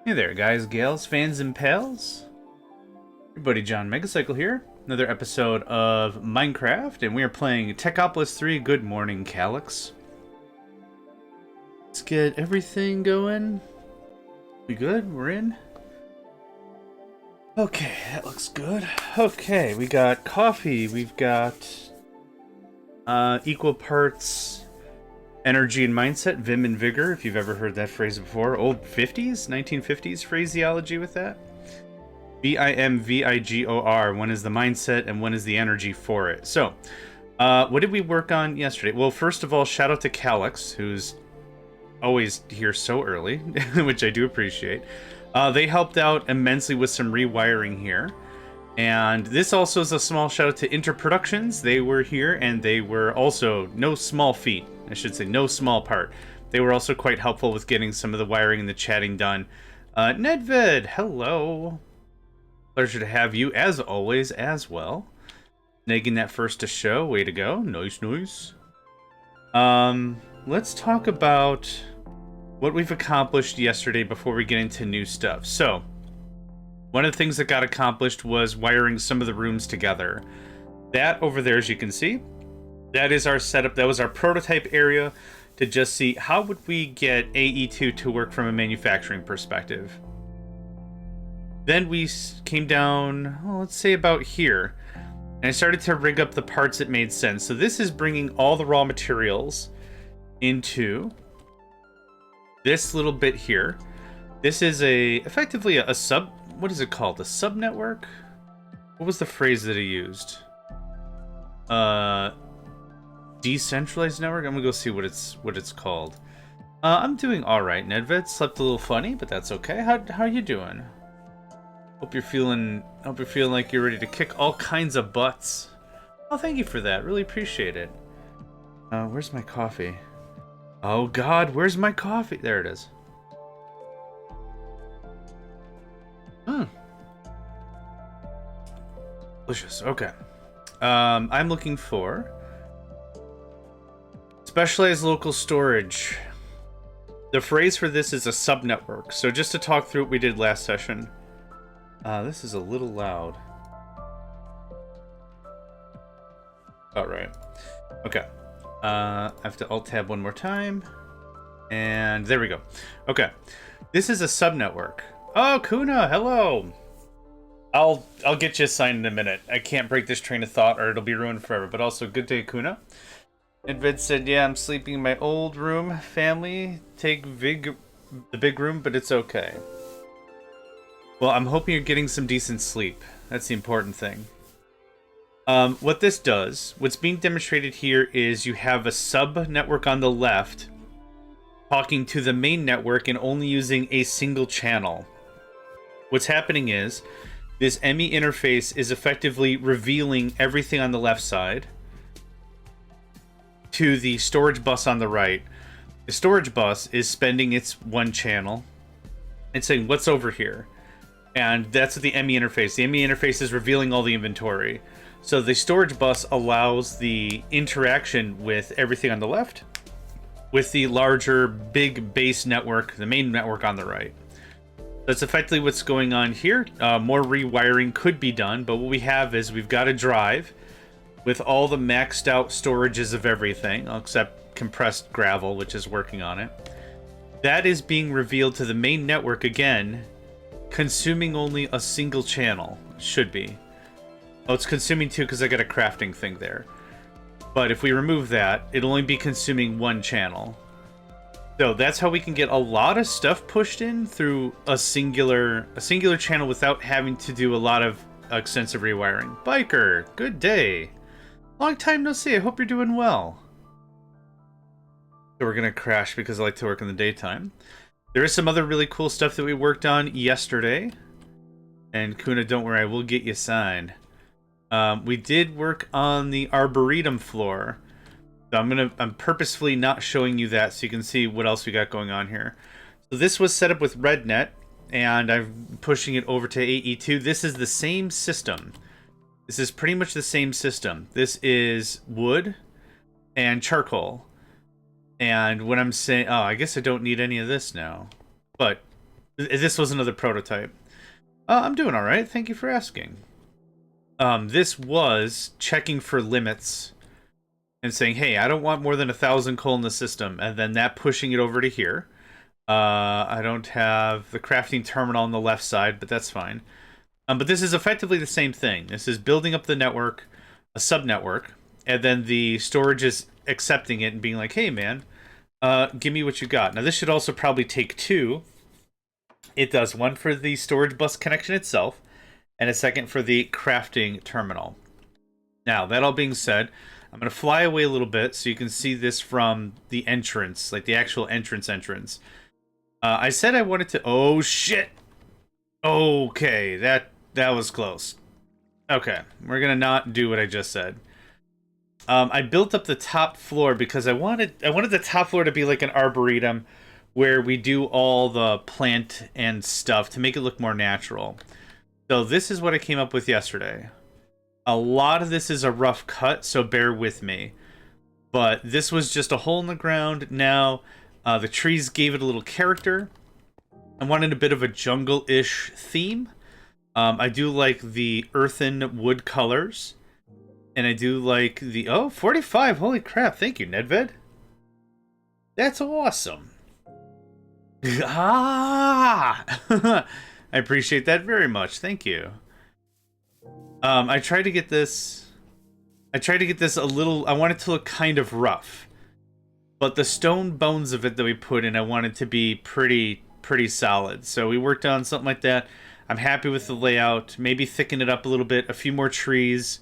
Hey there, guys, gals, fans, and pals. Your buddy JohnMegacycle here. Another episode of Minecraft, and we are playing Techopolis 3. Good morning, Calyx. Let's get everything going. We good? We're in? Okay, that looks good. Okay, we got coffee. We've got equal parts energy and mindset, vim and vigor, if you've ever heard that phrase before. Old 50s, 1950s phraseology with that. VIMVIGOR, one is the mindset and one is the energy for it. So, what did we work on yesterday? Well, first of all, shout out to Calyx, who's always here so early, which I do appreciate. They helped out immensely with some rewiring here. And this also is a small shout out to Interproductions. They were here and they were also no small feat. I should say no small part. They were also quite helpful with getting some of the wiring and the chatting done. Nedved, hello. Pleasure to have you as always as well. Nagging that first to show. Way to go. Nice, nice. Let's talk about what we've accomplished yesterday before we get into new stuff. So, one of the things that got accomplished was wiring some of the rooms together. That over there, as you can see, that is our setup. That was our prototype area to just see how would we get AE2 to work from a manufacturing perspective. Then we came down, well, let's say about here, and I started to rig up the parts that made sense. So this is bringing all the raw materials into this little bit here. This is effectively a sub, what is it called? A sub network? What was the phrase that he used? Decentralized network? I'm gonna go see what it's called. I'm doing all right. Nedved slept a little funny, but that's okay. How you doing? Hope you're feeling like you're ready to kick all kinds of butts. Oh, thank you for that. Really appreciate it. Where's my coffee? Oh God, where's my coffee? There it is. Delicious. Okay. I'm looking for specialized local storage. The phrase for this is a subnetwork. So just to talk through what we did last session. This is a little loud. All right. Okay. I have to Alt-Tab one more time. And there we go. Okay. This is a subnetwork. Oh, Kuna, hello. I'll get you assigned in a minute. I can't break this train of thought or it'll be ruined forever. But also, good day, Kuna. And Vid said, yeah, I'm sleeping in my old room. Family, take the big room, but it's okay. Well, I'm hoping you're getting some decent sleep. That's the important thing. What this does, what's being demonstrated here is you have a sub-network on the left talking to the main network and only using a single channel. What's happening is this ME interface is effectively revealing everything on the left side to the storage bus on the right. The storage bus is spending its one channel and saying, what's over here? And that's the ME interface. The ME interface is revealing all the inventory. So the storage bus allows the interaction with everything on the left with the larger big base network, the main network on the right. That's effectively what's going on here. More rewiring could be done, but what we have is we've got a drive with all the maxed out storages of everything, except compressed gravel, which is working on it. That is being revealed to the main network again, consuming only a single channel. Should be. Oh, it's consuming two because I got a crafting thing there. But if we remove that, it'll only be consuming one channel. So that's how we can get a lot of stuff pushed in through a singular channel without having to do a lot of extensive rewiring. Biker, good day. Long time no see. I hope you're doing well. So we're gonna crash because I like to work in the daytime. There is some other really cool stuff that we worked on yesterday. And Kuna, don't worry, I will get you signed. We did work on the Arboretum floor. So I'm purposefully not showing you that so you can see what else we got going on here. So this was set up with RedNet, and I'm pushing it over to AE2. This is the same system. This is pretty much the same system. This is wood and charcoal. And when I'm saying, oh, I guess I don't need any of this now. But This was another prototype. I'm doing all right. Thank you for asking. This was checking for limits and saying, hey, I don't want more than 1,000 coal in the system, and then that pushing it over to here. I don't have the crafting terminal on the left side, but that's fine. But this is effectively the same thing. This is building up the network, a subnetwork, and then the storage is accepting it and being like, hey, man, give me what you got. Now, this should also probably take 2. It does one for the storage bus connection itself, and a second for the crafting terminal. Now, that all being said, I'm going to fly away a little bit so you can see this from the entrance, like the actual entrance. I said I wanted to... Oh, shit! Okay, that was close. Okay, we're going to not do what I just said. I built up the top floor because I wanted the top floor to be like an arboretum where we do all the plant and stuff to make it look more natural. So this is what I came up with yesterday. A lot of this is a rough cut, so bear with me. But this was just a hole in the ground. Now, the trees gave it a little character. I wanted a bit of a jungle-ish theme. I do like the earthen wood colors. And I do like the... Oh, 45! Holy crap, thank you, Nedved. That's awesome. Ah! I appreciate that very much, thank you. I tried to get this a little... I want it to look kind of rough. But the stone bones of it that we put in, I want it to be pretty solid. So we worked on something like that. I'm happy with the layout. Maybe thicken it up a little bit. A few more trees.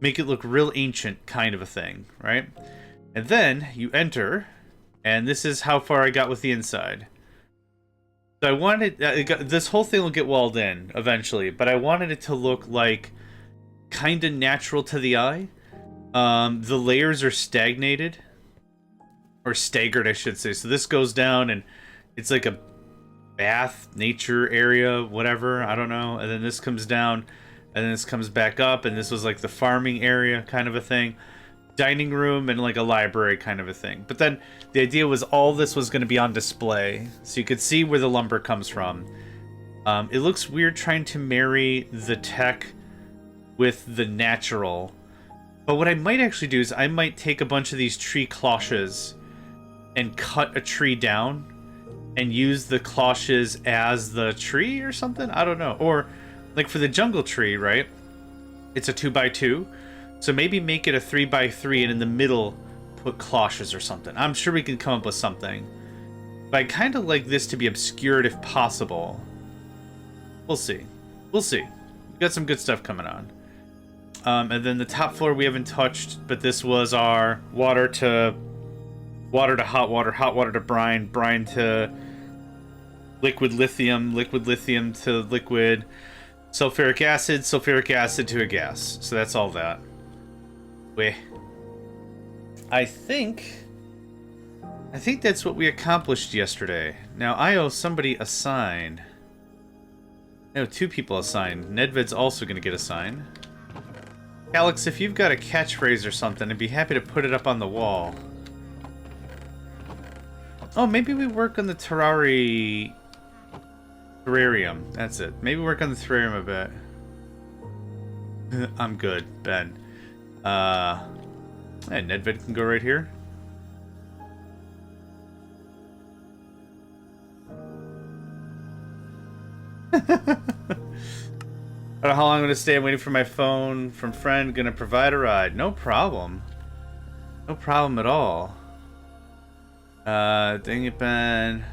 Make it look real ancient kind of a thing, right? And then you enter, and this is how far I got with the inside. So I wanted... this whole thing will get walled in eventually, but I wanted it to look like kind of natural to the eye. The layers are stagnated. Or staggered, I should say. So this goes down, and it's like a bath, nature area, whatever. I don't know. And then this comes down, and then this comes back up, and this was like the farming area kind of a thing. Dining room and like a library kind of a thing. But then the idea was all this was going to be on display, so you could see where the lumber comes from. It looks weird trying to marry the tech with the natural. But what I might actually do is I might take a bunch of these tree cloches and cut a tree down and use the cloches as the tree or something? I don't know. Or, like for the jungle tree, right? It's a 2x2. So maybe make it a 3x3 and in the middle put cloches or something. I'm sure we can come up with something. But I kind of like this to be obscured if possible. We'll see. We'll see. We've got some good stuff coming on. And then the top floor we haven't touched, but this was our water to hot water to brine, brine to liquid lithium to liquid sulfuric acid to a gas. So that's all that. I think that's what we accomplished yesterday. Now I owe somebody a sign. I owe 2 people a sign. Nedved's also going to get a sign. Alex, if you've got a catchphrase or something, I'd be happy to put it up on the wall. Oh, maybe we work on the terrarium. That's it. Maybe work on the terrarium a bit. I'm good, Ben. Hey, Nedved can go right here. I don't know how long I'm going to stay. I'm waiting for my phone from friend. Going to provide a ride. No problem. No problem at all. Dang it, Ben.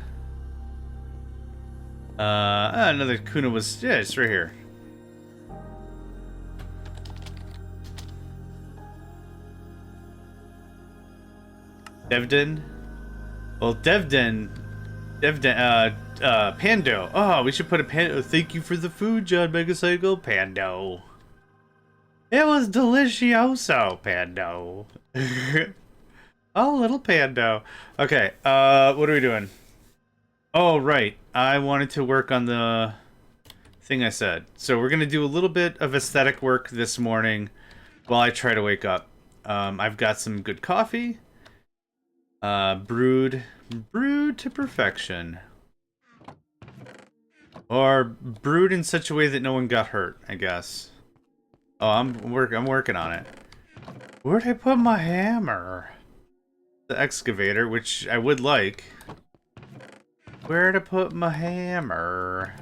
Another Kuna was... Yeah, it's right here. Devden? Well, Pando. Oh, we should put a Pando. Thank you for the food, JohnMegacycle. Pando. It was delicioso, Pando. Oh, little Pando. Okay, what are we doing? Oh, right. I wanted to work on the thing I said. So we're going to do a little bit of aesthetic work this morning while I try to wake up. I've got some good coffee. Brewed to perfection. Or brewed in such a way that no one got hurt, I guess. Oh, I'm working on it. Where'd I put my hammer? The excavator, which I would like. Where to put my hammer?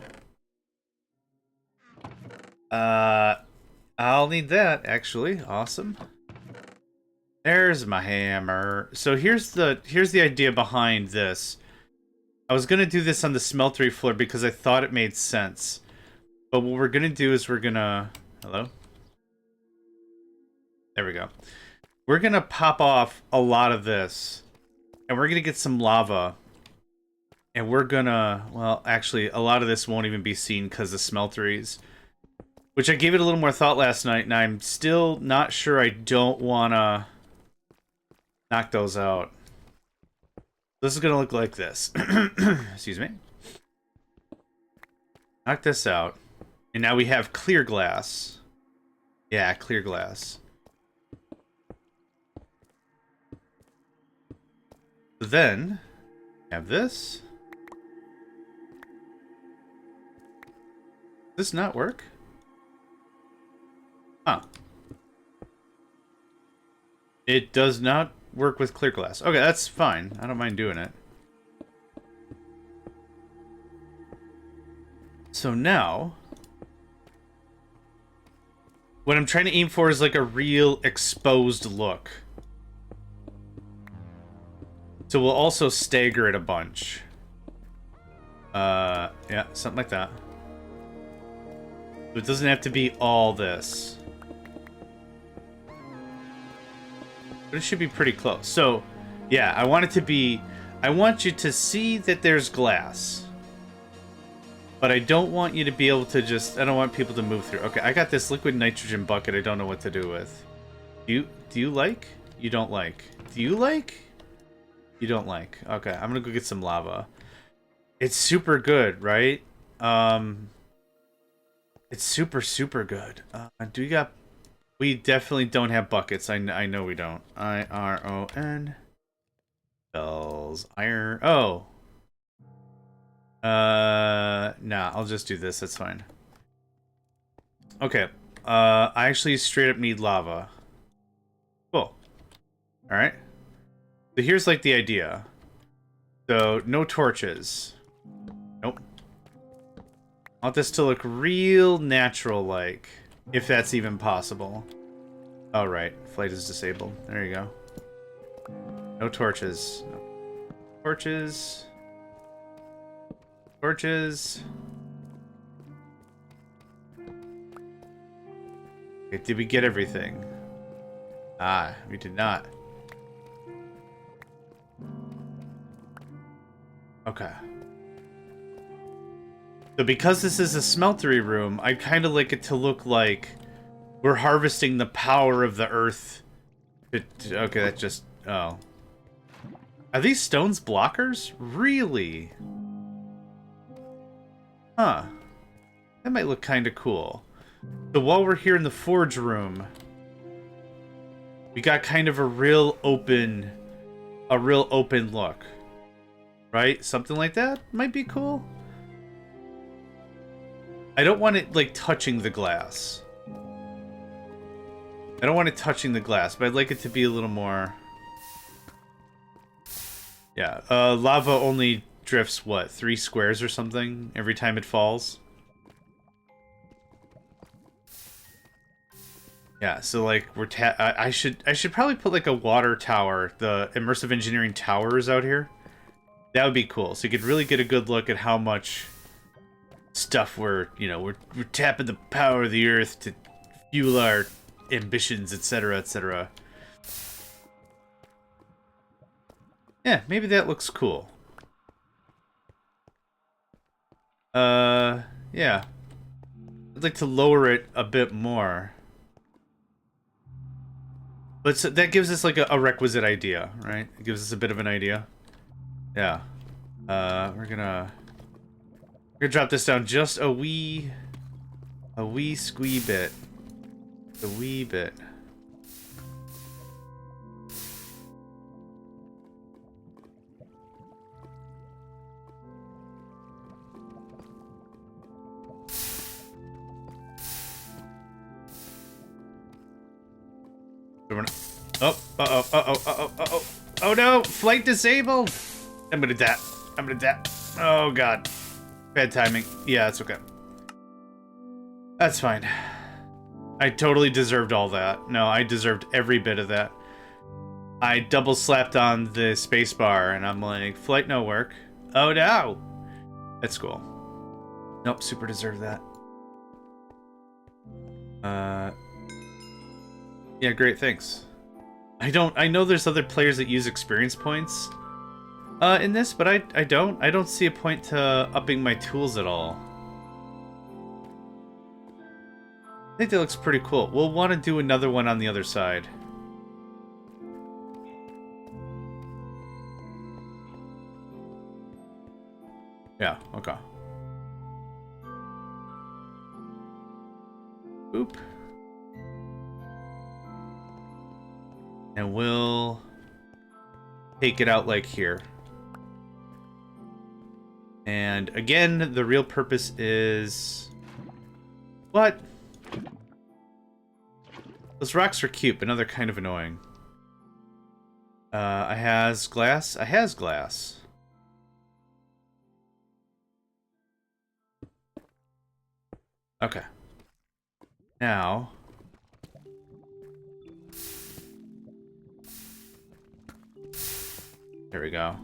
I'll need that, actually. Awesome. There's my hammer. So here's the idea behind this. I was gonna do this on the smeltery floor because I thought it made sense. But what we're gonna do is we're gonna... Hello? There we go. We're gonna pop off a lot of this. And we're gonna get some lava. And we're gonna... Well, actually, a lot of this won't even be seen because of smelteries. Which I gave it a little more thought last night, and I'm still not sure I don't wanna knock those out. This is gonna look like this. Excuse me. Knock this out. And now we have clear glass. Yeah, clear glass. Then, have this. Does this not work? Huh. It does not work with clear glass. Okay, that's fine. I don't mind doing it. So now, what I'm trying to aim for is like a real exposed look. So we'll also stagger it a bunch. Yeah, something like that. It doesn't have to be all this. But it should be pretty close. So, yeah, I want it to be... I want you to see that there's glass. But I don't want you to be able to just... I don't want people to move through. Okay, I got this liquid nitrogen bucket I don't know what to do with. Do you like? You don't like. Do you like? You don't like. Okay, I'm gonna go get some lava. It's super good, right? It's super, super good. Do we got... We definitely don't have buckets. I know we don't. I-R-O-N. Spells iron. Oh. Nah, I'll just do this. That's fine. Okay. I actually straight up need lava. Cool. Alright. So here's like the idea. So, no torches. Nope. I want this to look real natural-like. If that's even possible. Oh, right. Flight is disabled. There you go. No torches. No. Torches. Torches. Okay, did we get everything? Ah, we did not. Okay. So because this is a smeltery room, I kind of like it to look like we're harvesting the power of the earth. Okay, that just... Oh. Are these stones blockers? Really? Huh. That might look kind of cool. So while we're here in the forge room, we got kind of a real open look. Right? Something like that might be cool. I don't want it, like, touching the glass. I don't want it touching the glass, but I'd like it to be a little more... Yeah, lava only drifts, what, 3 squares or something every time it falls? Yeah, so, like, I should probably put, like, a water tower. The immersive engineering towers out here. That would be cool. So you could really get a good look at how much... stuff we're tapping the power of the earth to fuel our ambitions, etc., etc. Yeah, maybe that looks cool. Yeah. I'd like to lower it a bit more. But so that gives us like a requisite idea, right? It gives us a bit of an idea. Yeah. We're gonna drop this down just a wee squee bit. A wee bit. Oh, oh no, flight disabled. I'm gonna die. I'm gonna die. Oh god. Bad timing. Yeah, it's okay. That's fine. I totally deserved all that. No, I deserved every bit of that. I double slapped on the space bar and I'm like, flight no work. Oh no! That's cool. Nope, super deserved that. Yeah, great, thanks. I know there's other players that use experience points in this, but I don't see a point to upping my tools at all. I think that looks pretty cool. We'll want to do another one on the other side. Yeah, okay. Boop. And we'll take it out like here. And again, the real purpose is... What? Those rocks are cute, but now they're kind of annoying. I has glass? I has glass. Okay. Now... There we go.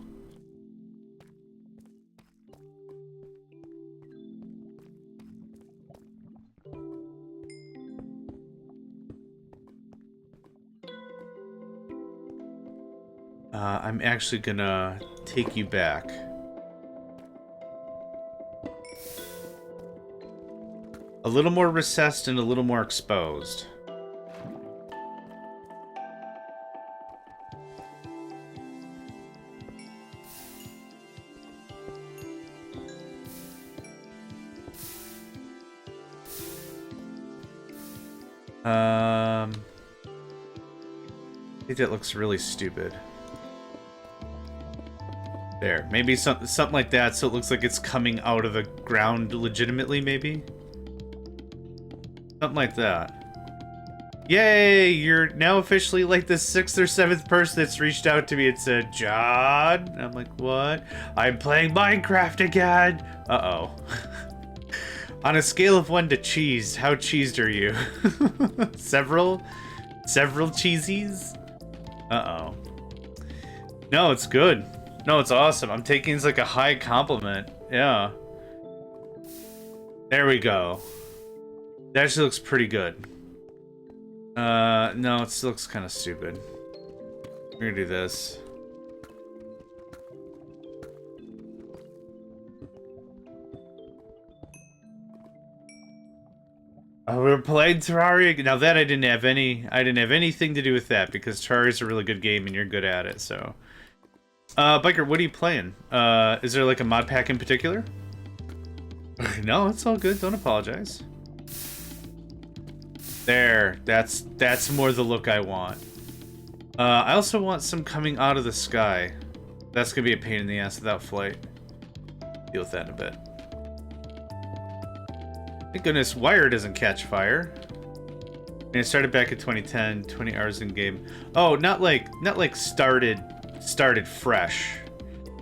I'm actually gonna take you back. A little more recessed and a little more exposed. I think that looks really stupid. There, maybe something like that, so it looks like it's coming out of the ground legitimately, maybe? Something like that. Yay! You're now officially like the 6th or 7th person that's reached out to me and said, John? And I'm like, what? I'm playing Minecraft again! Uh-oh. On a scale of 1 to cheese, how cheesed are you? Several? Several cheesies? Uh-oh. No, it's good. No, it's awesome. I'm taking it as like a high compliment. Yeah. There we go. That actually looks pretty good. No, it still looks kind of stupid. We're gonna do this. Oh, we're playing Terraria. Now that I didn't have anything to do with that because Terraria's a really good game and you're good at it, so. Biker, what are you playing? Is there like a mod pack in particular? No, it's all good. Don't apologize. There, that's more the look I want. I also want some coming out of the sky. That's gonna be a pain in the ass without flight. Deal with that in a bit. Thank goodness Wire doesn't catch fire. And it started back in 2010, 20 hours in game. Oh, not like started fresh.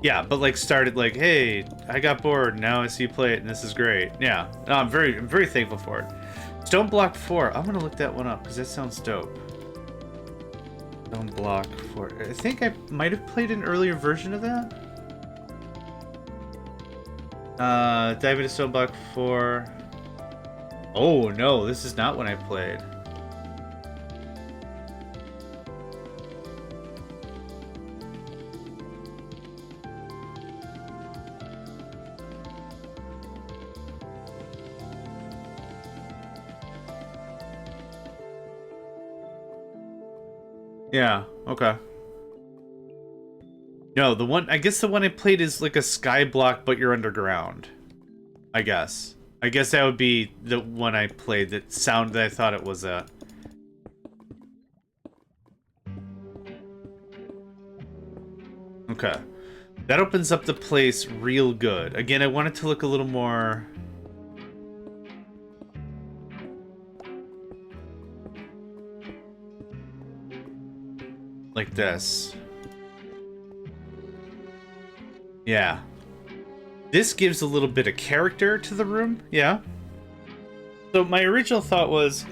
Yeah, but like started like, hey, I got bored, now I see you play it and this is great. Yeah. No, I'm very thankful for it. Stone Block 4. I'm gonna look that one up because that sounds dope. Stone Block 4. I think I might have played an earlier version of that. Dive into Stone Block 4. Oh no, this is not when I played. Yeah, okay. No, I guess the one I played is like a sky block, but you're underground. I guess that would be the one I played that I thought it was at. Okay. That opens up the place real good. Again, I want it to look a little more... like this. Yeah. This gives a little bit of character to the room. Yeah. So my original thought was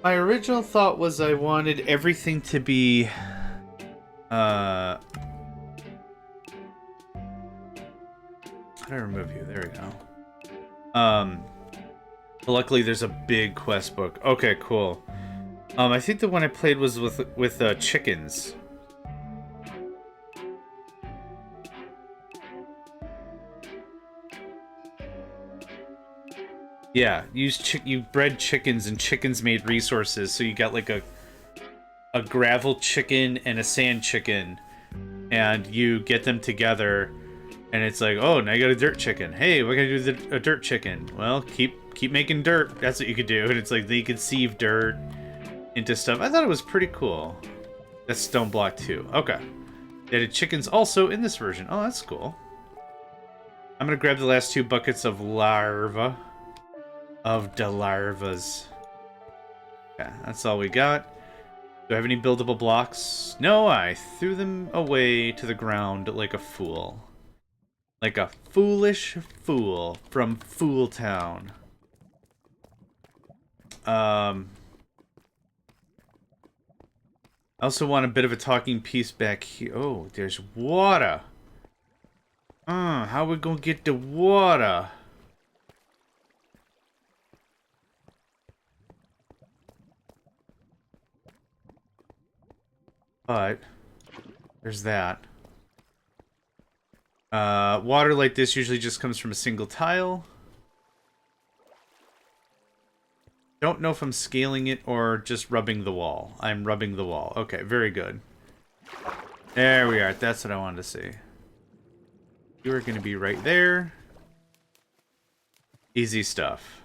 I wanted everything to be how do I remove you? There we go. Luckily there's a big quest book. Okay, cool. I think the one I played was with chickens. Yeah, you bred chickens and chickens made resources, so you got like a gravel chicken and a sand chicken, and you get them together, and it's like, oh, now you got a dirt chicken. Hey, we're gonna do a dirt chicken. Well, keep making dirt. That's what you could do, and it's like they could sieve dirt into stuff. I thought it was pretty cool. That's stone block 2. Okay. They added chickens also in this version. Oh, that's cool. I'm gonna grab the last 2 buckets of larva. Of the larvas. Okay, that's all we got. Do I have any buildable blocks? No, I threw them away to the ground like a fool. Like a foolish fool from Fool Town. I also want a bit of a talking piece back here. Oh, there's water. How we gonna get the water? But there's that. Water like this usually just comes from a single tile. Don't know if I'm scaling it or just rubbing the wall. I'm rubbing the wall. Okay, very good. There we are. That's what I wanted to see. You are going to be right there. Easy stuff.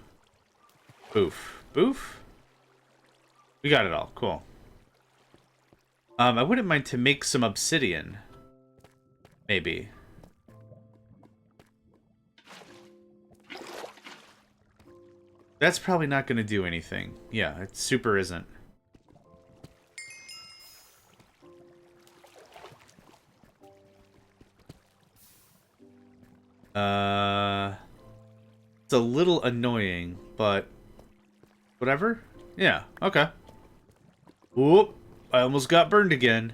Boof. Boof? We got it all. Cool. I wouldn't mind to make some obsidian. Maybe. That's probably not going to do anything. Yeah, it super isn't. It's a little annoying, but whatever. Yeah, okay. Whoop. I almost got burned again.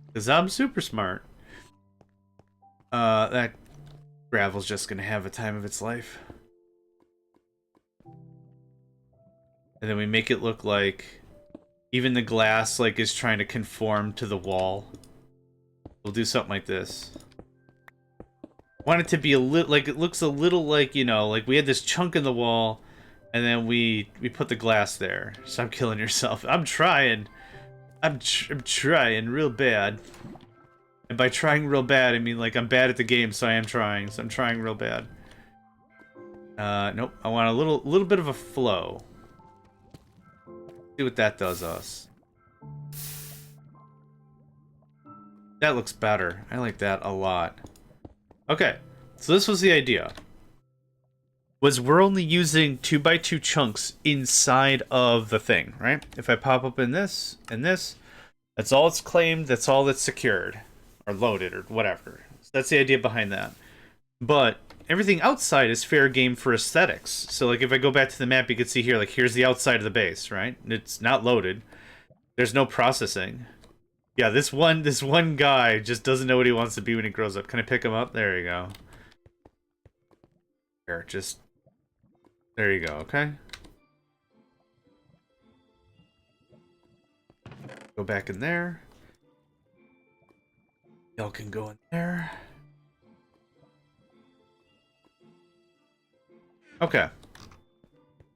Because I'm super smart. That gravel's just gonna have a time of its life. And then we make it look like even the glass like is trying to conform to the wall. We'll do something like this. Want it to be a little like it looks a little like, you know, like we had this chunk in the wall and then we put the glass there. Stop killing yourself. I'm trying. I'm trying real bad. And by trying real bad, I mean like I'm bad at the game, so I am trying. So I'm trying real bad. Nope. I want a little bit of a flow. See what that does us. That looks better. I like that a lot. Okay, so this was the idea. Was we're only using 2x2 chunks inside of the thing, right? If I pop up in this and this, that's all it's claimed, that's all that's secured. Or loaded, or whatever. So that's the idea behind that. But everything outside is fair game for aesthetics. So like if I go back to the map, you can see here, like here's the outside of the base, right? It's not loaded. There's no processing. Yeah, this one guy just doesn't know what he wants to be when he grows up. Can I pick him up? There you go. Here, just... There you go, okay? Go back in there. Y'all can go in there. Okay.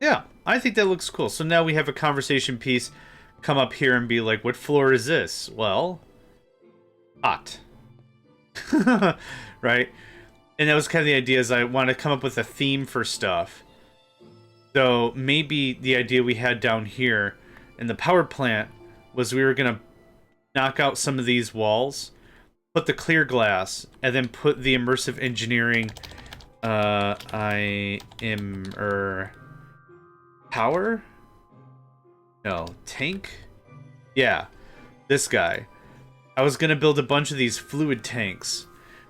Yeah, I think that looks cool. So now we have a conversation piece come up here and be like, what floor is this? Well, hot. Right? And that was kind of the idea, is I want to come up with a theme for stuff. So maybe the idea we had down here in the power plant was we were going to knock out some of these walls, put the clear glass, and then put the immersive engineering power? No, tank? Yeah, this guy. I was going to build a bunch of these fluid tanks,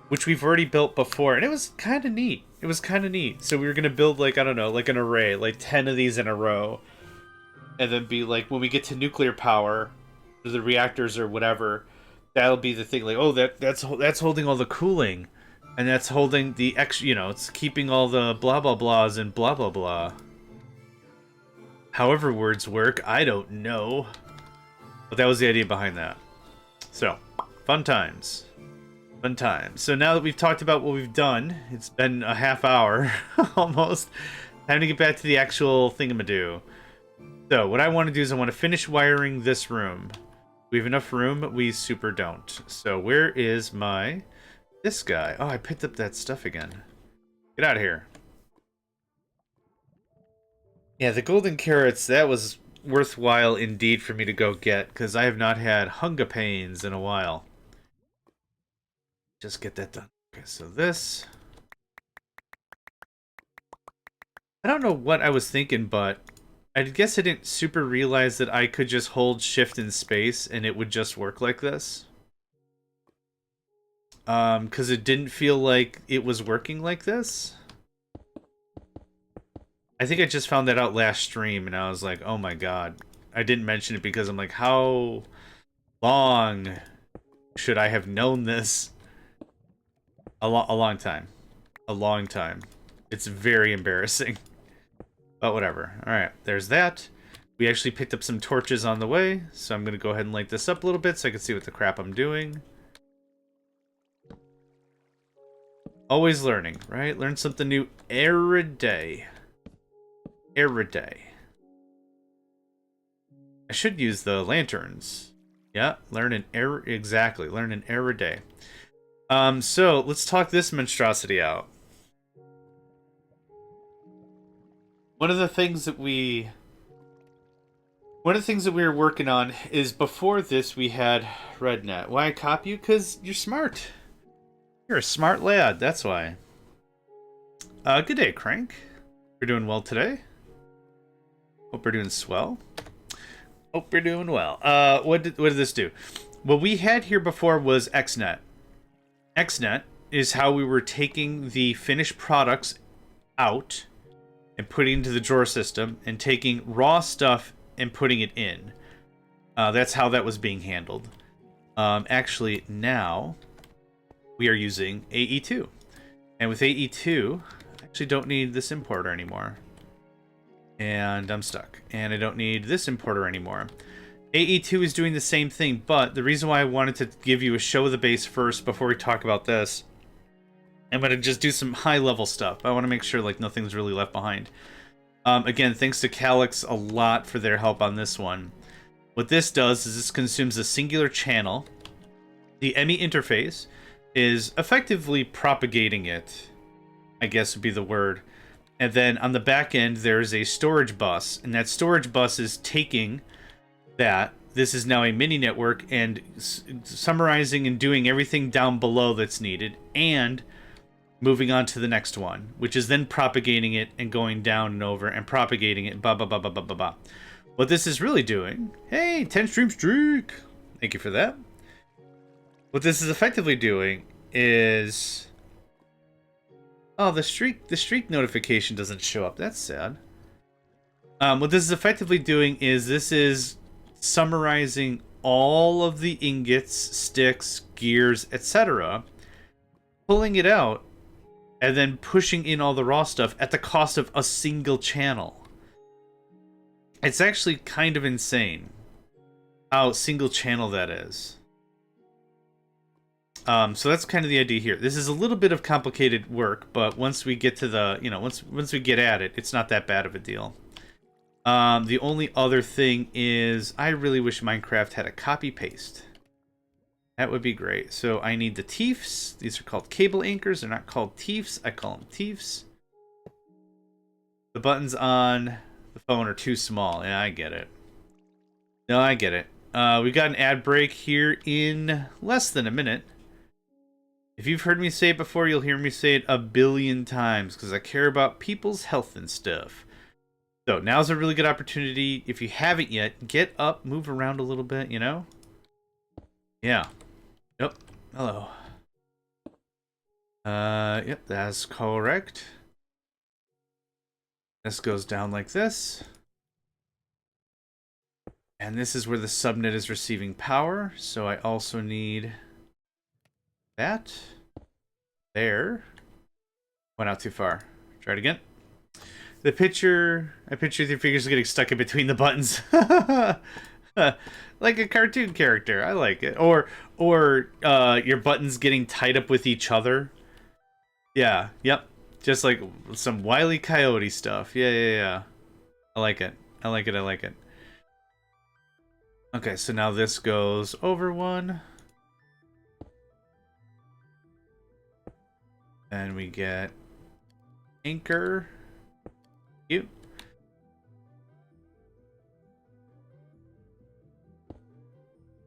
which we've already built before, and it was kind of neat. It was kind of neat. So we were going to build, like, I don't know, like an array, like 10 of these in a row, and then be like, when we get to nuclear power, or the reactors or whatever, that'll be the thing, like, oh, that's holding all the cooling, and that's holding the extra, you know, it's keeping all the blah blah blahs and blah blah blah. However words work, I don't know. But that was the idea behind that. So, fun times. Fun times. So now that we've talked about what we've done, it's been a half hour, almost. Time to get back to the actual thingamadoo. So, what I want to do is I want to finish wiring this room. We have enough room, we super don't. So, where is my... this guy? Oh, I picked up that stuff again. Get out of here. Yeah, the golden carrots, that was worthwhile indeed for me to go get, because I have not had hunger pains in a while. Just get that done. Okay, so this... I don't know what I was thinking, but I guess I didn't super realize that I could just hold shift in space and it would just work like this. Because it didn't feel like it was working like this. I think I just found that out last stream, and I was like, oh my god. I didn't mention it because I'm like, how long should I have known this? A long time. A long time. It's very embarrassing. But whatever. Alright, there's that. We actually picked up some torches on the way, so I'm going to go ahead and light this up a little bit so I can see what the crap I'm doing. Always learning, right? Learn something new every day. Every day. I should use the lanterns. Yeah, learn an error. Exactly, learn an every day. So let's talk this monstrosity out. One of the things that we were working on is before this we had RedNet. Why I copy you? Because you're smart. You're a smart lad, that's why. Good day, Crank. You're doing well today. Hope you're doing swell. Hope you're doing well. What did this do? What we had here before was XNet. XNet is how we were taking the finished products out and putting into the drawer system and taking raw stuff and putting it in. That's how that was being handled. Actually, now we are using AE2. And with AE2, I actually don't need this importer anymore. And I'm stuck. And I don't need this importer anymore. AE2 is doing the same thing, but the reason why I wanted to give you a show of the base first before we talk about this, I'm going to just do some high-level stuff. I want to make sure like nothing's really left behind. Again, thanks to Calyx a lot for their help on this one. What this does is this consumes a singular channel. The ME interface is effectively propagating it, I guess would be the word. And then on the back end, there's a storage bus, and that storage bus is taking that. This is now a mini network and summarizing and doing everything down below that's needed, and moving on to the next one, which is then propagating it and going down and over and propagating it, blah, blah, blah, blah, blah, blah, blah. What this is really doing, hey, 10 stream streak. Thank you for that. What this is effectively doing is... oh, the streak notification doesn't show up. That's sad. What this is effectively doing is this is summarizing all of the ingots, sticks, gears, etc., pulling it out, and then pushing in all the raw stuff at the cost of a single channel. It's actually kind of insane how single channel that is. So that's kind of the idea here. This is a little bit of complicated work, but once we get to the, once we get at it, it's not that bad of a deal. The only other thing is I really wish Minecraft had a copy-paste. That would be great. So I need the teeths. These are called cable anchors. They're not called teeths. I call them teeths. The buttons on the phone are too small. Yeah, I get it. No, I get it. We got an ad break here in less than a minute. If you've heard me say it before, you'll hear me say it a billion times because I care about people's health and stuff. So now's a really good opportunity. If you haven't yet, get up, move around a little bit, you know? Yeah. Yep. Hello. Yep, that's correct. This goes down like this. And this is where the subnet is receiving power. So I also need that. There. Went out too far. Try it again. I picture your fingers getting stuck in between the buttons. Like a cartoon character. I like it. Or your buttons getting tied up with each other. Yeah, yep. Just like some Wile E. Coyote stuff. Yeah. I like it. I like it. Okay, so now this goes over one. And we get anchor. Cute.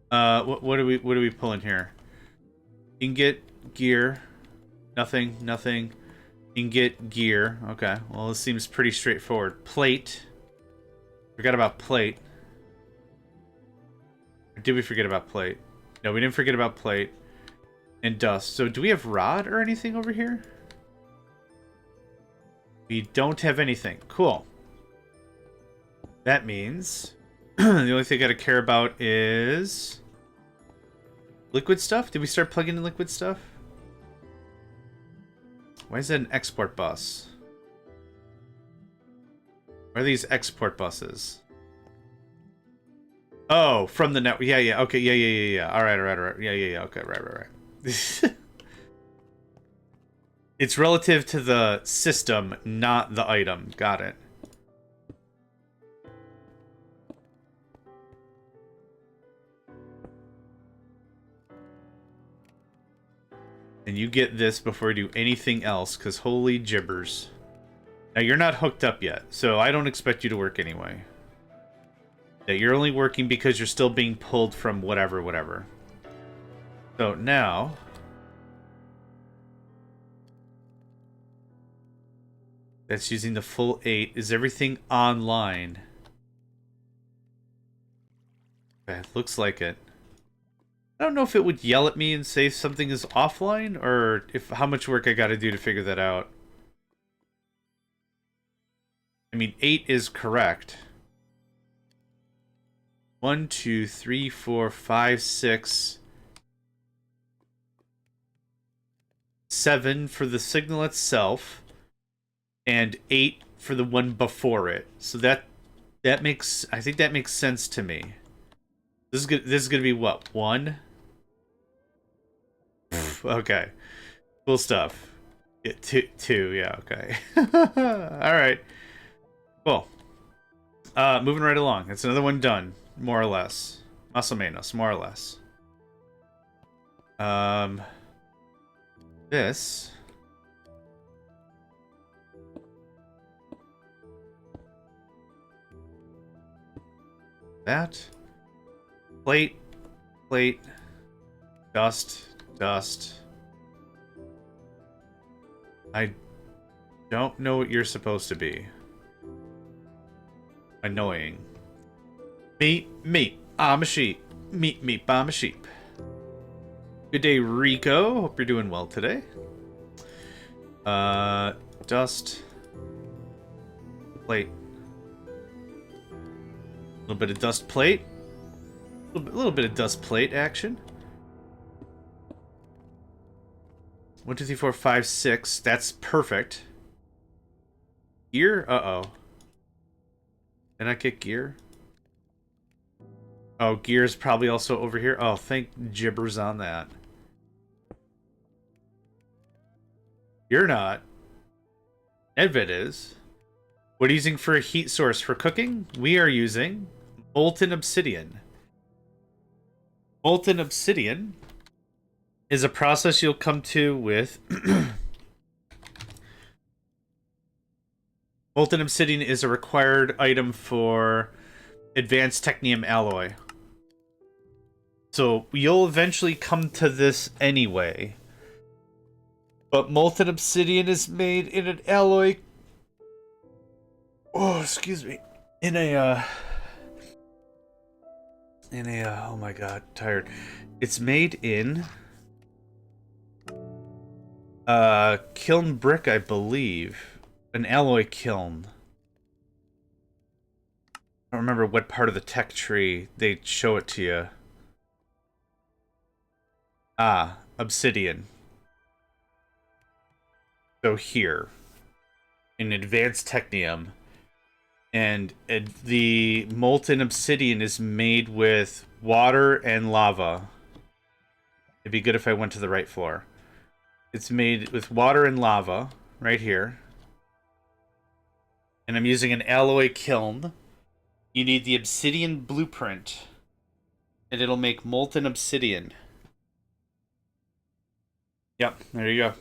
What are we pulling here? You can get gear. Nothing. You can get gear. Okay. Well, this seems pretty straightforward. Plate. Forgot about plate. Or did we forget about plate? No, we didn't forget about plate. And dust. So do we have rod or anything over here? We don't have anything. Cool. That means the only thing I gotta care about is liquid stuff. Did we start plugging in liquid stuff? Why is that an export bus? Where are these export buses? Oh, from the network. Yeah. Okay. Yeah. All right. Yeah. Okay. Right. It's relative to the system, not the item. Got it. And you get this before you do anything else, because holy gibbers. Now, you're not hooked up yet, so I don't expect you to work anyway. Yeah, you're only working because you're still being pulled from whatever. So now... that's using the full 8. Is everything online? Okay, looks like it. I don't know if it would yell at me and say something is offline, or if how much work I gotta do to figure that out. I mean, 8 is correct. 1, 2, 3, 4, 5, 6... 7 for the signal itself, and 8 for the one before it. So that makes, I think that makes sense to me. This is gonna be what, 1? Okay, cool stuff. Yeah, 2. Yeah, okay. All right, cool. Moving right along. That's another one done, more or less. Más o menos, more or less. This. That. Plate. Dust. I don't know what you're supposed to be. Annoying. Meat. I'm a sheep. Meat, I'm a sheep. Good day, Rico. Hope you're doing well today. Dust. Plate. A little bit of dust plate. A little bit of dust plate action. 1, 2, 3, 4, 5, 6. That's perfect. Gear? Uh-oh. Did I get gear? Oh, gear's probably also over here. Oh, thank gibbers on that. You're not. Edvid is. What are you using for a heat source for cooking? We are using molten obsidian. Molten obsidian is a process you'll come to with... Molten obsidian is a required item for advanced technium alloy. So you'll eventually come to this anyway. But molten obsidian is made in an alloy Oh, excuse me. Oh my god, tired. It's made in kiln brick, I believe. An alloy kiln. I don't remember what part of the tech tree they show it to you. Ah, obsidian. So here, in advanced technium, and the molten obsidian is made with water and lava. It'd be good if I went to the right floor. It's made with water and lava, right here. And I'm using an alloy kiln. You need the obsidian blueprint, and it'll make molten obsidian. Yep, there you go.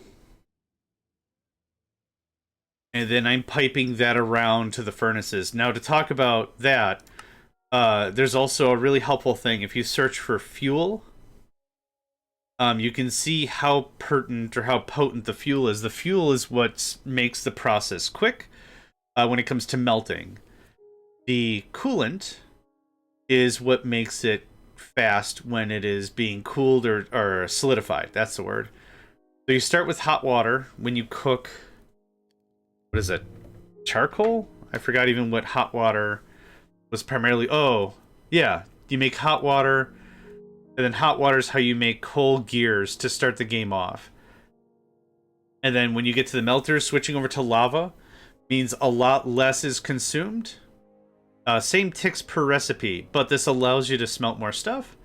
And then I'm piping that around to the furnaces. Now, to talk about that, there's also a really helpful thing. If you search for fuel, you can see how pertinent or how potent the fuel is. The fuel is what makes the process quick when it comes to melting. The coolant is what makes it fast when it is being cooled or solidified. That's the word. So you start with hot water when you cook. What is it? Charcoal? I forgot even what hot water was primarily. Oh, yeah. You make hot water, and then hot water is how you make coal gears to start the game off. And then when you get to the melters, switching over to lava means a lot less is consumed. Same ticks per recipe, but this allows you to smelt more stuff.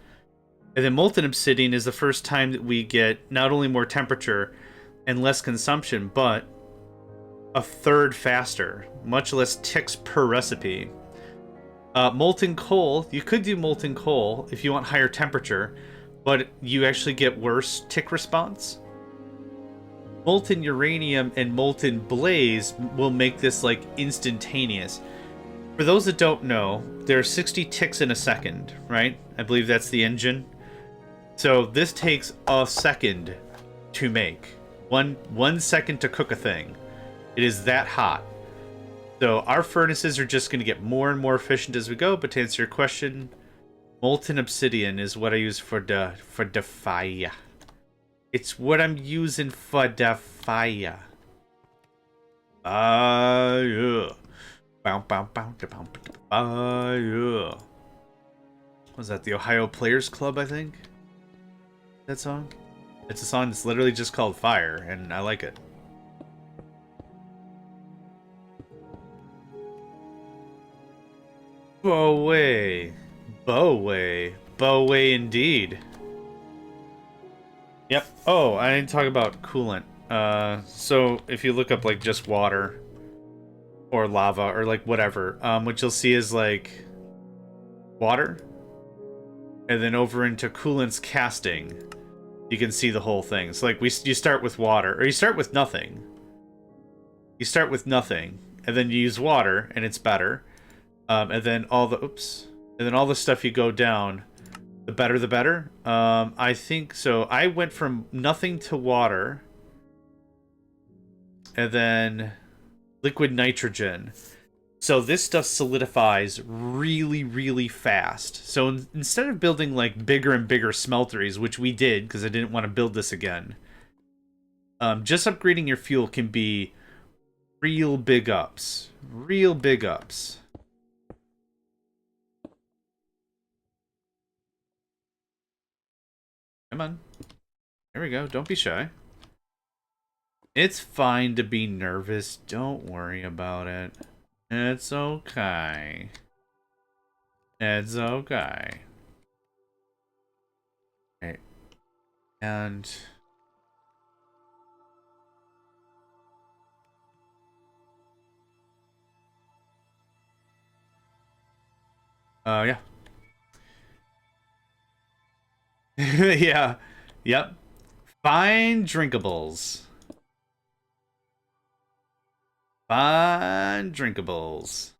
And then molten obsidian is the first time that we get not only more temperature and less consumption, but a third faster, much less ticks per recipe. Molten coal, you could do molten coal if you want higher temperature, but you actually get worse tick response. Molten uranium and molten blaze will make this like instantaneous. For those that don't know, there are 60 ticks in a second, right? I believe that's the engine. So this takes a second to make. One second to cook a thing. It is that hot. So our furnaces are just going to get more and more efficient as we go. But to answer your question, molten obsidian is what I use for the fire. It's what I'm using for the fire. Yeah. Yeah. Was that the Ohio Players Club, I think? That song? It's a song that's literally just called Fire, and I like it. Bowway. Bowway. Bowway indeed. Yep. Oh, I didn't talk about coolant. So if you look up like just water or lava or like whatever, what you'll see is like water, and then over into coolant's casting, you can see the whole thing. So like you start with water, or you start with nothing. You start with nothing, and then you use water, and it's better. And then all the stuff you go down, the better the better. I think so. I went from nothing to water, and then liquid nitrogen. So this stuff solidifies really, really fast. So instead of building like bigger and bigger smelteries, which we did because I didn't want to build this again, just upgrading your fuel can be real big ups. Real big ups. Come on. There we go. Don't be shy. It's fine to be nervous. Don't worry about it. It's okay. It's okay. Okay. And... yeah. Yeah. Yep. Fine drinkables. Fine drinkables.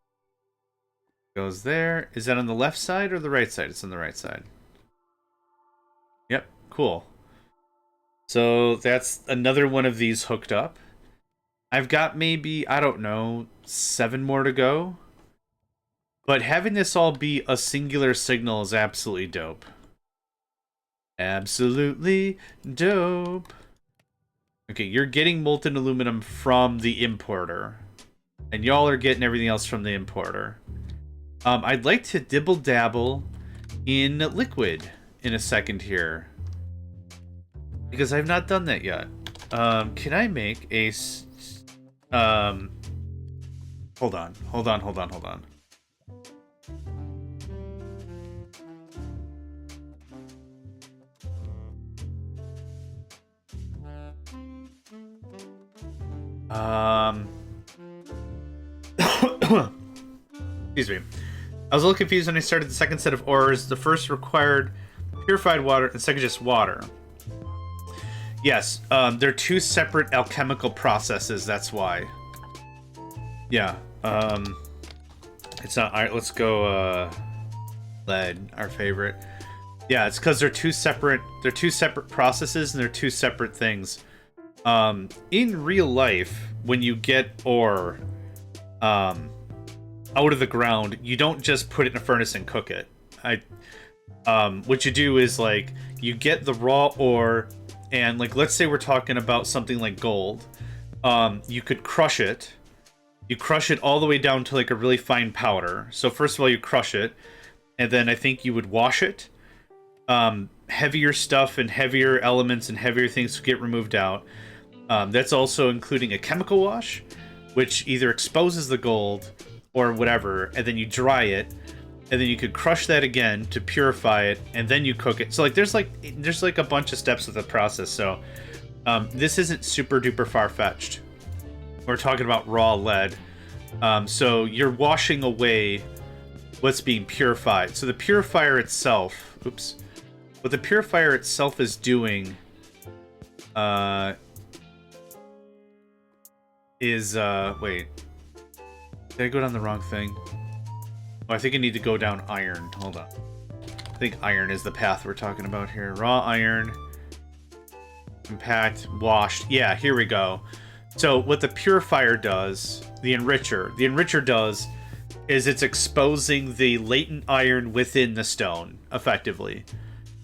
Goes there. Is that on the left side or the right side? It's on the right side. Yep. Cool. So that's another one of these hooked up. I've got maybe, I don't know, 7 more to go. But having this all be a singular signal is absolutely dope. Absolutely dope. Okay, you're getting molten aluminum from the importer. And y'all are getting everything else from the importer. I'd like to dibble-dabble in liquid in a second here. Because I've not done that yet. Can I make a... Hold on. Excuse me. I was a little confused when I started the second set of ores. The first required purified water, and the second just water. Yes, they're 2 separate alchemical processes, that's why. Yeah, it's not... Alright, let's go, lead, our favorite. Yeah, it's because they're 2 separate processes, and they're 2 separate things. In real life, when you get ore, out of the ground, you don't just put it in a furnace and cook it. What you do is, like, you get the raw ore, and, like, let's say we're talking about something like gold. You could crush it. You crush it all the way down to, like, a really fine powder. So first of all, you crush it, and then I think you would wash it. Heavier stuff and heavier elements and heavier things get removed out. That's also including a chemical wash, which either exposes the gold or whatever, and then you dry it, and then you could crush that again to purify it, and then you cook it. So, like, there's like a bunch of steps with the process. So this isn't super duper far-fetched. We're talking about raw lead. So you're washing away what's being purified. So the purifier itself, what the purifier itself is doing wait, did I go down the wrong thing? Oh, I think I need to go down iron. Hold on. I think iron is the path we're talking about here. Raw iron, compact, washed. Yeah, here we go. So what the purifier does, the enricher does, is it's exposing the latent iron within the stone, effectively.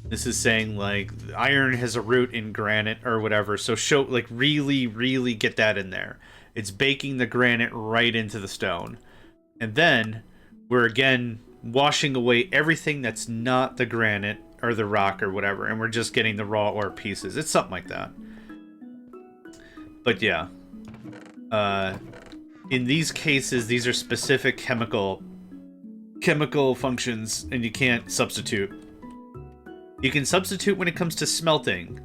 This is saying, like, iron has a root in granite or whatever, so really, really get that in there. It's baking the granite right into the stone. And then we're again washing away everything that's not the granite or the rock or whatever, and we're just getting the raw ore pieces. It's something like that. But yeah. In these cases, these are specific chemical functions, and you can't substitute. You can substitute when it comes to smelting,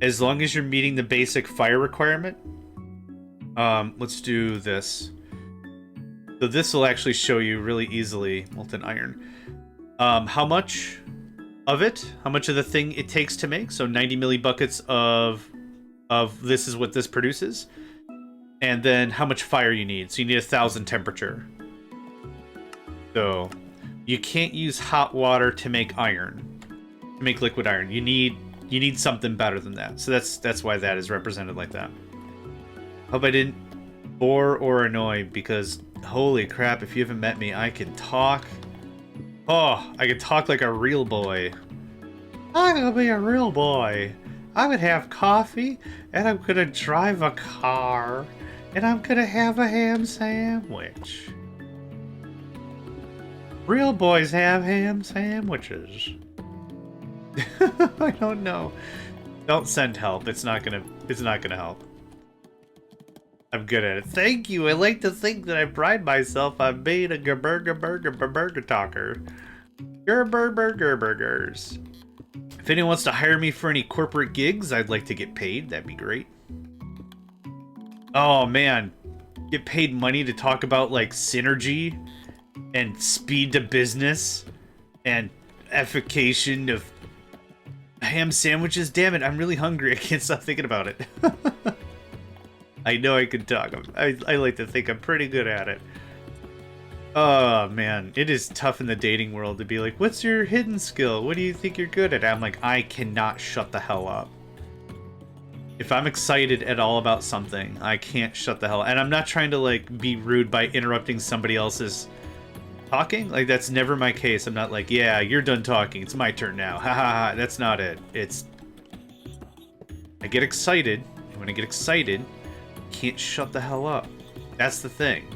as long as you're meeting the basic fire requirement. Let's do this. So this will actually show you really easily, molten iron, how much of the thing it takes to make. So 90 millibuckets of this is what this produces. And then how much fire you need. So you need 1,000 temperature. So you can't use hot water to make iron. To make liquid iron. You need something better than that. So that's why that is represented like that. Hope I didn't bore or annoy, because holy crap, if you haven't met me, I can talk. Oh, I can talk like a real boy. I'm gonna be a real boy. I'm gonna have coffee, and I'm gonna drive a car, and I'm gonna have a ham sandwich. Real boys have ham sandwiches. I don't know. Don't send help. It's not gonna help. I'm good at it. Thank you. I like to think that I pride myself on being a burger talker. Burgers. If anyone wants to hire me for any corporate gigs, I'd like to get paid. That'd be great. Oh man, get paid money to talk about, like, synergy and speed to business and effication of ham sandwiches. Damn it, I'm really hungry. I can't stop thinking about it. I know I can talk. I like to think I'm pretty good at it. Oh man, it is tough in the dating world to be like, what's your hidden skill? What do you think you're good at? I'm like, I cannot shut the hell up. If I'm excited at all about something, I can't shut the hell. And I'm not trying to like be rude by interrupting somebody else's talking. Like that's never my case. I'm not like, yeah, you're done talking. It's my turn now. Ha ha ha. That's not it. It's I get excited, and when I get excited, I can't shut the hell up. That's the thing.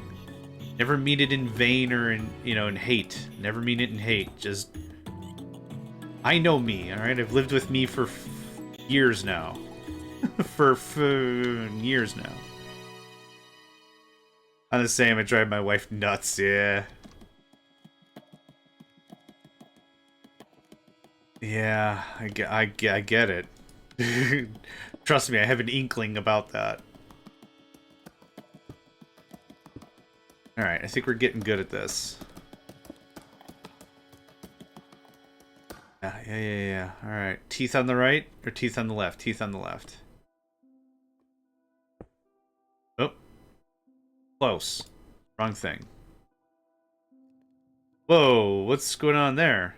Never mean it in vain or in in hate. Never mean it in hate. Just I know me. All right, I've lived with me for years now. for years now. I'm the same. I drive my wife nuts. Yeah. Yeah, I get it. Trust me, I have an inkling about that. Alright, I think we're getting good at this. Yeah. Alright, teeth on the right or teeth on the left? Teeth on the left. Oh. Close. Wrong thing. Whoa, what's going on there?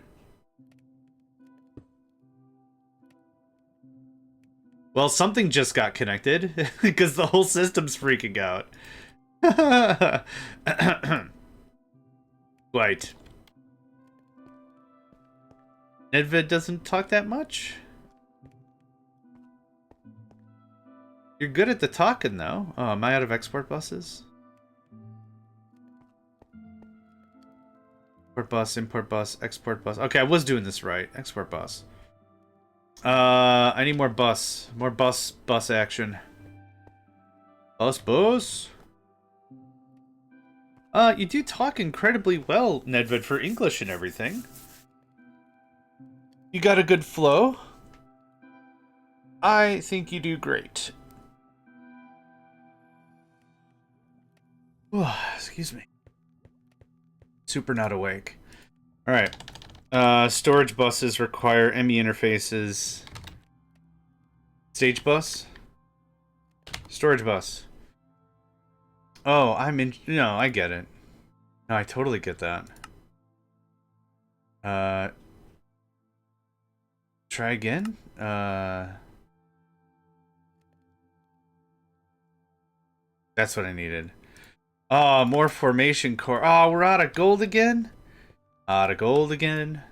Well, something just got connected, because the whole system's freaking out. Right. Nedved doesn't talk that much? You're good at the talking, though. Oh, am I out of export buses? Import bus, import bus, export bus. Okay, I was doing this right. Export bus. I need more bus. More bus action. Bus? You do talk incredibly well, Nedved, for English and everything. You got a good flow. I think you do great. Excuse me. Super not awake. Alright. Storage buses require ME interfaces. Stage bus? Storage bus. Oh, I'm in... No, I get it. No, I totally get that. Try again? That's what I needed. Oh, more formation core. Oh, we're out of gold again? Out of gold again?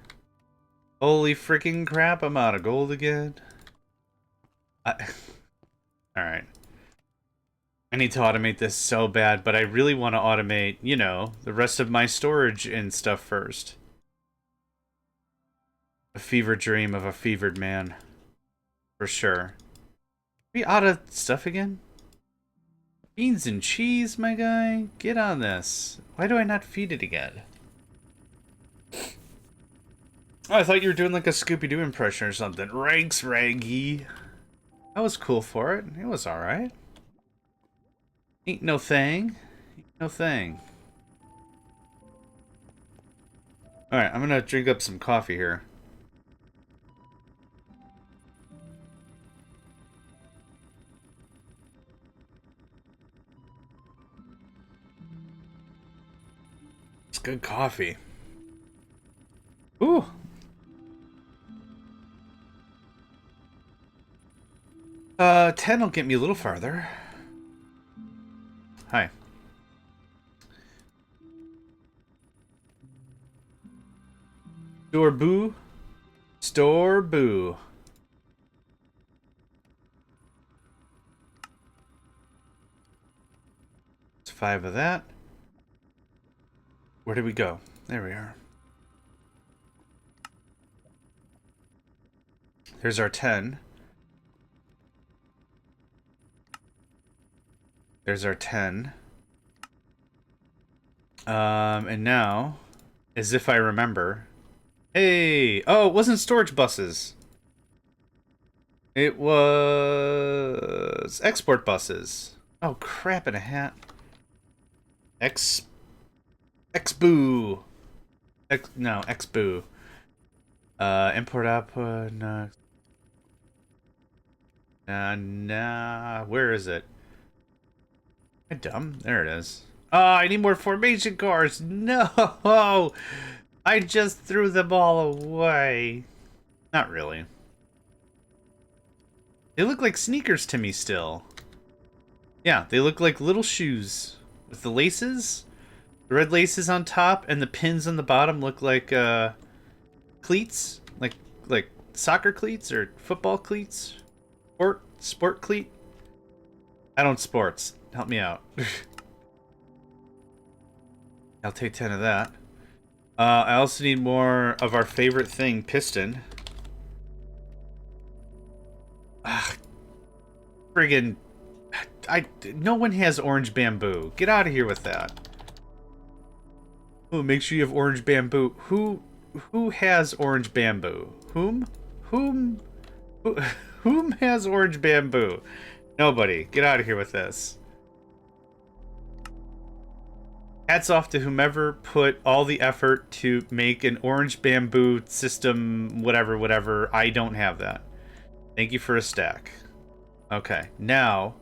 Holy freaking crap, I'm out of gold again. Alright. I need to automate this so bad, but I really want to automate, the rest of my storage and stuff first. A fever dream of a fevered man. For sure. Are we out of stuff again? Beans and cheese, my guy? Get on this. Why do I not feed it again? Oh, I thought you were doing like a Scooby-Doo impression or something. Ranks Raggy. I was cool for it. It was alright. Ain't no thing. Ain't no thing. Alright, I'm gonna drink up some coffee here. It's good coffee. Ooh. 10 will get me a little farther. Hi. Store boo. Store boo. It's 5 of that. Where did we go? There we are. Here's our 10. There's our 10. And now, as if I remember... Hey! Oh, it wasn't storage buses. It was... export buses. Oh, crap in a hat. Xboo. No, Xboo. Import output, no. Nah, where is it? Am I dumb? There it is. Oh, I need more formation cores. No! I just threw them all away. Not really. They look like sneakers to me still. Yeah, they look like little shoes with the laces. The red laces on top and the pins on the bottom look like cleats, like soccer cleats or football cleats, sport cleat. I don't sports. Help me out. I'll take 10 of that. I also need more of our favorite thing, piston. Friggin', no one has orange bamboo. Get out of here with that. Oh, make sure you have orange bamboo. Who has orange bamboo? Whom has orange bamboo? Nobody. Get out of here with this. Hats off to whomever put all the effort to make an orange bamboo system, whatever. I don't have that. Thank you for a stack. Okay, now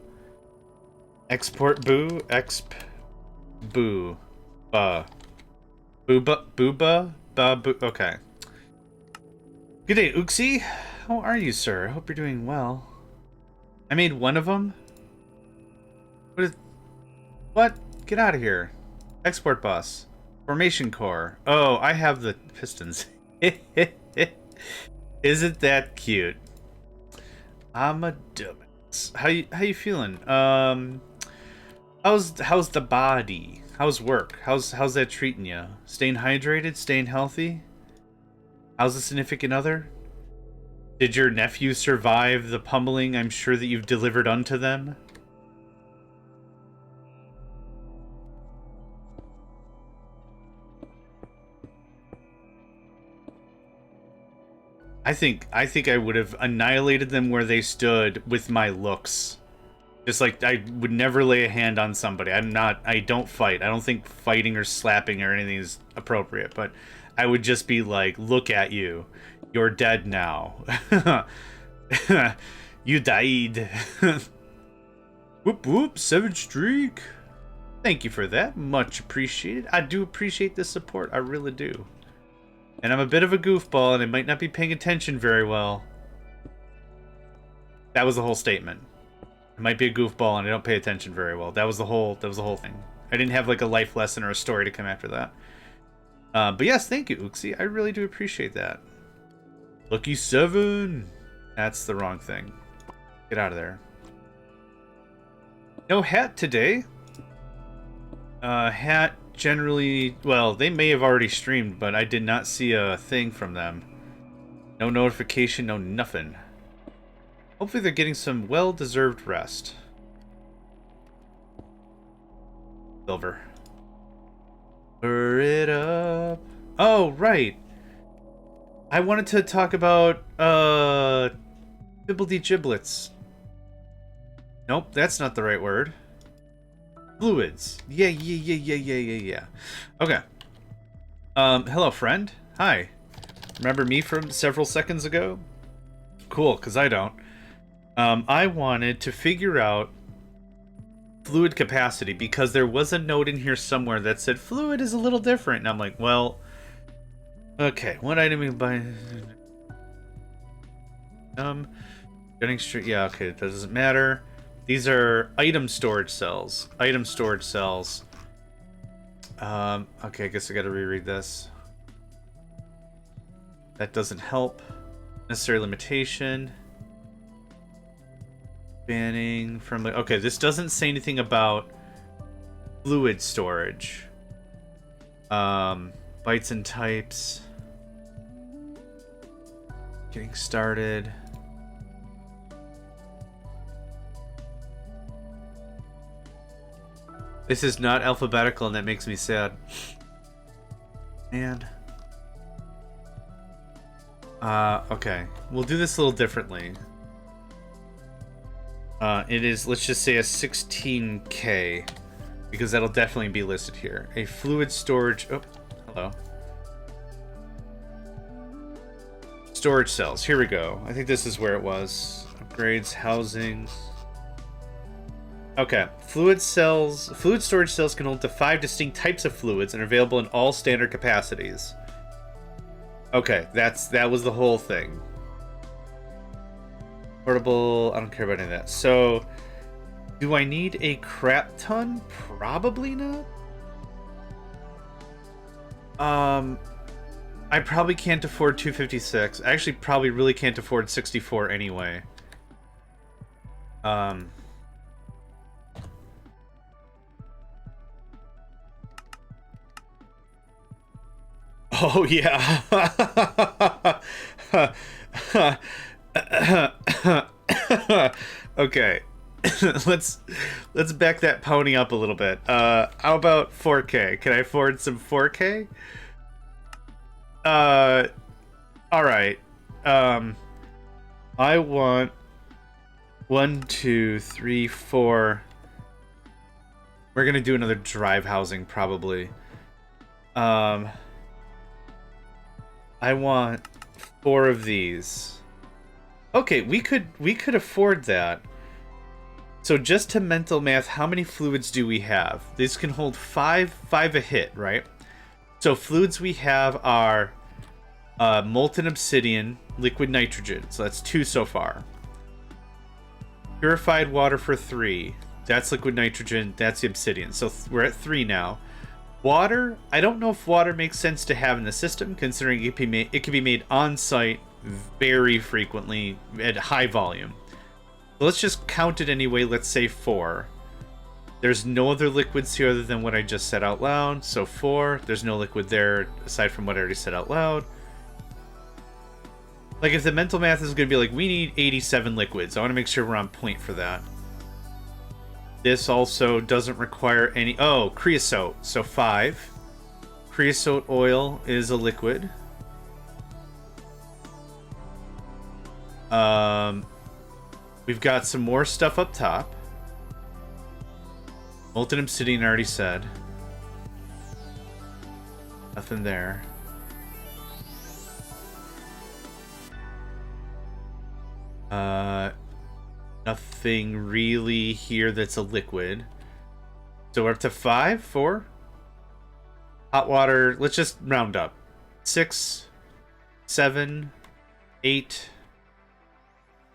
export boo, exp boo, booba, boo. Okay. Good day, Uxie. How are you, sir? I hope you're doing well. I made one of them. What? Get out of here. Export bus. Formation core. Oh, I have the pistons. Isn't that cute? I'm a dumbass. How you feeling? How's the body? How's work? How's that treating you? Staying hydrated? Staying healthy? How's the significant other? Did your nephew survive the pummeling I'm sure that you've delivered unto them? I think I would have annihilated them where they stood with my looks. Just like, I would never lay a hand on somebody. I don't fight. I don't think fighting or slapping or anything is appropriate, but I would just be like, look at you. You're dead now. You died. Whoop whoop, 7 streak. Thank you for that. Much appreciated. I do appreciate the support. I really do. And I'm a bit of a goofball, and I might not be paying attention very well. That was the whole statement. I might be a goofball, and I don't pay attention very well. That was the whole thing. I didn't have like a life lesson or a story to come after that. But yes, thank you, Uxie. I really do appreciate that. Lucky 7. That's the wrong thing. Get out of there. No hat today. Hat generally, well, they may have already streamed, but I did not see a thing from them. No notification, no nothing. Hopefully they're getting some well-deserved rest. Silver. Hurry it up. Oh, right. I wanted to talk about, Bibbledy giblets. Nope, that's not the right word. Fluids. Yeah. Okay. Hello, friend. Hi. Remember me from several seconds ago? Cool, because I don't. I wanted to figure out fluid capacity because there was a note in here somewhere that said fluid is a little different. And I'm like, well, okay, what item you buy? Getting straight. Yeah, okay, that doesn't matter. These are item storage cells. Item storage cells. Okay, I guess I gotta reread this. That doesn't help. Necessary limitation. Banning from the... Okay, this doesn't say anything about fluid storage. Bytes and types. Getting started. This is not alphabetical, and that makes me sad. Man. Okay. We'll do this a little differently. It is, let's just say, a 16K, because that'll definitely be listed here. A fluid storage... Oh, hello. Storage cells. Here we go. I think this is where it was. Upgrades, housings... Okay, fluid storage cells can hold up to 5 distinct types of fluids and are available in all standard capacities. Okay, that was the whole thing. Portable, I don't care about any of that. So, do I need a crap ton? Probably not. I probably can't afford 256. I actually probably really can't afford 64 anyway. Oh yeah. Okay. let's back that pony up a little bit. How about 4K? Can I afford some 4K? All right. I want 1, 2, 3, 4. We're gonna do another drive housing probably. I want 4 of these. Okay, we could afford that. So just to mental math, how many fluids do we have? These can hold 5 a hit, right? So fluids we have are molten obsidian, liquid nitrogen. So that's 2 so far. Purified water for 3. That's liquid nitrogen. That's the obsidian. So we're at 3 now. Water, I don't know if water makes sense to have in the system, considering it can be made on site very frequently at high volume. So let's just count it anyway. Let's say 4. There's no other liquids here other than what I just said out loud. So 4. There's no liquid there aside from what I already said out loud. Like, if the mental math is going to be like, we need 87 liquids, I want to make sure we're on point for that. This also doesn't require any... Oh, creosote. So 5. Creosote oil is a liquid. We've got some more stuff up top. Molten obsidian, I already said. Nothing there. Nothing really here that's a liquid. So we're up to 5, 4. Hot water, let's just round up. 6, 7, 8,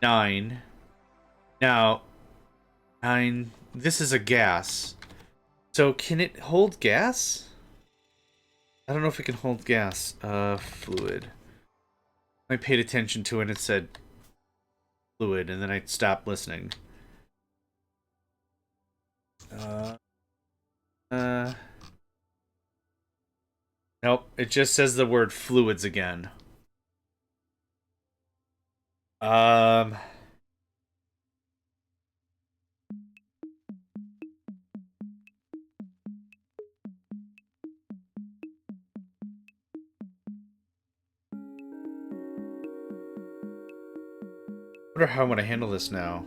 9. Now, 9. This is a gas. So can it hold gas? I don't know if it can hold gas. Fluid. I paid attention to it and it said fluid, and then I stopped listening. Nope, it just says the word fluids again. I wonder how I'm going to handle this now.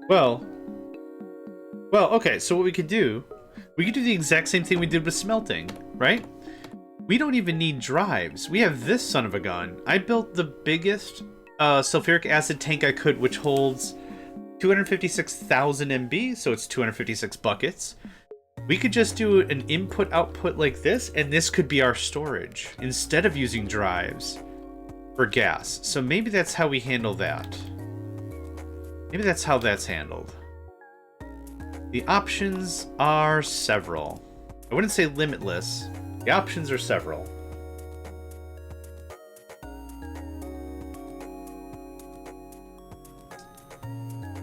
Well, okay, so what we could do the exact same thing we did with smelting, right? We don't even need drives. We have this son of a gun. I built the biggest sulfuric acid tank I could, which holds 256,000 MB, so it's 256 buckets. We could just do an input-output like this, and this could be our storage, instead of using drives for gas. So maybe that's how we handle that. Maybe that's how that's handled. The options are several. I wouldn't say limitless. The options are several.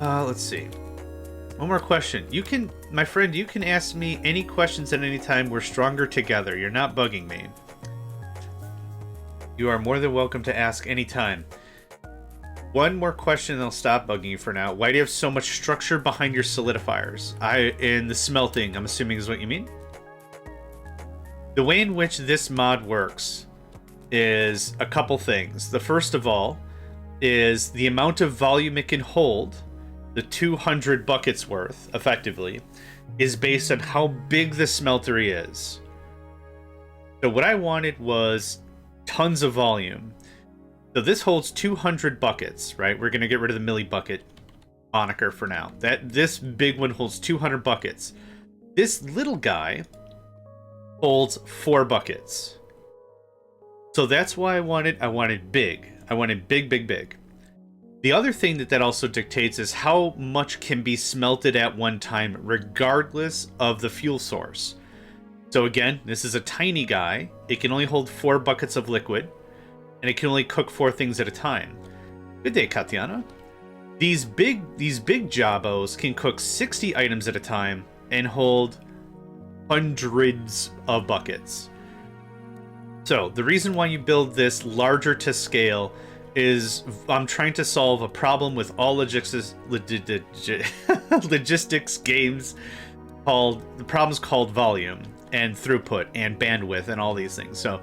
Let's see. One more question. You can, my friend, you can ask me any questions at any time. We're stronger together. You're not bugging me. You are more than welcome to ask anytime. One more question and I'll stop bugging you for now. Why do you have so much structure behind your solidifiers? In the smelting, I'm assuming is what you mean? The way in which this mod works is a couple things. The first of all is the amount of volume it can hold, the 200 buckets worth, effectively, is based on how big the smeltery is. So what I wanted was tons of volume. So this holds 200 buckets, right? We're going to get rid of the milli bucket moniker for now. This big one holds 200 buckets. This little guy holds 4 buckets. So that's why I wanted big. I wanted big, big, big. The other thing that also dictates is how much can be smelted at one time, regardless of the fuel source. So again, this is a tiny guy. It can only hold 4 buckets of liquid, and it can only cook 4 things at a time. Good day, Katiana. These big jabos can cook 60 items at a time and hold hundreds of buckets. So the reason why you build this larger to scale is I'm trying to solve a problem with all logistics games the problem's called volume and throughput and bandwidth and all these things. So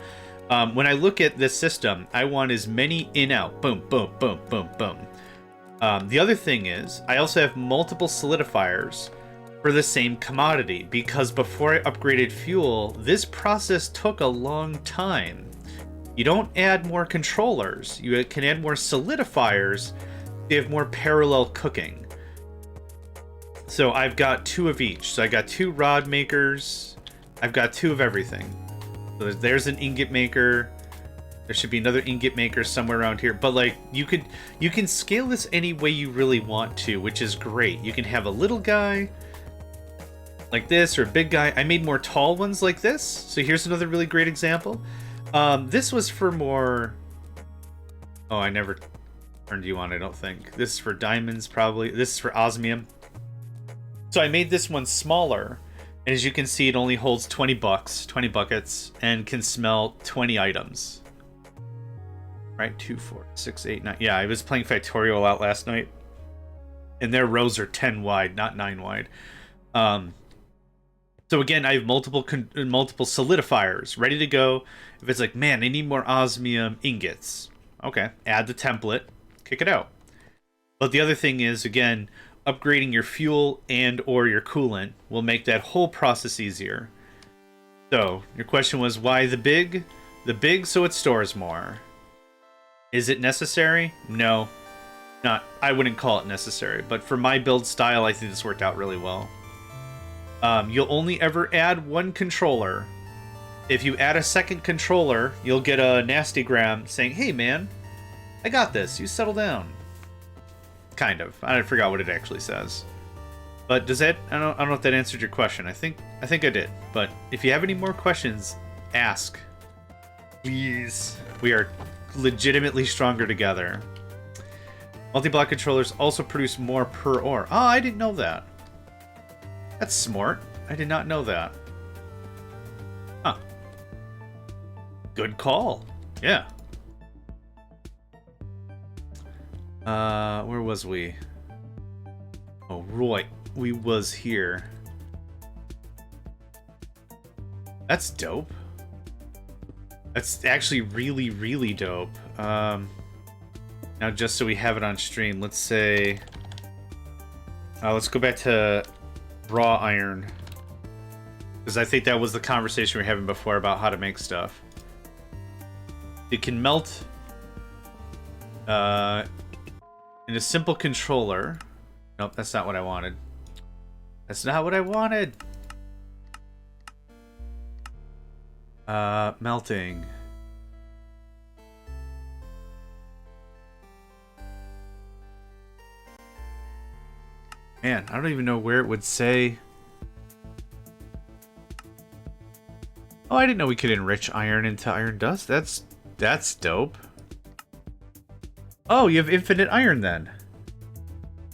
when I look at this system, I want as many in out, boom, boom, boom, boom, boom. The other thing is I also have multiple solidifiers for the same commodity, because before I upgraded fuel, this process took a long time. You don't add more controllers, you can add more solidifiers, you have more parallel cooking. So I've got 2 of each. So I got 2 rod makers, I've got 2 of everything. So there's an ingot maker, there should be another ingot maker somewhere around here, but like you can scale this any way you really want to, which is great. You can have a little guy like this, or a big guy. I made more tall ones like this. So here's another really great example. This was for more... Oh, I never turned you on, I don't think. This is for diamonds, probably. This is for osmium. So I made this one smaller. And as you can see, it only holds 20 buckets, and can smelt 20 items. Right, 2, 4, 6, 8, 9. Yeah, I was playing Factorial out last night. And their rows are 10 wide, not 9 wide. So again, I have multiple solidifiers ready to go. If it's like, man, I need more osmium ingots. Okay, add the template, kick it out. But the other thing is, again, upgrading your fuel and or your coolant will make that whole process easier. So, your question was, why the big? The big so it stores more. Is it necessary? No. I wouldn't call it necessary, but for my build style, I think this worked out really well. You'll only ever add 1 controller. If you add a second controller, you'll get a nastygram saying, hey man, I got this, you settle down. Kind of. I forgot what it actually says. But does that, I don't know if that answered your question. I think I did. But if you have any more questions, ask. Please. We are legitimately stronger together. Multi-block controllers also produce more per ore. Oh, I didn't know that. That's smart. I did not know that. Huh. Good call. Yeah. Where was we? Oh, right. We was here. That's dope. That's actually really, really dope. Now, just so we have it on stream, let's say... let's go back to raw iron. Because I think that was the conversation we were having before about how to make stuff. It can melt in a simple controller. Nope, that's not what I wanted. That's not what I wanted. Melting. Man, I don't even know where it would say. Oh, I didn't know we could enrich iron into iron dust. That's dope. Oh, you have infinite iron then.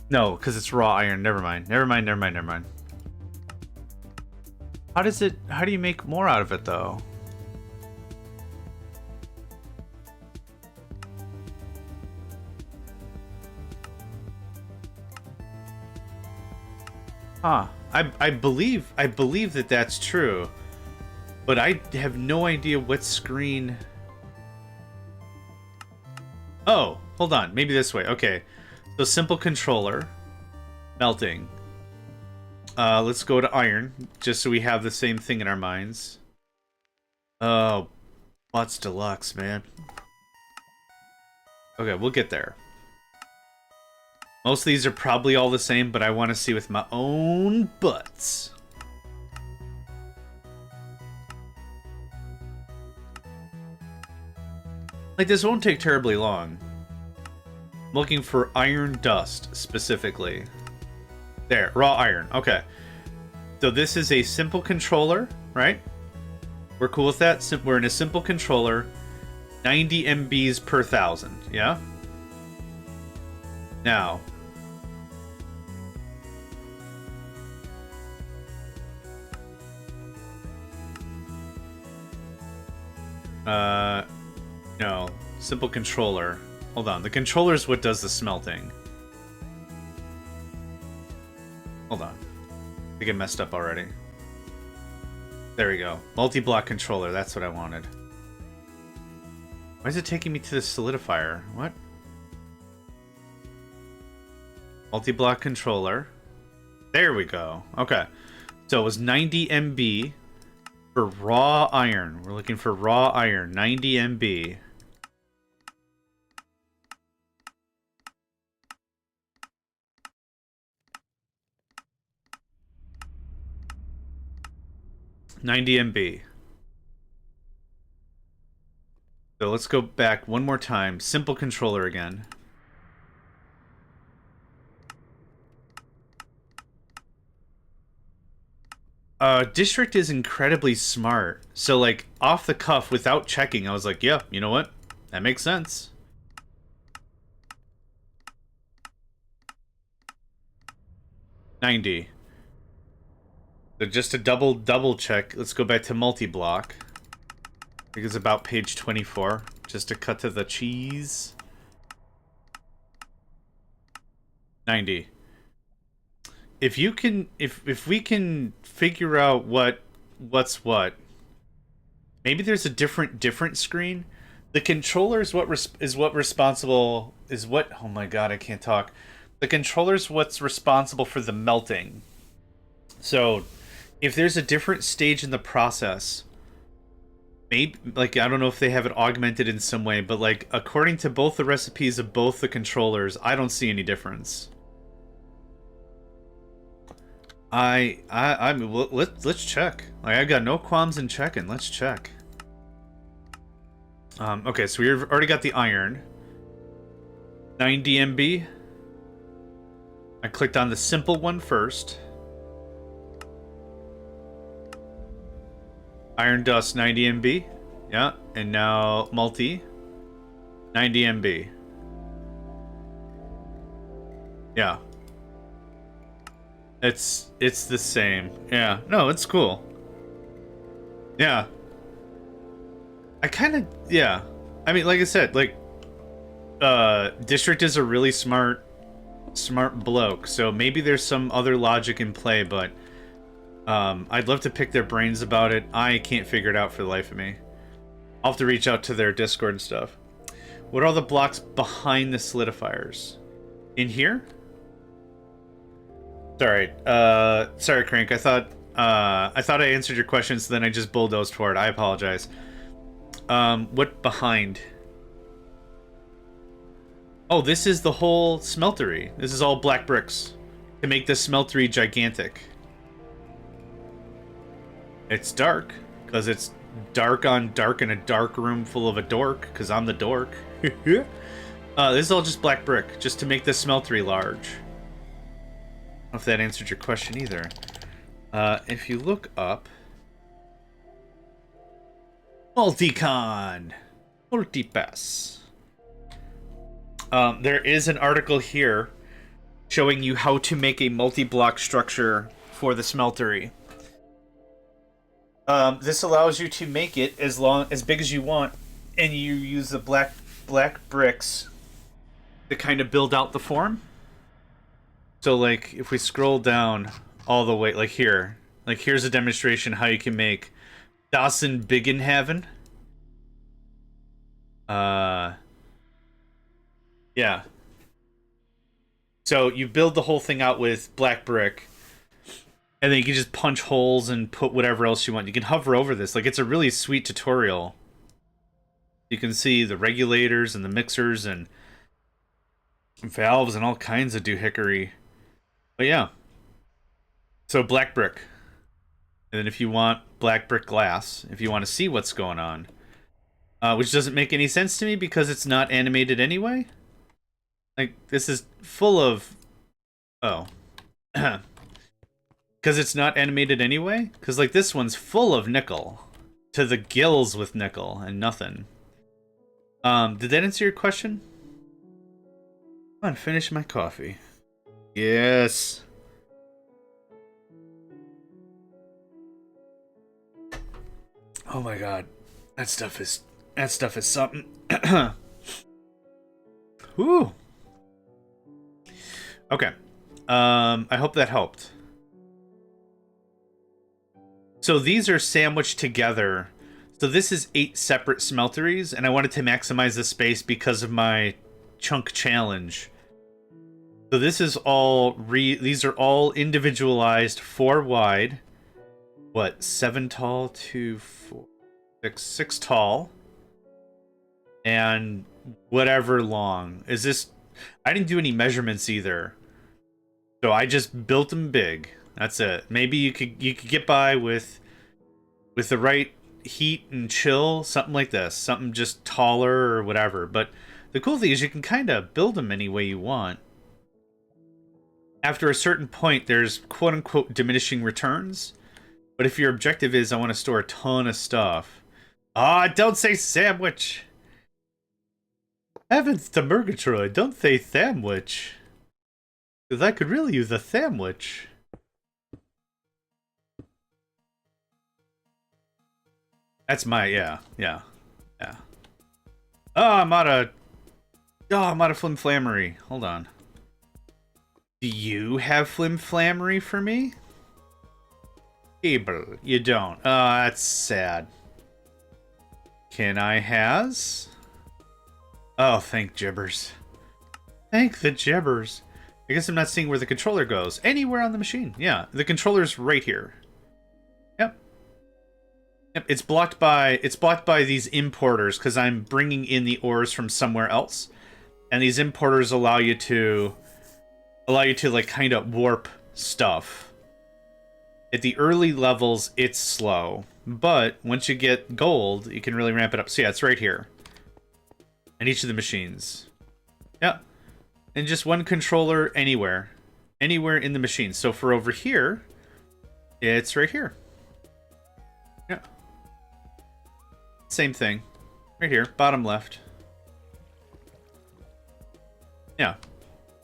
No, because it's raw iron. Never mind. Never mind. How do you make more out of it though? Huh. I believe that that's true. But I have no idea what screen... Oh, hold on. Maybe this way. Okay. So simple controller. Melting. Let's go to iron, just so we have the same thing in our minds. Oh, Butts Deluxe, man. Okay, we'll get there. Most of these are probably all the same, but I want to see with my own butts. Like, this won't take terribly long. I'm looking for iron dust, specifically. There, raw iron. Okay. So this is a simple controller, right? We're cool with that. We're in a simple controller. 90 MBs per 1,000, yeah? Now. No. Simple controller. Hold on. The controller is what does the smelting. Hold on. I get messed up already. There we go. Multi-block controller. That's what I wanted. Why is it taking me to the solidifier? What? Multi-block controller. There we go. Okay. So it was 90 MB for raw iron. We're looking for raw iron. 90 MB. $90 MB. So let's go back one more time. Simple controller again. District is incredibly smart. So, like, off the cuff, without checking, I was like, yeah, you know what? That makes sense. $90. So just to double check, let's go back to multi-block. I think it's about page 24, just to cut to the cheese. 90. If you can, if we can figure out what's what, maybe there's a different screen. The controller is what responsible is what. Oh my god, I can't talk. The controller's what's responsible for the melting. So, if there's a different stage in the process, maybe, like, I don't know if they have it augmented in some way, but, like, according to both the recipes of both the controllers, I don't see any difference. I mean, let's check. Like, I've got no qualms in checking. Let's check. Okay, so we've already got the iron. 90 MB. I clicked on the simple one first. Iron dust, 90 MB. Yeah, and now multi. 90 MB. Yeah. It's the same. Yeah. No, it's cool. Yeah. I kind of, yeah. I mean, like I said, like, District is a really smart bloke, so maybe there's some other logic in play, but I'd love to pick their brains about it. I can't figure it out for the life of me. I'll have to reach out to their Discord and stuff. What are all the blocks behind the solidifiers? In here? Sorry. Sorry, Crank. I thought I answered your question, so then I just bulldozed for it. I apologize. What behind? Oh, this is the whole smeltery. This is all black bricks to make this smeltery gigantic. It's dark, because it's dark on dark in a dark room full of a dork, because I'm the dork. This is all just black brick, just to make the smeltery large. I don't know if that answered your question either. If you look up... Multicon! Multipass. There is an article here showing you how to make a multi-block structure for the smeltery. This allows you to make it as big as you want, and you use the black bricks to kind of build out the form. So, like, if we scroll down all the way, like here, like here's a demonstration how you can make Dawson Biggenhaven. Yeah. So you build the whole thing out with black brick, and then you can just punch holes and put whatever else you want. You can hover over this. Like, it's a really sweet tutorial. You can see the regulators and the mixers and valves and all kinds of doohickery. But yeah. So black brick. And then if you want black brick glass, if you want to see what's going on, which doesn't make any sense to me because it's not animated anyway. Like, this is full of... Oh. Because it's not animated anyway? Because, like, this one's full of nickel. To the gills with nickel and nothing. Did that answer your question? Come on, finish my coffee. Yes. Oh my god. That stuff is something. Whew. Okay. I hope that helped. So these are sandwiched together. So this is 8 separate smelteries, and I wanted to maximize the space because of my chunk challenge. So this is all these are all individualized, 4 wide. What, 7 tall, 2, 4, 6 tall, and whatever long. Is this? I didn't do any measurements either, so I just built them big. That's it. Maybe you could get by with the right heat and chill, something like this, something just taller or whatever. But the cool thing is you can kind of build them any way you want. After a certain point, there's quote-unquote diminishing returns. But if your objective is, I want to store a ton of stuff. Ah, don't say sandwich! Heavens to Murgatroyd, don't say sandwich. Because I could really use a sandwich. That's my, yeah. Oh, I'm out of flimflammery. Hold on. Do you have flimflammery for me? Cable, you don't. Oh, that's sad. Can I has? Oh, thank gibbers. Thank the gibbers. I guess I'm not seeing where the controller goes. Anywhere on the machine. Yeah, the controller's right here. Yep, it's blocked by these importers because I'm bringing in the ores from somewhere else, and these importers allow you to like kind of warp stuff. At the early levels, it's slow, but once you get gold, you can really ramp it up. So yeah, it's right here, and each of the machines. Yeah, and just one controller anywhere in the machine. So for over here, it's right here. Yeah. Same thing. Right here, bottom left. Yeah.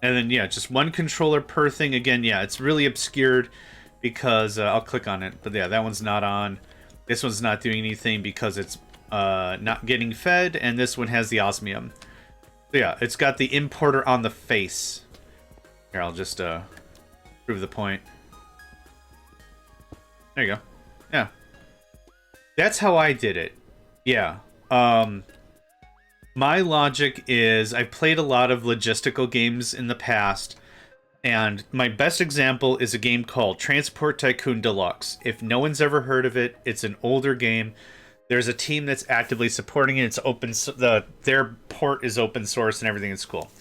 And then, yeah, just one controller per thing. Again, yeah, it's really obscured because I'll click on it. But yeah, that one's not on. This one's not doing anything because it's not getting fed. And this one has the osmium. So yeah, it's got the importer on the face. Here, I'll just prove the point. There you go. Yeah. That's how I did it. Yeah. My logic is I've played a lot of logistical games in the past, and my best example is a game called Transport Tycoon Deluxe. If no one's ever heard of it, it's an older game. There's a team that's actively supporting it. It's open. Their port is open source and everything is cool.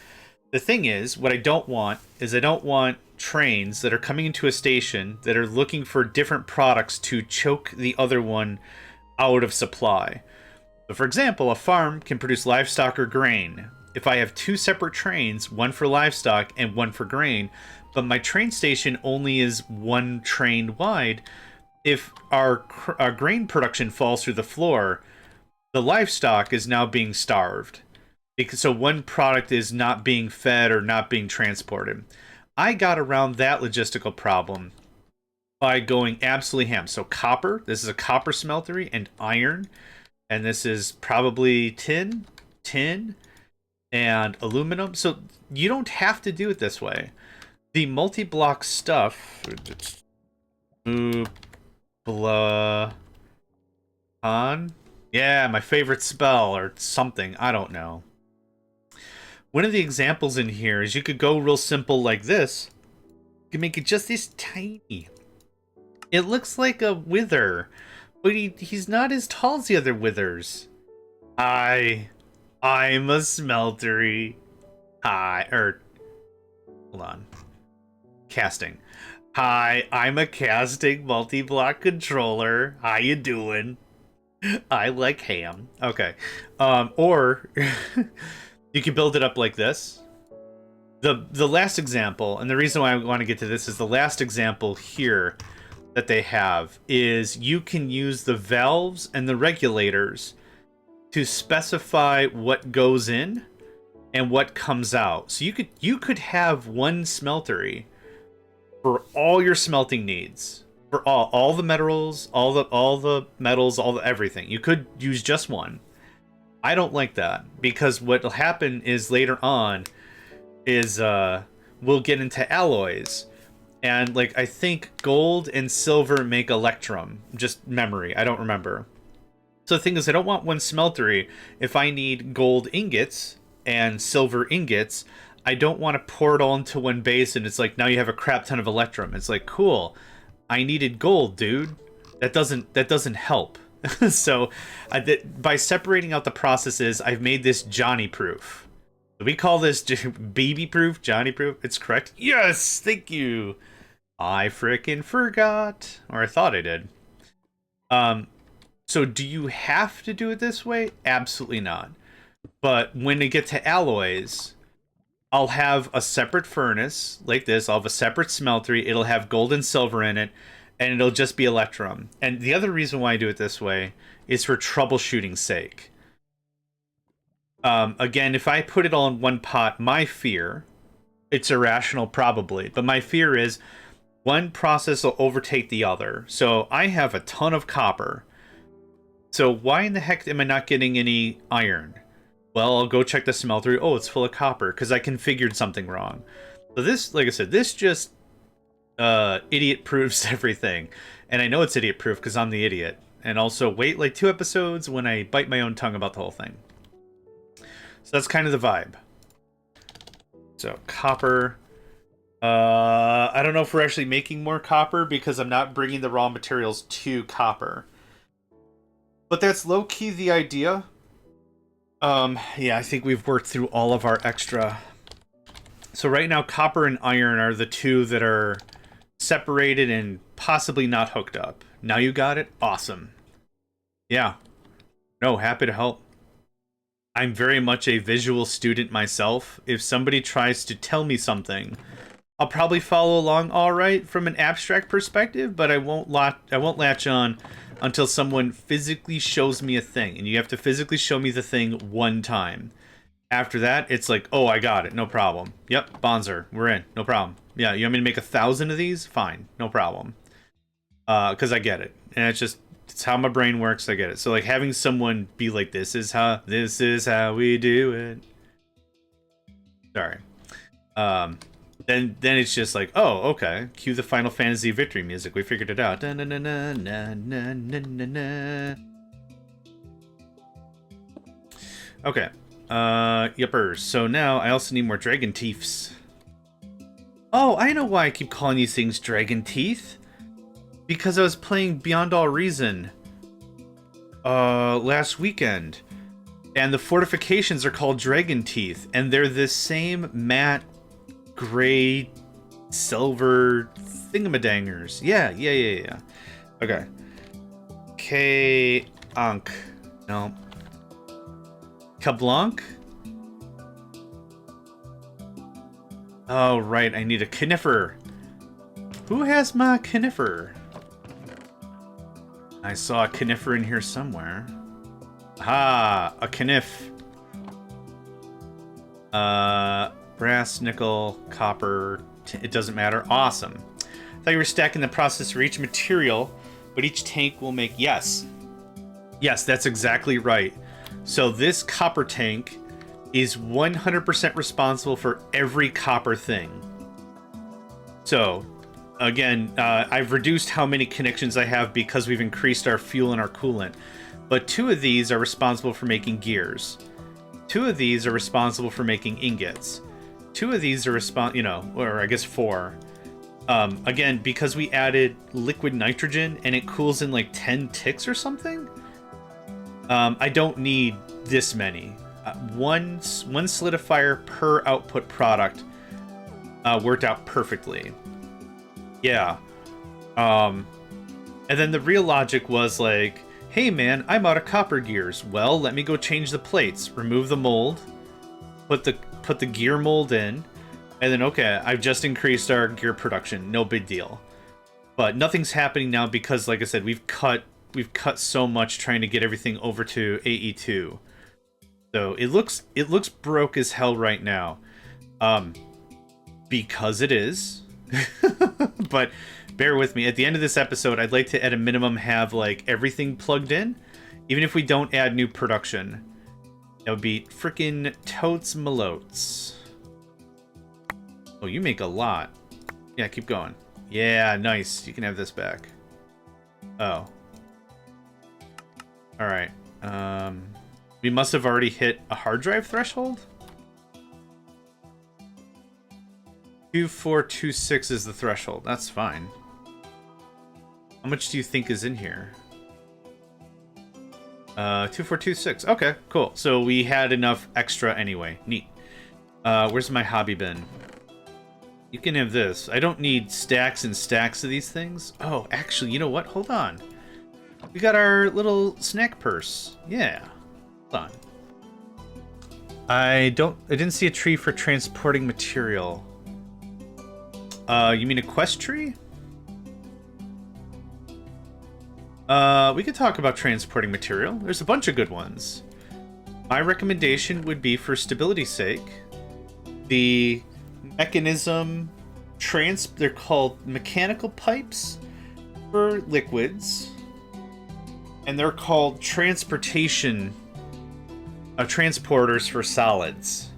The thing is, what I don't want is I don't want trains that are coming into a station that are looking for different products to choke the other one out of supply. So for example, a farm can produce livestock or grain. If I have 2 separate trains, one for livestock and one for grain, but my train station only is 1 train wide, if our grain production falls through the floor, the livestock is now being starved. So one product is not being fed or not being transported. I got around that logistical problem by going absolutely ham. So copper, this is a copper smeltery, and iron, and this is probably tin, and aluminum. So you don't have to do it this way. The multi-block stuff, yeah, my favorite spell or something, I don't know. One of the examples in here is you could go real simple like this. You can make it just this tiny. It looks like a wither, but he's not as tall as the other withers. I'm a smeltery. Hold on. Casting. Hi, I'm a casting multi-block controller. How you doing? I like ham. Okay. Or you can build it up like this. The last example, and the reason why I want to get to this is the last example here that they have is you can use the valves and the regulators to specify what goes in and what comes out. So you could have one smeltery for all your smelting needs. For all the metals, all the metals, all the everything. You could use just one. I don't like that because what'll happen is later on is we'll get into alloys. And like I think gold and silver make electrum. Just memory, I don't remember. So the thing is I don't want one smeltery if I need gold ingots and silver ingots. I don't want to pour it all into one base and it's like now you have a crap ton of electrum. It's like cool. I needed gold, dude. That doesn't help. So by separating out the processes, I've made this Johnny proof. We call this BB proof, Johnny proof. It's correct. Yes, thank you. I frickin' forgot, or I thought I did. So do you have to do it this way? Absolutely not. But when they get to alloys, I'll have a separate furnace like this. I'll have a separate smeltery. It'll have gold and silver in it, and it'll just be electrum. And the other reason why I do it this way is for troubleshooting's sake. Again, if I put it all in one pot, my fear, it's irrational probably, but my fear is one process will overtake the other. So I have a ton of copper. So why in the heck am I not getting any iron? Well, I'll go check the smeltery. Oh, it's full of copper because I configured something wrong. So this, like I said, this just idiot proofs everything. And I know it's idiot proof because I'm the idiot. And also wait like 2 episodes when I bite my own tongue about the whole thing. So that's kind of the vibe. So copper. I don't know if we're actually making more copper because I'm not bringing the raw materials to copper. But that's low-key the idea. Yeah, I think we've worked through all of our extra. So right now, copper and iron are the two that are separated and possibly not hooked up. Now you got it? Awesome. Yeah. No, happy to help. I'm very much a visual student myself. If somebody tries to tell me something, I'll probably follow along all right from an abstract perspective, but I won't latch on until someone physically shows me a thing. And you have to physically show me the thing one time. After that, it's like, oh, I got it. No problem. Yep, Bonzer, we're in. No problem. Yeah, you want me to make 1,000 of these? Fine. No problem. Because I get it. And it's how my brain works. I get it. So like having someone be like, this is how we do it. Sorry. Then it's just like, oh, okay. Cue the Final Fantasy victory music. We figured it out. Da, na, na, na, na, na, na, na, na. Okay. Yuppers. So now I also need more dragon teeths. Oh, I know why I keep calling these things dragon teeth. Because I was playing Beyond All Reason last weekend. And the fortifications are called dragon teeth. And they're this same matte gray silver thingamadangers. Yeah. Okay. K-Ankh. No. Kablanc? Oh, right. I need a conifer. Who has my conifer? I saw a conifer in here somewhere. Ah, a canif. Brass, nickel, copper. It doesn't matter. Awesome. I thought you were stacking the process for each material, but each tank will make... Yes. Yes, that's exactly right. So this copper tank is 100% responsible for every copper thing. So, again, I've reduced how many connections I have because we've increased our fuel and our coolant. But 2 of these are responsible for making gears. 2 of these are responsible for making ingots. 2 of these are or I guess 4. Again, because we added liquid nitrogen and it cools in like 10 ticks or something, I don't need this many. One solidifier per output product worked out perfectly. Yeah. And then the real logic was like, Hey man, I'm out of copper gears. Well, let me go change the plates. Remove the mold. Put the gear mold in. And then, okay, I've just increased our gear production. No big deal. But nothing's happening now because, like I said, we've cut so much trying to get everything over to AE2. So it looks broke as hell right now. Because it is. But bear with me. At the end of this episode, I'd like to, at a minimum, have like everything plugged in. Even if we don't add new production. That would be freaking totes malotes. Oh, you make a lot. Yeah, keep going. Yeah, nice. You can have this back. Oh. Alright. We must have already hit a hard drive threshold? 2426 is the threshold. That's fine. How much do you think is in here? 2426. Okay, cool. So we had enough extra anyway. Neat. Where's my hobby bin? You can have this. I don't need stacks and stacks of these things. Oh, actually, you know what? Hold on. We got our little snack purse. Yeah. Hold on. I didn't see a tree for transporting material. You mean a quest tree? We could talk about transporting material. There's a bunch of good ones. My recommendation would be, for stability's sake, the mechanism they're called mechanical pipes for liquids, and they're called transporters for solids.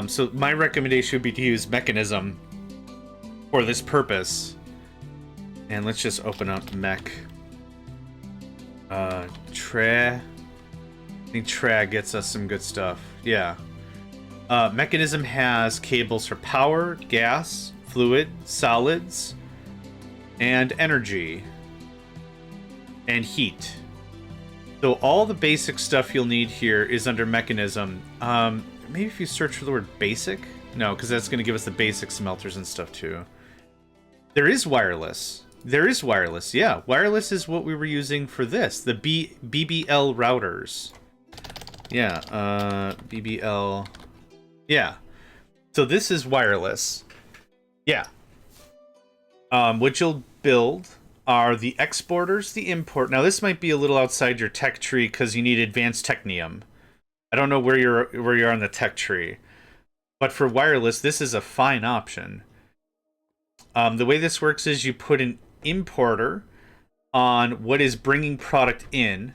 So my recommendation would be to use mechanism for this purpose. And let's just open up mech. I think Tra gets us some good stuff. Yeah. Mechanism has cables for power, gas, fluid, solids, and energy. And heat. So all the basic stuff you'll need here is under mechanism. Maybe if you search for the word basic? No, because that's going to give us the basic smelters and stuff too. There is wireless. There is wireless, yeah. Wireless is what we were using for this. The BBL routers. Yeah, BBL. Yeah. So this is wireless. Yeah. What you'll build are the exporters, the import. Now this might be a little outside your tech tree because you need advanced technium. I don't know where you are on the tech tree. But for wireless, this is a fine option. The way this works is you put an importer on what is bringing product in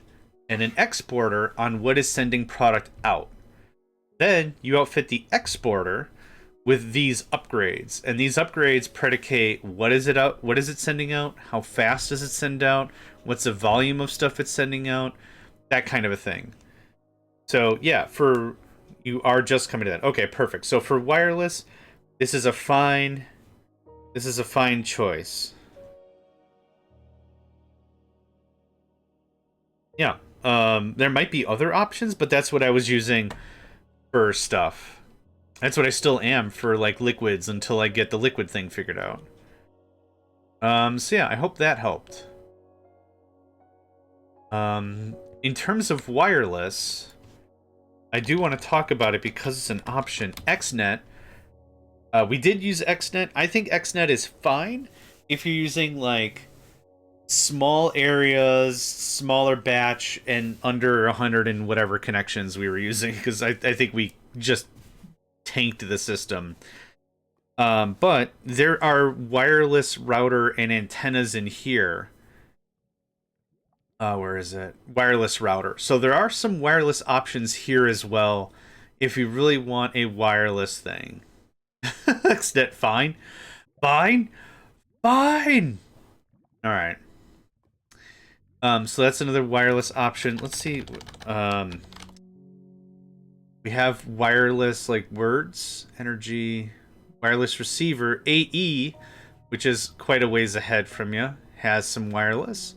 and an exporter on what is sending product out. Then you outfit the exporter with these upgrades, and these upgrades predicate what is it sending out, how fast does it send out, what's the volume of stuff it's sending out, that kind of a thing. So yeah, you are just coming to that. Okay, perfect. So for wireless, this is a fine choice. Yeah. There might be other options, but that's what I was using for stuff. That's what I still am for like liquids until I get the liquid thing figured out. So yeah, I hope that helped. In terms of wireless, I do want to talk about it because it's an option. XNet. We did use XNet. I think XNet is fine if you're using like small areas, smaller batch, and under 100 and whatever connections we were using, because I think we just tanked the system. But there are wireless router and antennas in here. Where is it? Wireless router. So there are some wireless options here as well if you really want a wireless thing. XNet, fine. Fine. Fine. All right. So that's another wireless option. Let's see. We have wireless, like, words, energy, wireless receiver. AE, which is quite a ways ahead from you, has some wireless.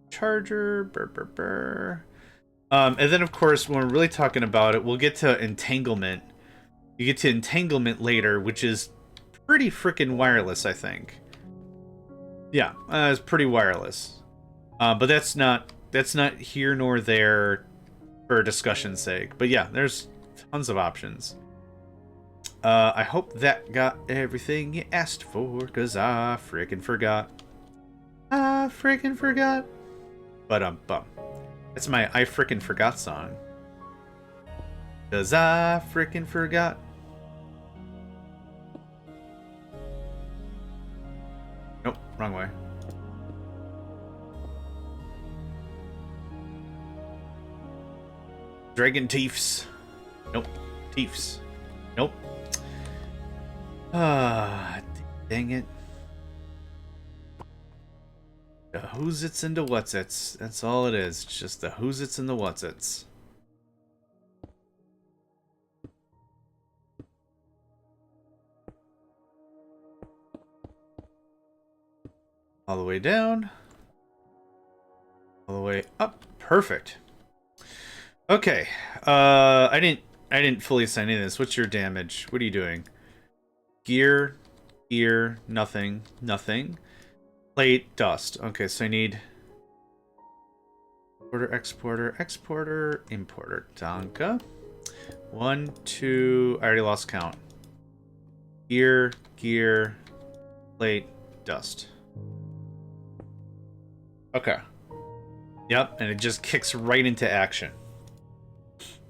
Charger, and then of course when we're really talking about it, we'll get to entanglement. You get to entanglement later, which is pretty freaking wireless, I think. Yeah, it's pretty wireless. But that's not here nor there for discussion's sake. But yeah, there's tons of options. I hope that got everything you asked for, because I freaking forgot. Bum. That's my I freaking forgot song. Because I freaking forgot. Nope, wrong way. Dragon Teefs. Nope. Teefs. Nope. Dang it. The who's its and the what's its. That's all it is. Just the who's its and the what's its. All the way down. All the way up. Perfect. Okay. I didn't fully assign any of this. What's your damage? What are you doing? Gear, nothing. Plate, dust. Okay, so I need exporter, importer. Danka. 1, 2. I already lost count. Gear, plate, dust. Okay. Yep, and it just kicks right into action.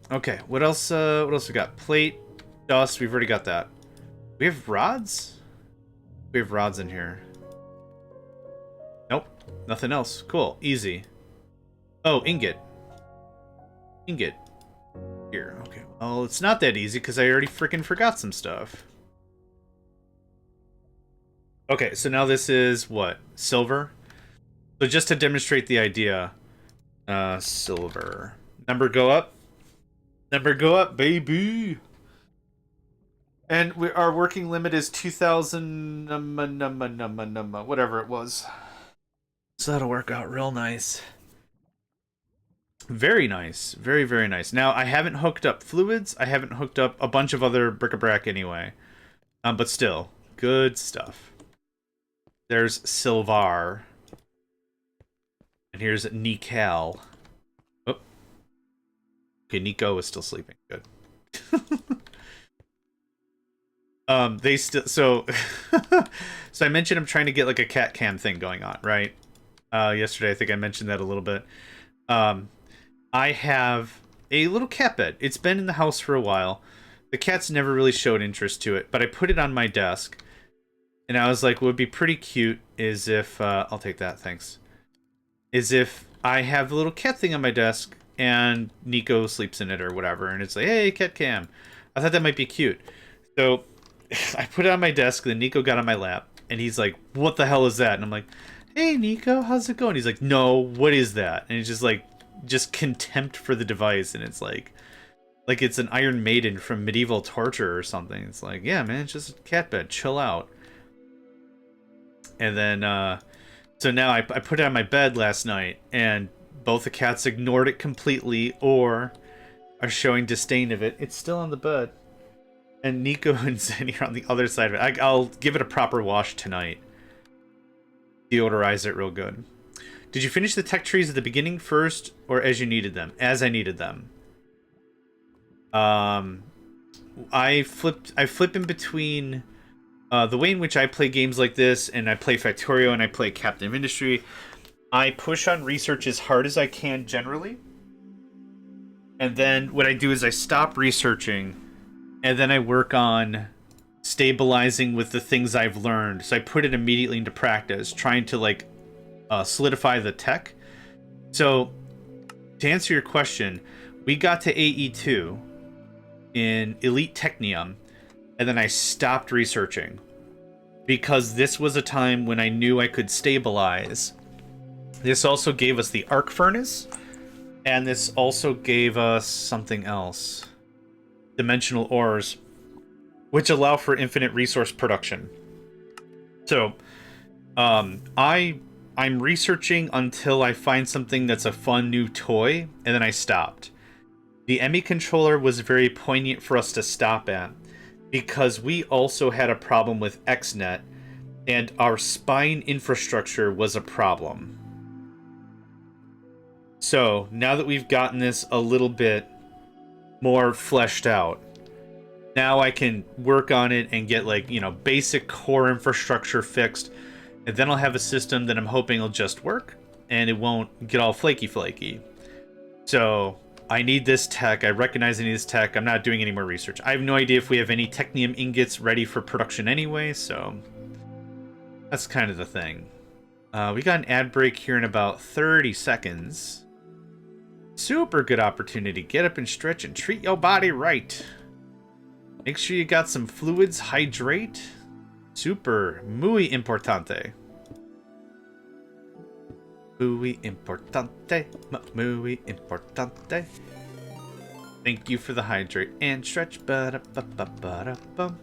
Okay, what else we got? Plate, dust, we've already got that. We have rods? We have rods in here. Nope, nothing else. Cool, easy. Oh, ingot. Here, okay. Well, it's not that easy because I already freaking forgot some stuff. Okay, so now this is what? Silver? So just to demonstrate the idea, silver. Number go up. Number go up, baby. And our working limit is 2,000, whatever it was. So that'll work out real nice. Very nice. Very, very nice. Now, I haven't hooked up fluids. I haven't hooked up a bunch of other bric-a-brac anyway. But still, good stuff. There's Silvar. And here's Nical. Oh. Okay, Nico is still sleeping. Good. They still so I mentioned I'm trying to get like a cat cam thing going on, right? Yesterday I think I mentioned that a little bit. I have a little cat bed. It's been in the house for a while. The cats never really showed interest to it, but I put it on my desk. And I was like, what would be pretty cute is if I'll take that, thanks. Is if I have a little cat thing on my desk and Nico sleeps in it or whatever, and it's like, hey, cat cam. I thought that might be cute. So I put it on my desk, then Nico got on my lap, and he's like, what the hell is that? And I'm like, hey, Nico, how's it going? He's like, no, what is that? And he's just like, just contempt for the device, and it's like it's an Iron Maiden from medieval torture or something. It's like, yeah, man, it's just a cat bed, chill out. And then, so now I put it on my bed last night, and both the cats ignored it completely or are showing disdain of it. It's still on the bed. And Nico and Zenny are on the other side of it. I'll give it a proper wash tonight. Deodorize it real good. Did you finish the tech trees at the beginning first, or as you needed them? As I needed them. I flip in between the way in which I play games like this, and I play Factorio, and I play Captain of Industry. I push on research as hard as I can generally. And then what I do is I stop researching, and then I work on stabilizing with the things I've learned. So I put it immediately into practice, trying to like solidify the tech. So to answer your question, we got to AE2 in Elite Technium, and then I stopped researching because this was a time when I knew I could stabilize. This also gave us the arc furnace, and this also gave us something else. Dimensional ores, which allow for infinite resource production. So, I'm researching until I find something that's a fun new toy, and then I stopped. The Emmy controller was very poignant for us to stop at. because we also had a problem with XNet, and our spine infrastructure was a problem. So now that we've gotten this a little bit more fleshed out, now I can work on it and get, like, you know, basic core infrastructure fixed, and then I'll have a system that I'm hoping will just work and it won't get all flaky. So I need this tech. I recognize I need this tech. I'm not doing any more research. I have no idea if we have any technium ingots ready for production anyway, so that's kind of the thing. We got an ad break here in about 30 seconds. Super good opportunity. Get up and stretch and treat your body right. Make sure you got some fluids. Hydrate. Super. Muy importante. Muy importante. Muy importante. Thank you for the hydrate and stretch. Ba-da-ba-ba-ba-da-bum.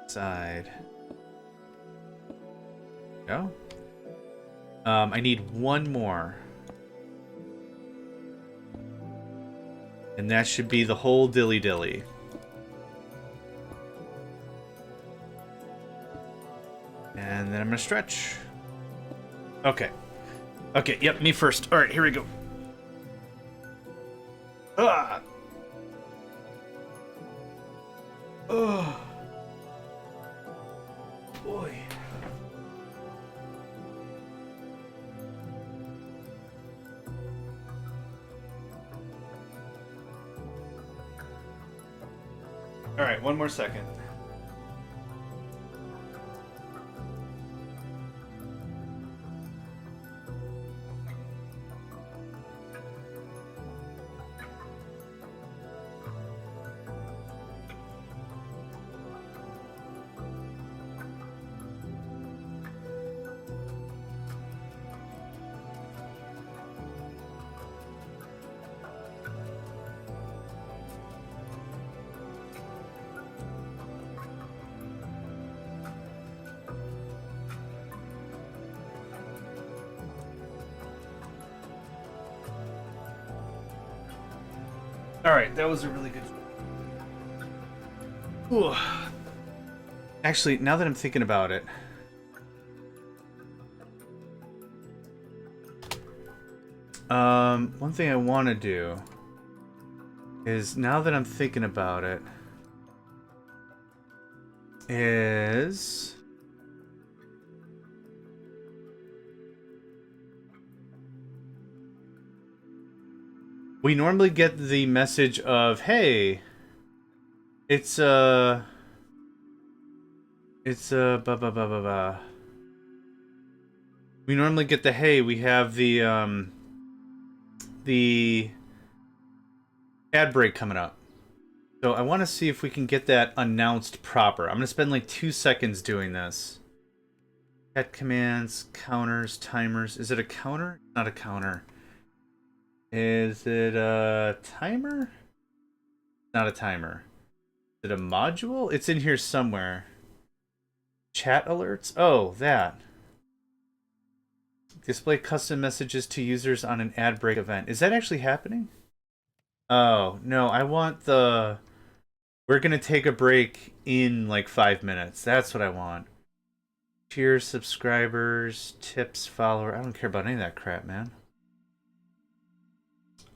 Side. Go. I need one more. And that should be the whole dilly-dilly. And then I'm gonna stretch. Okay. Okay, yep, me first. Alright, here we go. Ah! Oh. Boy. Alright, one more second. Alright, that was a really good... Ooh. Actually, now that I'm thinking about it... one thing I want to do... is, now that I'm thinking about it... is... we normally get the message of, hey, it's ba ba ba ba ba. We normally get the, hey, we have the ad break coming up. So I want to see if we can get that announced proper. I'm going to spend like 2 seconds doing this. Pet commands, counters, timers. Is it a counter? Not a counter. Is it a timer? Not a timer. Is it a module? It's in here somewhere. Chat alerts? Oh, that. Display custom messages to users on an ad break event. Is that actually happening? Oh, no, I want the... we're gonna take a break in like 5 minutes. That's what I want. Cheers, subscribers, tips, follower. I don't care about any of that crap, man.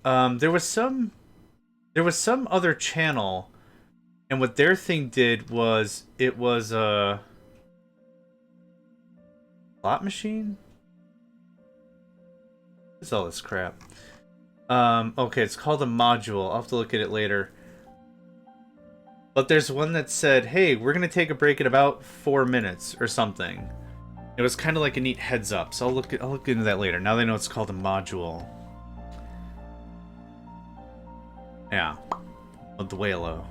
There was some other channel, and what their thing did was, it was a slot machine? What's all this crap? Okay, it's called a module. I'll have to look at it later. But there's one that said, hey, we're gonna take a break in about 4 minutes or something. It was kind of like a neat heads up, so I'll look into that later. Now they know it's called a module. Yeah. Duelo.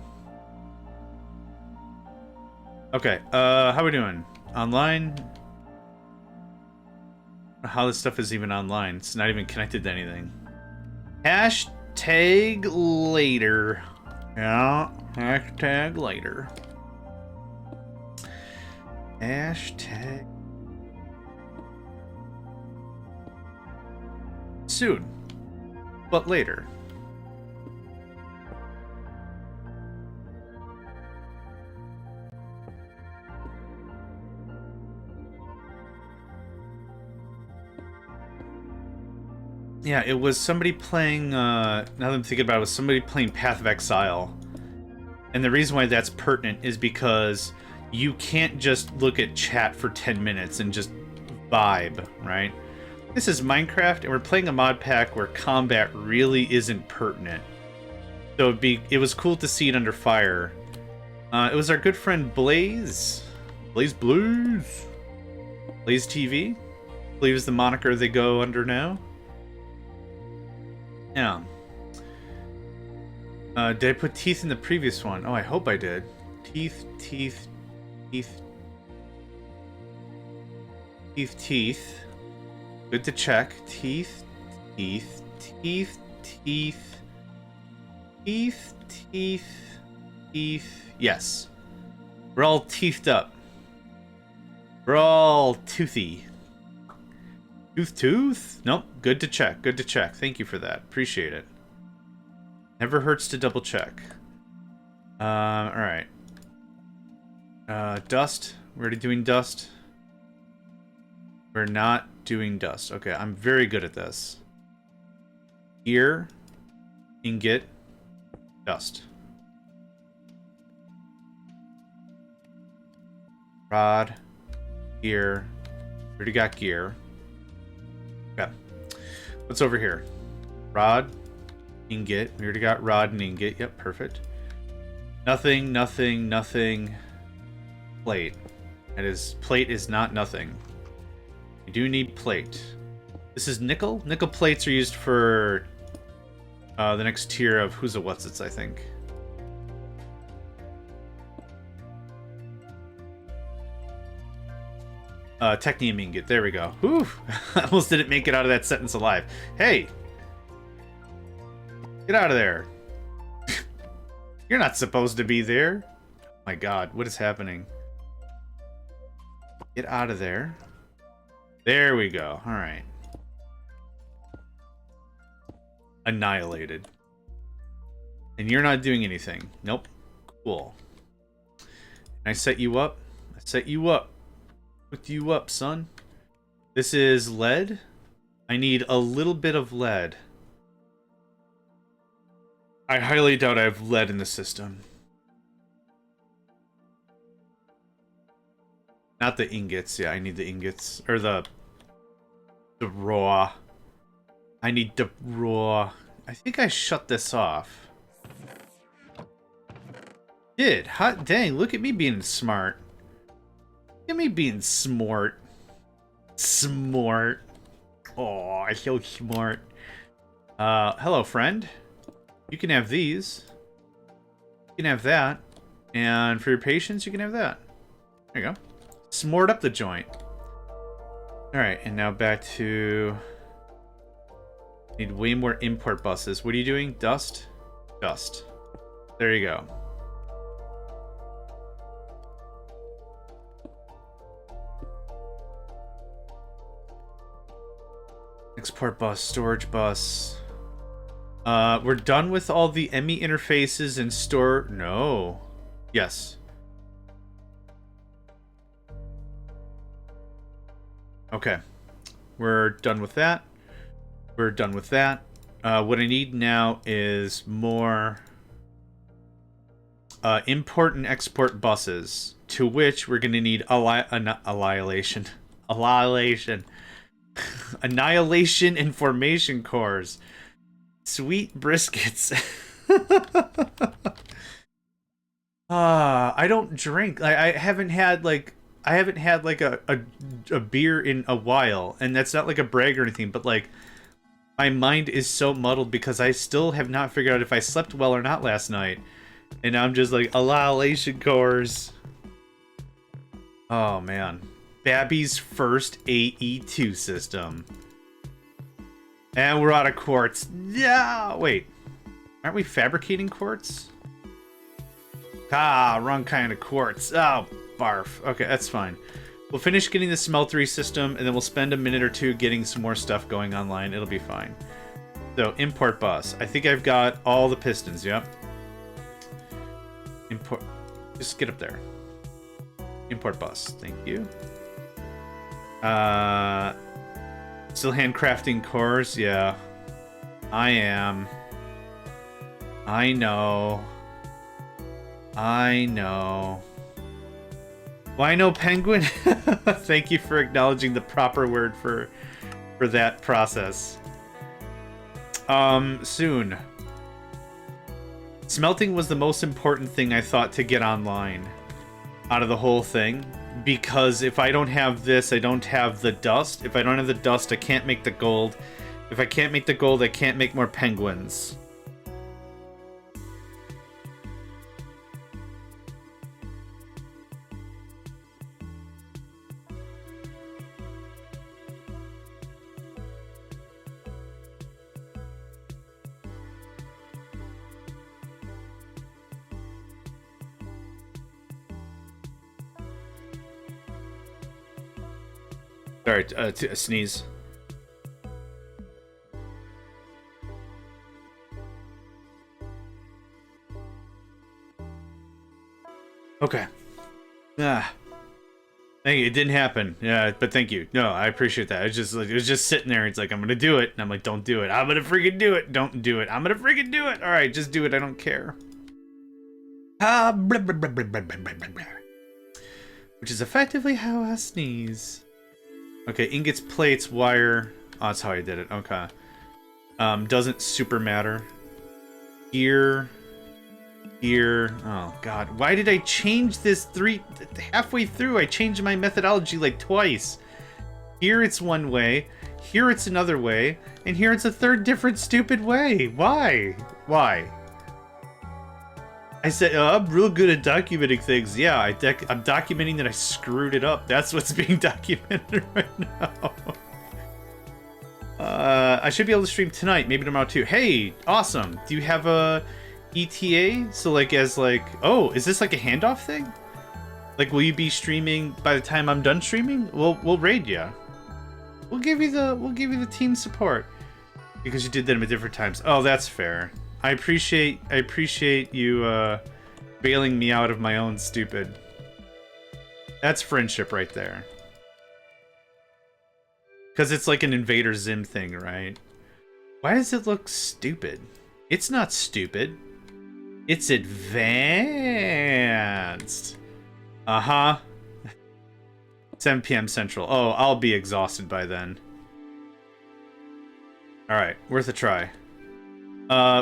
Okay, how we doing? Online? How this stuff is even online. It's not even connected to anything. Hashtag later. Yeah, hashtag later. Hashtag soon, but later. Yeah, it was somebody playing, now that I'm thinking about it, was somebody playing Path of Exile. And the reason why that's pertinent is because you can't just look at chat for 10 minutes and just vibe, right? This is Minecraft, and we're playing a mod pack where combat really isn't pertinent. So it was cool to see it under fire. It was our good friend Blaze. Blaze Blues. Blaze TV. I believe is the moniker they go under now. Yeah. Did I put teeth in the previous one? Oh, I hope I did. Teeth, teeth, teeth. Teeth, teeth. Good to check. Teeth, teeth, teeth, teeth. Teeth, teeth, teeth. Yes. We're all teethed up. We're all toothy. Tooth? Nope. Good to check. Good to check. Thank you for that. Appreciate it. Never hurts to double check. Alright. Dust. We're already doing dust. We're not doing dust. Okay, I'm very good at this. Gear. Ingot. Dust. Rod. Gear. Already got gear. Okay. What's over here? Rod. Ingot. We already got rod and ingot. Yep, perfect. Nothing, nothing, nothing. Plate. Plate is not nothing. We do need plate. This is nickel. Nickel plates are used for the next tier of who's a what's its, I think. Technium ingot. There we go. Whew. I almost didn't make it out of that sentence alive. Hey! Get out of there. You're not supposed to be there. Oh my god, what is happening? Get out of there. There we go. Alright. Annihilated. And you're not doing anything. Nope. Cool. Can I set you up? I set you up. Put you up, son. This is lead. I need a little bit of lead. I highly doubt I have lead in the system. Not the ingots. Yeah, I need the ingots. Or the raw. I need the raw. I think I shut this off. Did. Hot dang, look at me being smart. Look at me being smart. Smart. Oh, I'm so smart. Hello, friend. You can have these. You can have that. And for your patience, you can have that. There you go. Smart up the joint. Alright, and now back to... Need way more import buses. What are you doing? Dust? Dust. There you go. Export bus, storage bus. We're done with all the ME interfaces and store... No. Yes. Okay. We're done with that. We're done with that. What I need now is more import and export buses, to which we're going to need annihilation. Annihilation and formation cores. Sweet briskets. I don't drink. I haven't had like a beer in a while, and that's not like a brag or anything, but like my mind is so muddled because I still have not figured out if I slept well or not last night. And I'm just like, annihilation cores. Oh man. Babby's first AE2 system. And we're out of quartz. Yeah, wait. Aren't we fabricating quartz? Ah, wrong kind of quartz. Oh, barf. Okay, that's fine. We'll finish getting the smeltery system, and then we'll spend a minute or two getting some more stuff going online. It'll be fine. So, import bus. I think I've got all the pistons, yep. Import. Just get up there. Import bus. Thank you. Still handcrafting cores? Yeah. I am. I know. I know. Why no penguin? Thank you for acknowledging the proper word for that process. Soon. Smelting was the most important thing I thought to get online out of the whole thing. Because if I don't have this, I don't have the dust. If I don't have the dust, I can't make the gold. If I can't make the gold, I can't make more penguins. Sorry, sneeze. Okay. Ah. Thank you. It didn't happen. Yeah, but thank you. No, I appreciate that. It was just sitting there. It's like, I'm gonna do it, and I'm like, don't do it. I'm gonna freaking do it. Don't do it. I'm gonna freaking do it. All right, just do it. I don't care. Ah, blah, blah, blah, blah, blah, blah, blah, blah. Which is effectively how I sneeze. Okay, ingots, plates, wire. Oh, that's how I did it. Okay. Doesn't super matter. Gear. Oh god, why did I change this halfway through? I changed my methodology like twice. Here it's one way, here it's another way, and here it's a third different stupid way. Why? I said, I'm real good at documenting things. Yeah, I'm documenting that I screwed it up. That's what's being documented right now. I should be able to stream tonight, maybe tomorrow too. Hey, awesome. Do you have a ETA? So oh, is this like a handoff thing? Like, will you be streaming by the time I'm done streaming? We'll raid you. We'll give you the team support because you did them at different times. Oh, that's fair. I appreciate you bailing me out of my own stupid. That's friendship right there. Because it's like an Invader Zim thing, right? Why does it look stupid? It's not stupid. It's advanced. Uh-huh. 7 p.m. Central. Oh, I'll be exhausted by then. Alright, worth a try.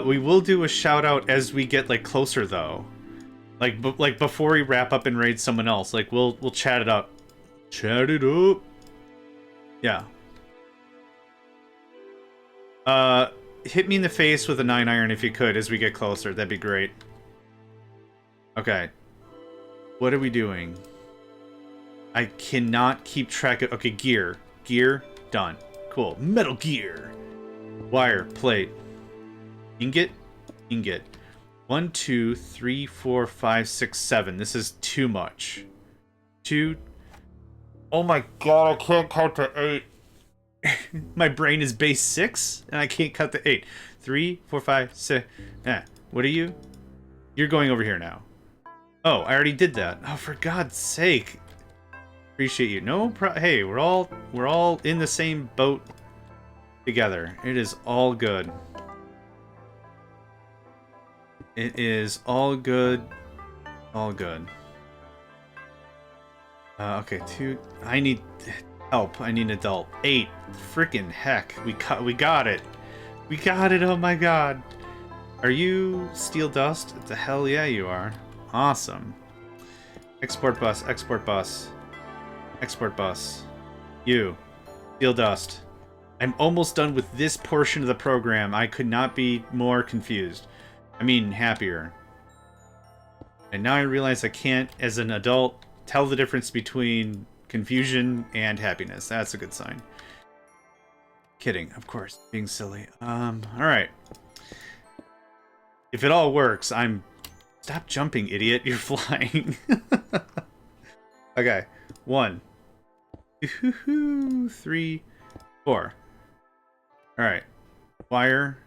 We will do a shout out as we get like closer though. Like before we wrap up and raid someone else. Like we'll chat it up. Chat it up. Yeah. Hit me in the face with a 9-iron if you could as we get closer. That'd be great. Okay. What are we doing? I cannot keep track of... Okay, gear. Gear, done. Cool. Metal gear. Wire, plate. Ingot, ingot. 1, 2, 3, 4, 5, 6, 7. This is too much. 2. Oh my god, I can't count to 8. My brain is base 6, and I can't cut the 8. 3, 4, 5, 6. What are you? You're going over here now. Oh, I already did that. Oh, for God's sake. Appreciate you. Hey, we're all in the same boat together. It is all good. It is all good. All good. Okay, 2. I need help. I need an adult. 8. Frickin' heck. We got it. We got it. Oh my god. Are you steel dust? The hell yeah you are. Awesome. Export bus. Export bus. Export bus. You. Steel dust. I'm almost done with this portion of the program. I could not be more confused. I mean, happier. And now I realize I can't, as an adult, tell the difference between confusion and happiness. That's a good sign. Kidding, of course. Being silly. Alright. If it all works, I'm... Stop jumping, idiot. You're flying. Okay. 1. 2, 3, 4. Alright. Wire.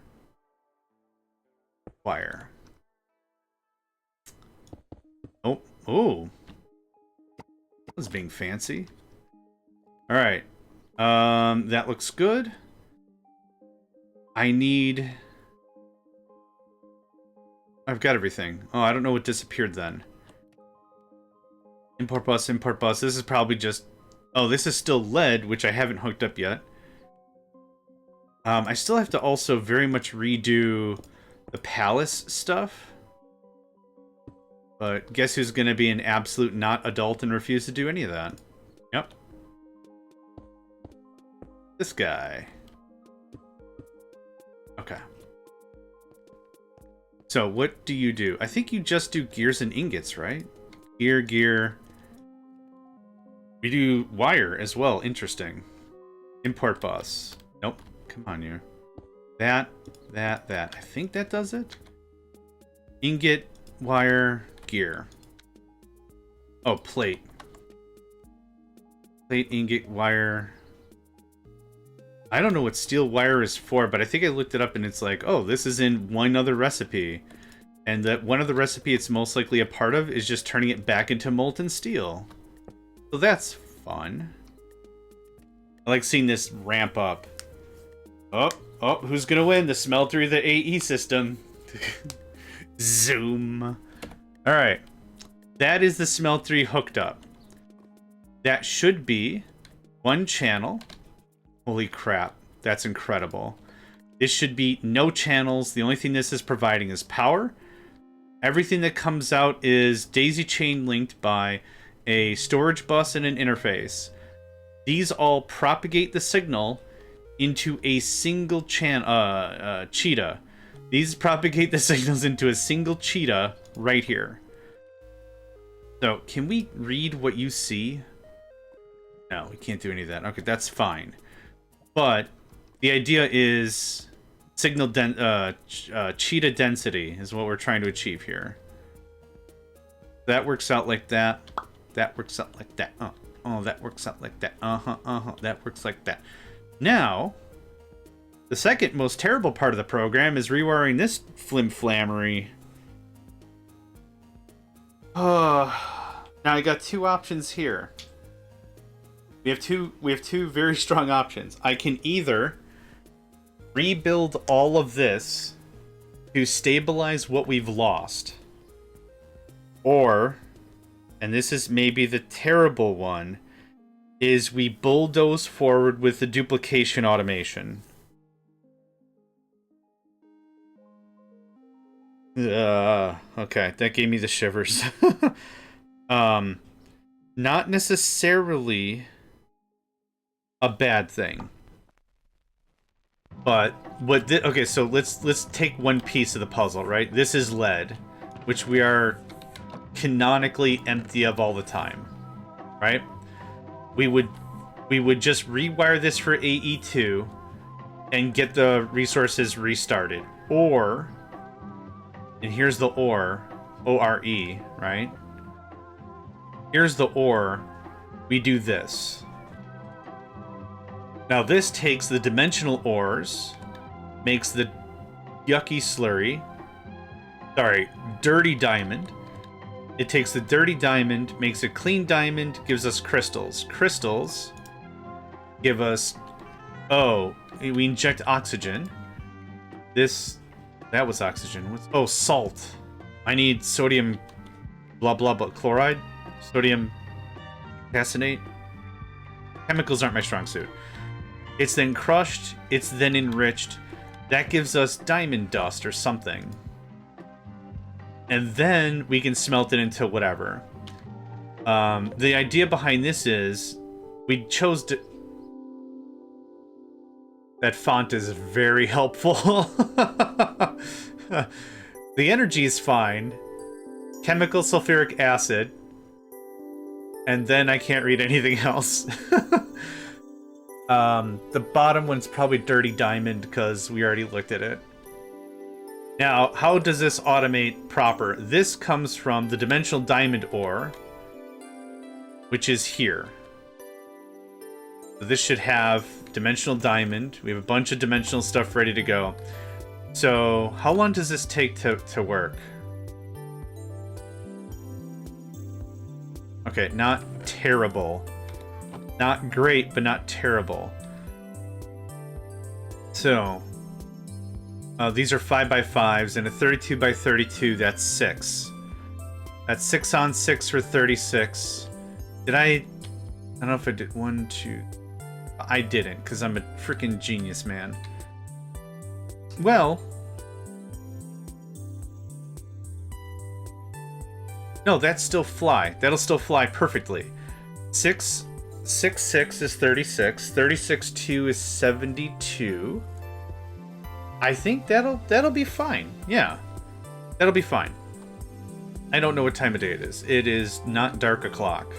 Wire. Oh. Oh. That was being fancy. Alright. That looks good. I need... I've got everything. Oh, I don't know what disappeared then. Import bus, import bus. This is probably just... Oh, this is still lead, which I haven't hooked up yet. I still have to also very much redo the palace stuff. But guess who's going to be an absolute not adult and refuse to do any of that? Yep. This guy. Okay. So, what do you do? I think you just do gears and ingots, right? Gear, gear. We do wire as well. Interesting. Import bus. Nope. Come on, you. That. I think that does it. Ingot, wire, gear. Oh, plate. Plate, ingot, wire. I don't know what steel wire is for, but I think I looked it up and it's like, oh, this is in one other recipe. And that one of the recipe it's most likely a part of is just turning it back into molten steel. So that's fun. I like seeing this ramp up. Oh, who's gonna win? The smelter or the AE system? Zoom. Alright. That is the smeltery hooked up. That should be one channel. Holy crap. That's incredible. This should be no channels. The only thing this is providing is power. Everything that comes out is daisy chain linked by a storage bus and an interface. These all propagate the signal into a single cheetah. These propagate the signals into a single cheetah right here. So, can we read what you see? No, we can't do any of that. Okay, that's fine. But the idea is signal cheetah density is what we're trying to achieve here. That works out like that. That works out like that. Oh, that works out like that. That works like that. Now, the second most terrible part of the program is rewiring this flimflammery. Now I got two options here. We have two very strong options. I can either rebuild all of this to stabilize what we've lost, or, and this is maybe the terrible one, is we bulldoze forward with the duplication automation. Okay, that gave me the shivers. Not necessarily a bad thing. But what okay, so let's take one piece of the puzzle, right? This is lead, which we are canonically empty of all the time, right? We would just rewire this for AE2 and get the resources restarted. Or, and here's the or, O-R-E, right? Here's the or, we do this. Now this takes the dimensional ores, makes the yucky slurry, dirty diamond. It takes the dirty diamond, makes a clean diamond, gives us crystals. Crystals give us, we inject oxygen. That was oxygen. Salt. I need sodium blah blah blah chloride, sodium caseinate. Chemicals aren't my strong suit. It's then crushed, it's then enriched. That gives us diamond dust or something. And then we can smelt it into whatever. The idea behind this is we chose to... That font is very helpful. The energy is fine. Chemical sulfuric acid. And then I can't read anything else. The bottom one's probably dirty diamond because we already looked at it. Now, how does this automate proper? This comes from the dimensional diamond ore, which is here. So this should have dimensional diamond. We have a bunch of dimensional stuff ready to go. So, how long does this take to work? Okay, not terrible. Not great, but not terrible. So, These are 5x5s, and a 32x32, that's 6. That's 6 on 6 for 36. Did I don't know if I did 1, 2... I didn't, because I'm a freaking genius, man. Well... No, that's still fly. That'll still fly perfectly. 6 is 36. 36 2 is 72. I think that'll be fine. Yeah. That'll be fine. I don't know what time of day it is. It is not dark o'clock.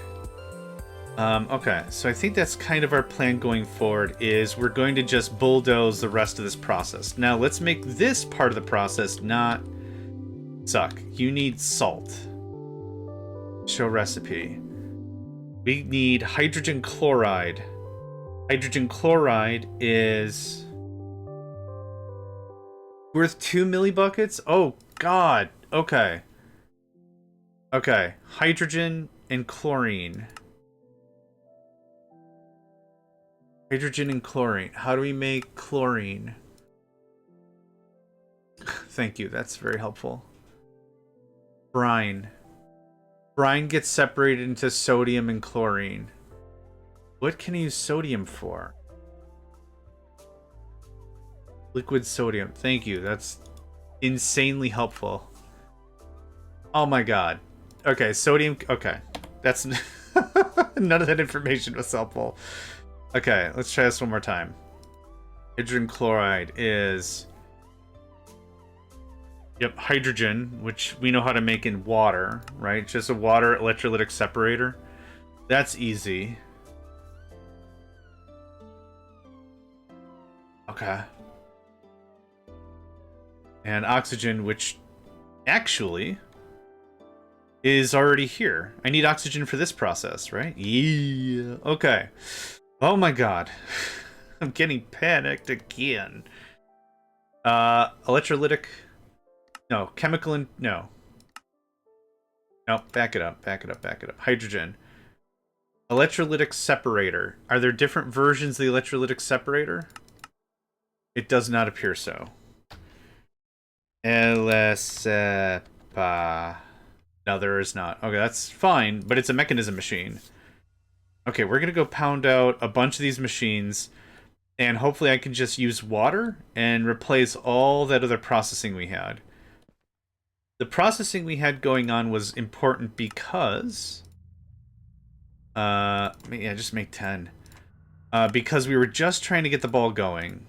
Okay, so I think that's kind of our plan going forward, is we're going to just bulldoze the rest of this process. Now, let's make this part of the process not suck. You need salt. Show recipe. We need hydrogen chloride. Hydrogen chloride is worth 2 millibuckets? Oh, God. Okay. Okay. Hydrogen and chlorine. Hydrogen and chlorine. How do we make chlorine? Thank you. That's very helpful. Brine. Brine gets separated into sodium and chlorine. What can I use sodium for? Liquid sodium. Thank you. That's insanely helpful. Oh my god. Okay, sodium. Okay. That's... None of that information was helpful. Okay, let's try this one more time. Hydrogen chloride is... Yep, hydrogen, which we know how to make in water, right? Just a water electrolytic separator. That's easy. Okay. And oxygen, which actually is already here. I need oxygen for this process, right? Yeah. Okay. Oh my god. I'm getting panicked again. Electrolytic... No, chemical and... No. No, back it up, back it up, back it up. Hydrogen. Electrolytic separator. Are there different versions of the electrolytic separator? It does not appear so. LSPA. No, there is not. Okay, that's fine, but it's a mechanism machine. Okay, we're gonna go pound out a bunch of these machines, and hopefully I can just use water and replace all that other processing we had. The processing we had going on was important because... yeah, just make 10. Because we were just trying to get the ball going.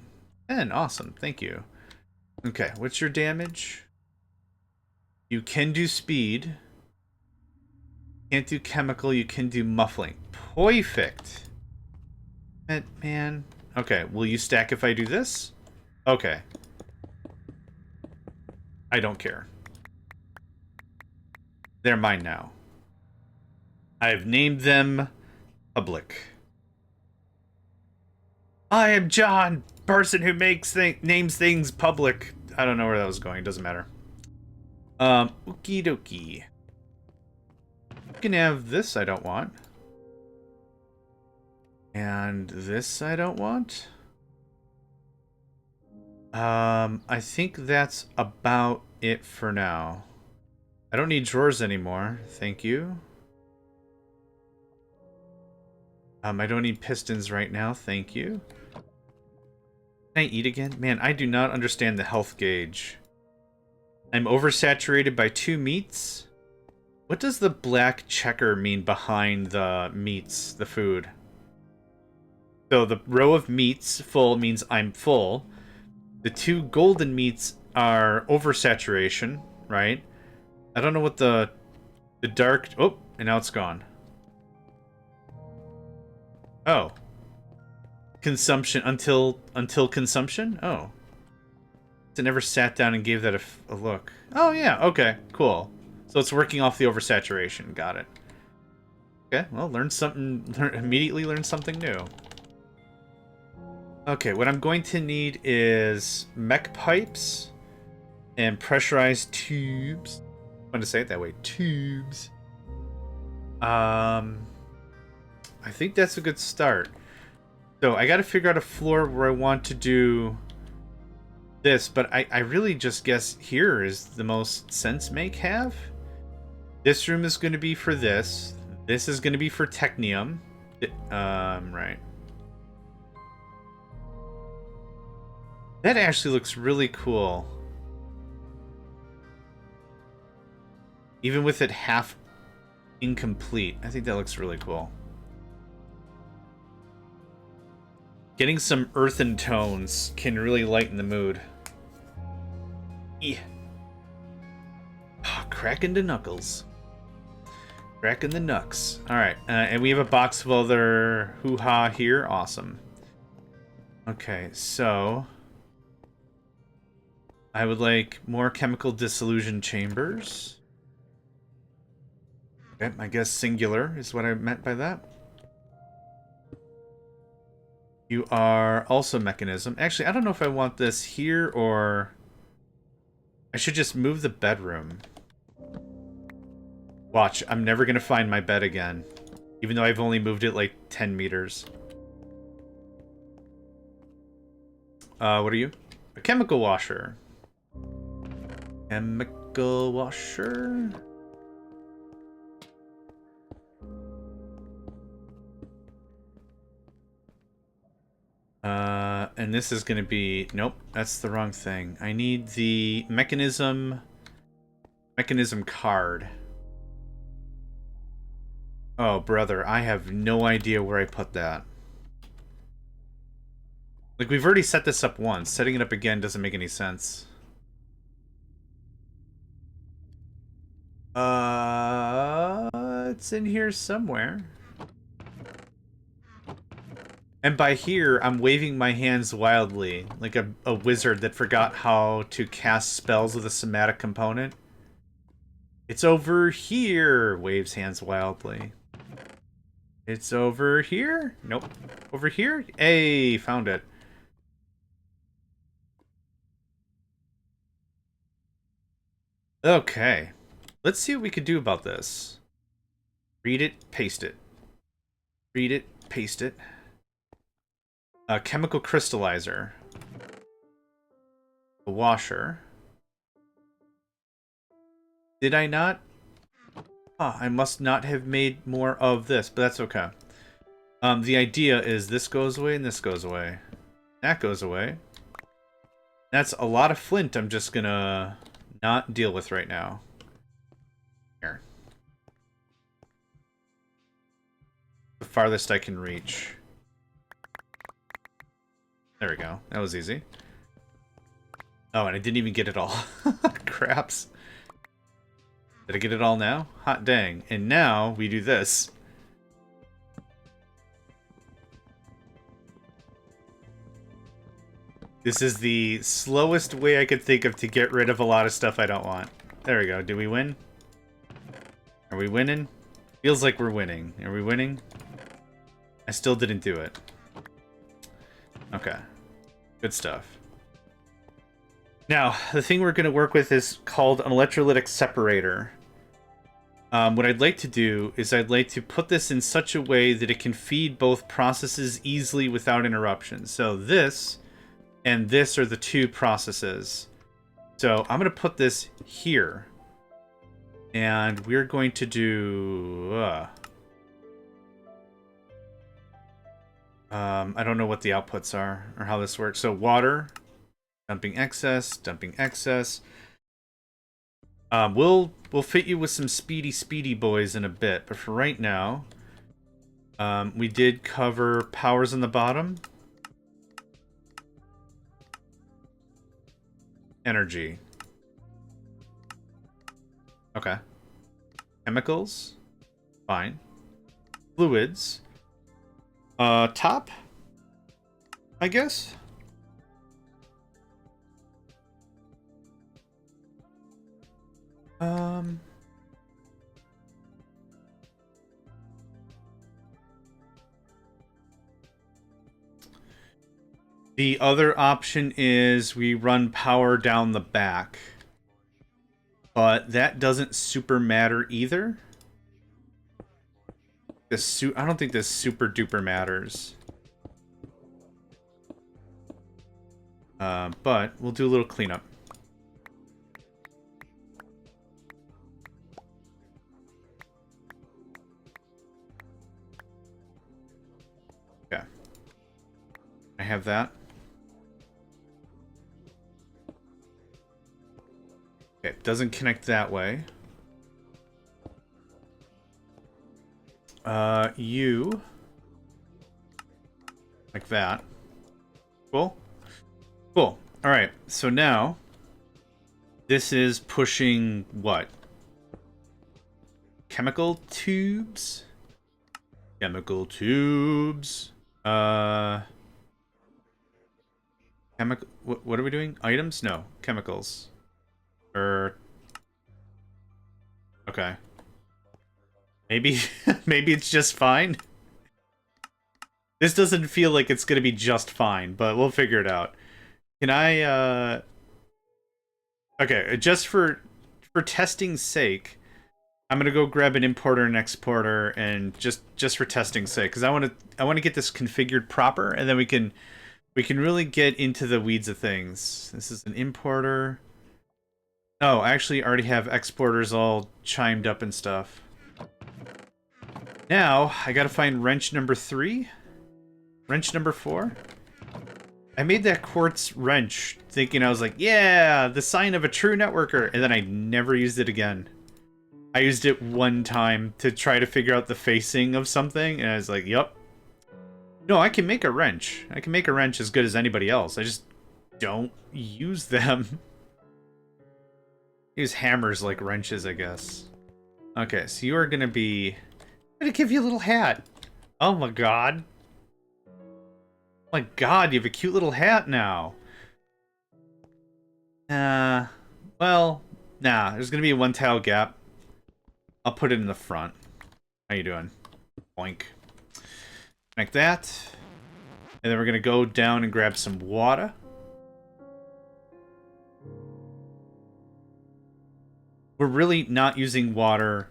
10, awesome, thank you. Okay, what's your damage? You can do speed. Can't do chemical, you can do muffling. Perfect. Man. Okay, will you stack if I do this? Okay. I don't care. They're mine now. I've named them public. I am John, person who names things public. I don't know where that was going, doesn't matter. Okie dokie. You can have this I don't want. And this I don't want. I think that's about it for now. I don't need drawers anymore, thank you. I don't need pistons right now, thank you. Can I eat again? Man, I do not understand the health gauge. I'm oversaturated by 2 meats. What does the black checker mean behind the meats, the food? So the row of meats full means I'm full. The 2 golden meats are oversaturation, right? I don't know what the dark... Oh, and now it's gone. Oh. Consumption until consumption? Oh. I never sat down and gave that a look. Oh, yeah. Okay, cool. So it's working off the oversaturation. Got it. Okay, well, immediately learn something new. Okay, what I'm going to need is mech pipes and pressurized tubes. I'm going to say it that way. Tubes. I think that's a good start. So I got to figure out a floor where I want to do this, but I really just guess here is the most sense make have. This room is going to be for this. This is going to be for Technium. Right. That actually looks really cool. Even with it half incomplete. I think that looks really cool. Getting some earthen tones can really lighten the mood. Yeah. Oh, cracking the knuckles. Cracking the knucks. Alright, and we have a box of other hoo-ha here. Awesome. Okay, so... I would like more chemical dissolution chambers. Okay, I guess singular is what I meant by that. You are also mechanism. Actually, I don't know if I want this here or... I should just move the bedroom. Watch, I'm never going to find my bed again. Even though I've only moved it like 10 meters. What are you? A chemical washer. Chemical washer? And this is going to be... Nope, that's the wrong thing. I need the mechanism card. Oh, brother, I have no idea where I put that. Like, we've already set this up once. Setting it up again doesn't make any sense. It's in here somewhere. And by here, I'm waving my hands wildly, like a wizard that forgot how to cast spells with a somatic component. It's over here, waves hands wildly. It's over here? Nope. Over here? Hey, found it. Okay. Let's see what we could do about this. Read it, paste it. Read it, paste it. A chemical crystallizer. A washer. Did I not? Ah, I must not have made more of this, but that's okay. The idea is this goes away and this goes away. That goes away. That's a lot of flint I'm just gonna not deal with right now. Here. The farthest I can reach. There we go. That was easy. Oh, and I didn't even get it all. Craps. Did I get it all now? Hot dang. And now we do this. This is the slowest way I could think of to get rid of a lot of stuff I don't want. There we go. Do we win? Are we winning? Feels like we're winning. Are we winning? I still didn't do it. Okay. Good stuff. Now, the thing we're going to work with is called an electrolytic separator. What I'd like to do is I'd like to put this in such a way that it can feed both processes easily without interruption. So this and this are the two processes. So I'm going to put this here. And we're going to do... I don't know what the outputs are or how this works. So water, dumping excess, dumping excess. We'll fit you with some speedy boys in a bit, but for right now, we did cover powers on the bottom. Energy. Okay. Chemicals. Fine. Fluids. Top? I guess? The other option is we run power down the back. But that doesn't super matter either. I don't think this super duper matters. But we'll do a little cleanup. Okay. I have that. Okay, doesn't connect that way. You... like that. Cool. Cool. Alright, so now... this is pushing what? Chemical tubes? Chemical tubes. Chemical... What are we doing? Items? No. Chemicals. Okay. Maybe... maybe it's just fine? This doesn't feel like it's gonna be just fine, but we'll figure it out. Can I, okay, just for testing's sake, I'm gonna go grab an importer and exporter, and just for testing's sake, because I want to get this configured proper, and then we can really get into the weeds of things. This is an importer. Oh, I actually already have exporters all chimed up and stuff. Now I gotta find wrench number 3. Wrench number 4? I made that quartz wrench thinking I was like, yeah, the sign of a true networker, and then I never used it again. I used it one time to try to figure out the facing of something, and I was like, yup. No, I can make a wrench. I can make a wrench as good as anybody else. I just don't use them. Use hammers like wrenches, I guess. Okay, so you are gonna be... I'm gonna give you a little hat. Oh my god. My god, you have a cute little hat now. Well, nah, there's gonna be a 1 tile gap. I'll put it in the front. How you doing? Boink. Like that. And then we're gonna go down and grab some water. We're really not using water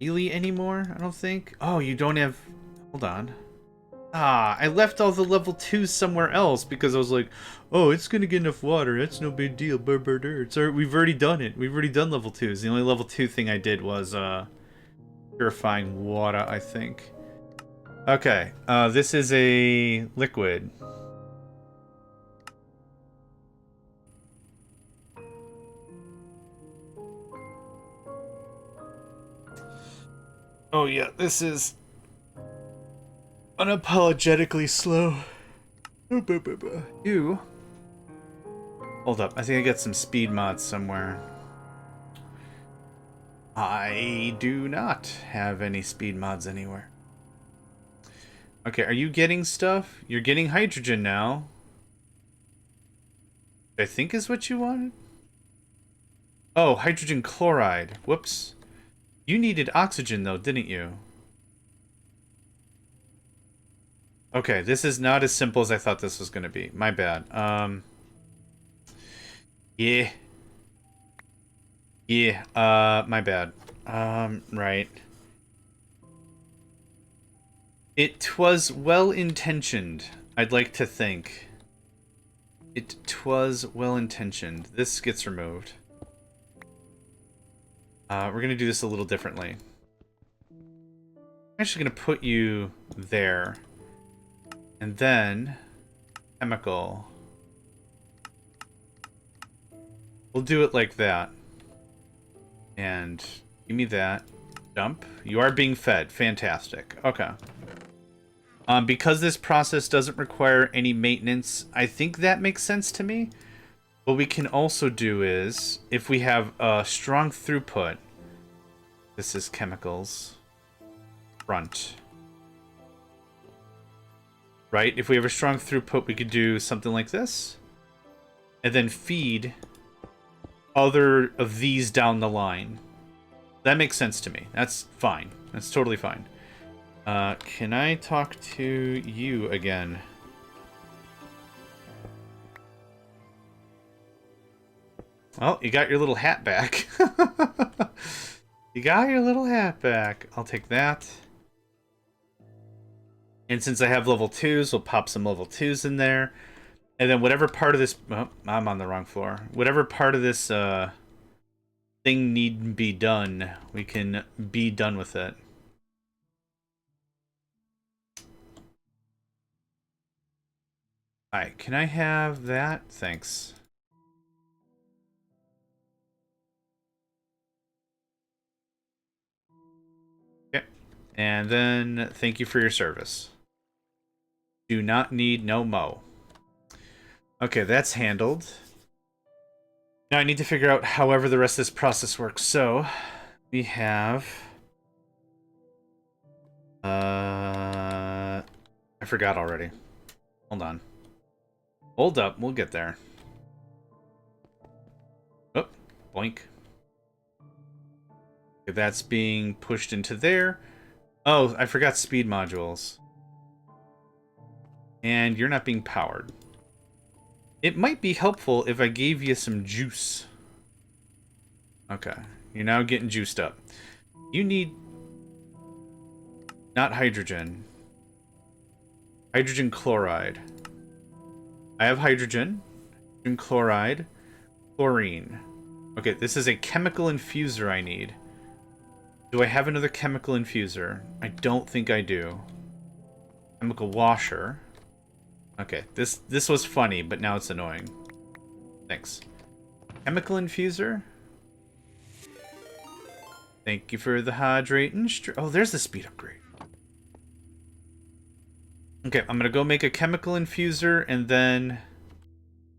really anymore, I don't think. Oh, you don't have... Hold on. Ah, I left all the level 2s somewhere else because I was like, oh, it's gonna get enough water. That's no big deal. We've already done it. We've already done level 2s. The only level 2 thing I did was purifying water, I think. Okay, this is a liquid. Oh yeah, this is unapologetically slow. You. Hold up, I think I got some speed mods somewhere. I do not have any speed mods anywhere. Okay, are you getting stuff? You're getting hydrogen now. I think is what you wanted? Oh, hydrogen chloride. Whoops. You needed oxygen though, didn't you? Okay, this is not as simple as I thought this was going to be. My bad. Yeah. Yeah, my bad. Right. It was well-intentioned, I'd like to think. It was well-intentioned. This gets removed. We're gonna do this a little differently. I'm actually gonna put you there. And then... chemical. We'll do it like that. And give me that. Dump. You are being fed. Fantastic. Okay. Because this process doesn't require any maintenance, I think that makes sense to me. What we can also do is, if we have a strong throughput, this is chemicals, front. Right? If we have a strong throughput, we could do something like this, and then feed other of these down the line. That makes sense to me. That's fine. That's totally fine. Can I talk to you again? Well, you got your little hat back. You got your little hat back. I'll take that. And since I have level 2s, we'll pop some level 2s in there. And then whatever part of this... Oh, I'm on the wrong floor. Whatever part of this thing need to be done, we can be done with it. Alright, can I have that? Thanks. Okay. And then, thank you for your service. Do not need no mo. Okay, that's handled. Now I need to figure out however the rest of this process works. So, we have... I forgot already. Hold on. Hold up, we'll get there. Oh, boink. Okay, that's being pushed into there. Oh, I forgot speed modules. And you're not being powered. It might be helpful if I gave you some juice. Okay, you're now getting juiced up. You need... not hydrogen. Hydrogen chloride. I have hydrogen chloride, chlorine. Okay, this is a chemical infuser I need. Do I have another chemical infuser? I don't think I do. Chemical washer. Okay, this was funny, but now it's annoying. Thanks. Chemical infuser. Thank you for the hydrating. Oh, there's the speed upgrade. Okay, I'm gonna go make a chemical infuser, and then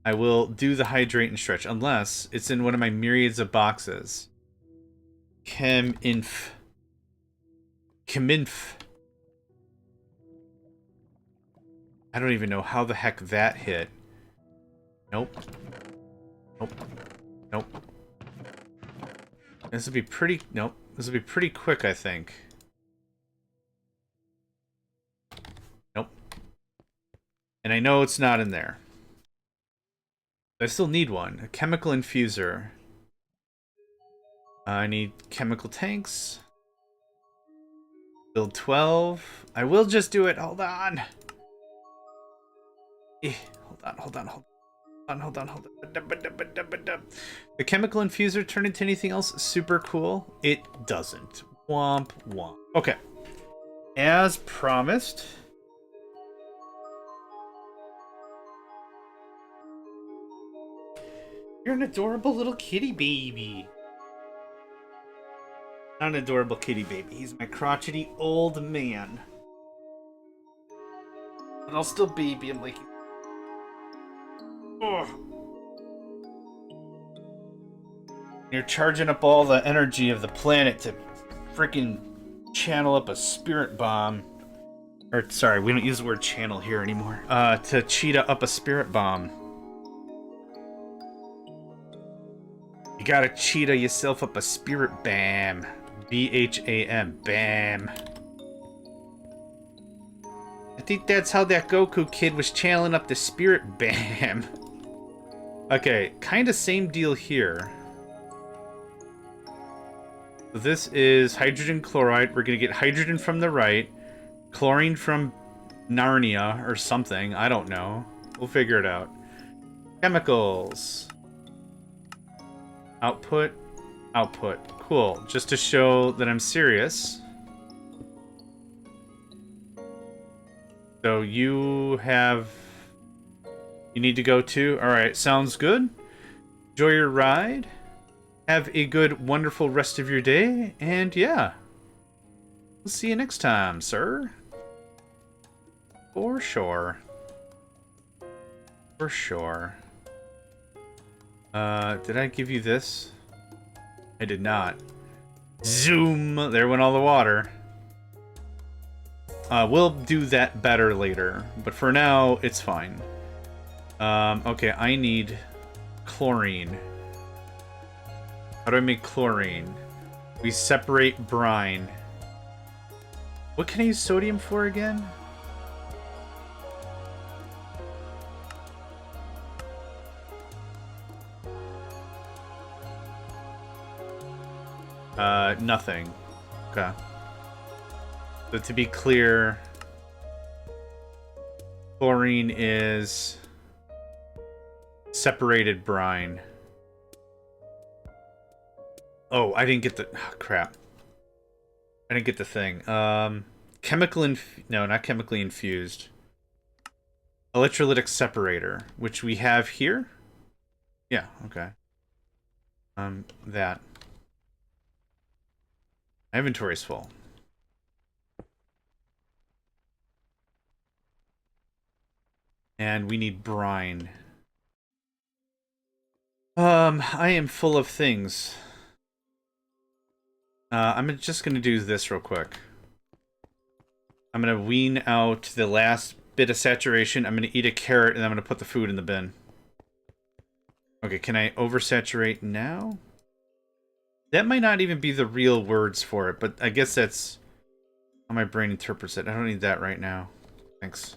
I will do the hydrate and stretch, unless it's in one of my myriads of boxes. Cheminf. I don't even know how the heck that hit. Nope. Nope. Nope. This would be pretty... Nope. This would be pretty quick, I think. Nope. And I know it's not in there. I still need one. A chemical infuser. I need chemical tanks. Build 12. I will just do it. Hold on. Hold on. The chemical infuser turn into anything else super cool? It doesn't. Womp womp. Okay. As promised. You're an adorable little kitty baby. Not an adorable kitty baby. He's my crotchety old man. And I'll still baby him like... Oh. You're charging up all the energy of the planet to freaking channel up a spirit bomb. Or, sorry, we don't use the word channel here anymore. To cheetah up a spirit bomb. You gotta cheetah yourself up a spirit bam. B-H-A-M. Bam. I think that's how that Goku kid was channeling up the spirit bam. Okay, kind of same deal here. This is hydrogen chloride. We're going to get hydrogen from the right. Chlorine from Narnia or something. I don't know. We'll figure it out. Chemicals. Output. Output. Cool. Just to show that I'm serious. So you have... You need to go too? Alright, sounds good. Enjoy your ride. Have a good, wonderful rest of your day. And yeah. We'll see you next time, sir. For sure. For sure. Did I give you this? I did not. Zoom! There went all the water. We'll do that better later, but for now, it's fine. Okay, I need chlorine. How do I make chlorine? We separate brine. What can I use sodium for again? Nothing. Okay. So to be clear, chlorine is Separated brine. Oh, I didn't get the... Oh, crap. I didn't get the thing. No, not chemically infused. Electrolytic separator, which we have here. Yeah, okay. That. My inventory's full. And we need brine. I am full of things. I'm just gonna do this real quick. I'm gonna wean out the last bit of saturation. I'm gonna eat a carrot, and I'm gonna put the food in the bin. Okay, can I oversaturate now? That might not even be the real words for it, but I guess that's how my brain interprets it. I don't need that right now. Thanks.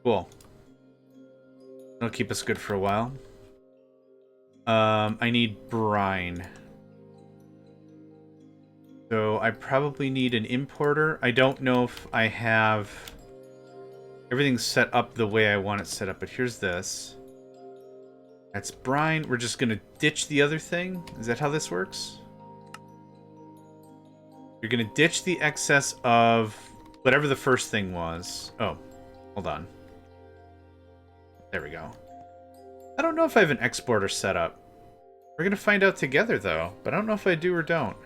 Cool. That'll keep us good for a while. I need brine. So I probably need an importer. I don't know if I have everything set up the way I want it set up, but here's this. That's brine. We're just gonna ditch the other thing. Is that how this works? You're gonna ditch the excess of whatever the first thing was. Oh, hold on. There we go. I don't know if I have an exporter set up. We're gonna find out together, though. But I don't know if I do or don't.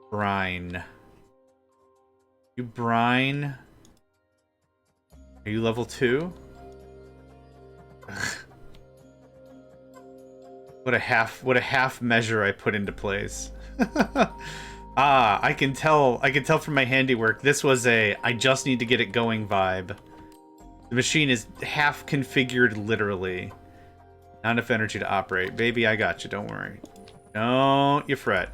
Brine. You brine. Are you level 2? What a half measure I put into place. Ah, I can tell from my handiwork this was a I just need to get it going vibe. The machine is half configured literally. Not enough energy to operate. Baby, I got you, don't worry. Don't you fret.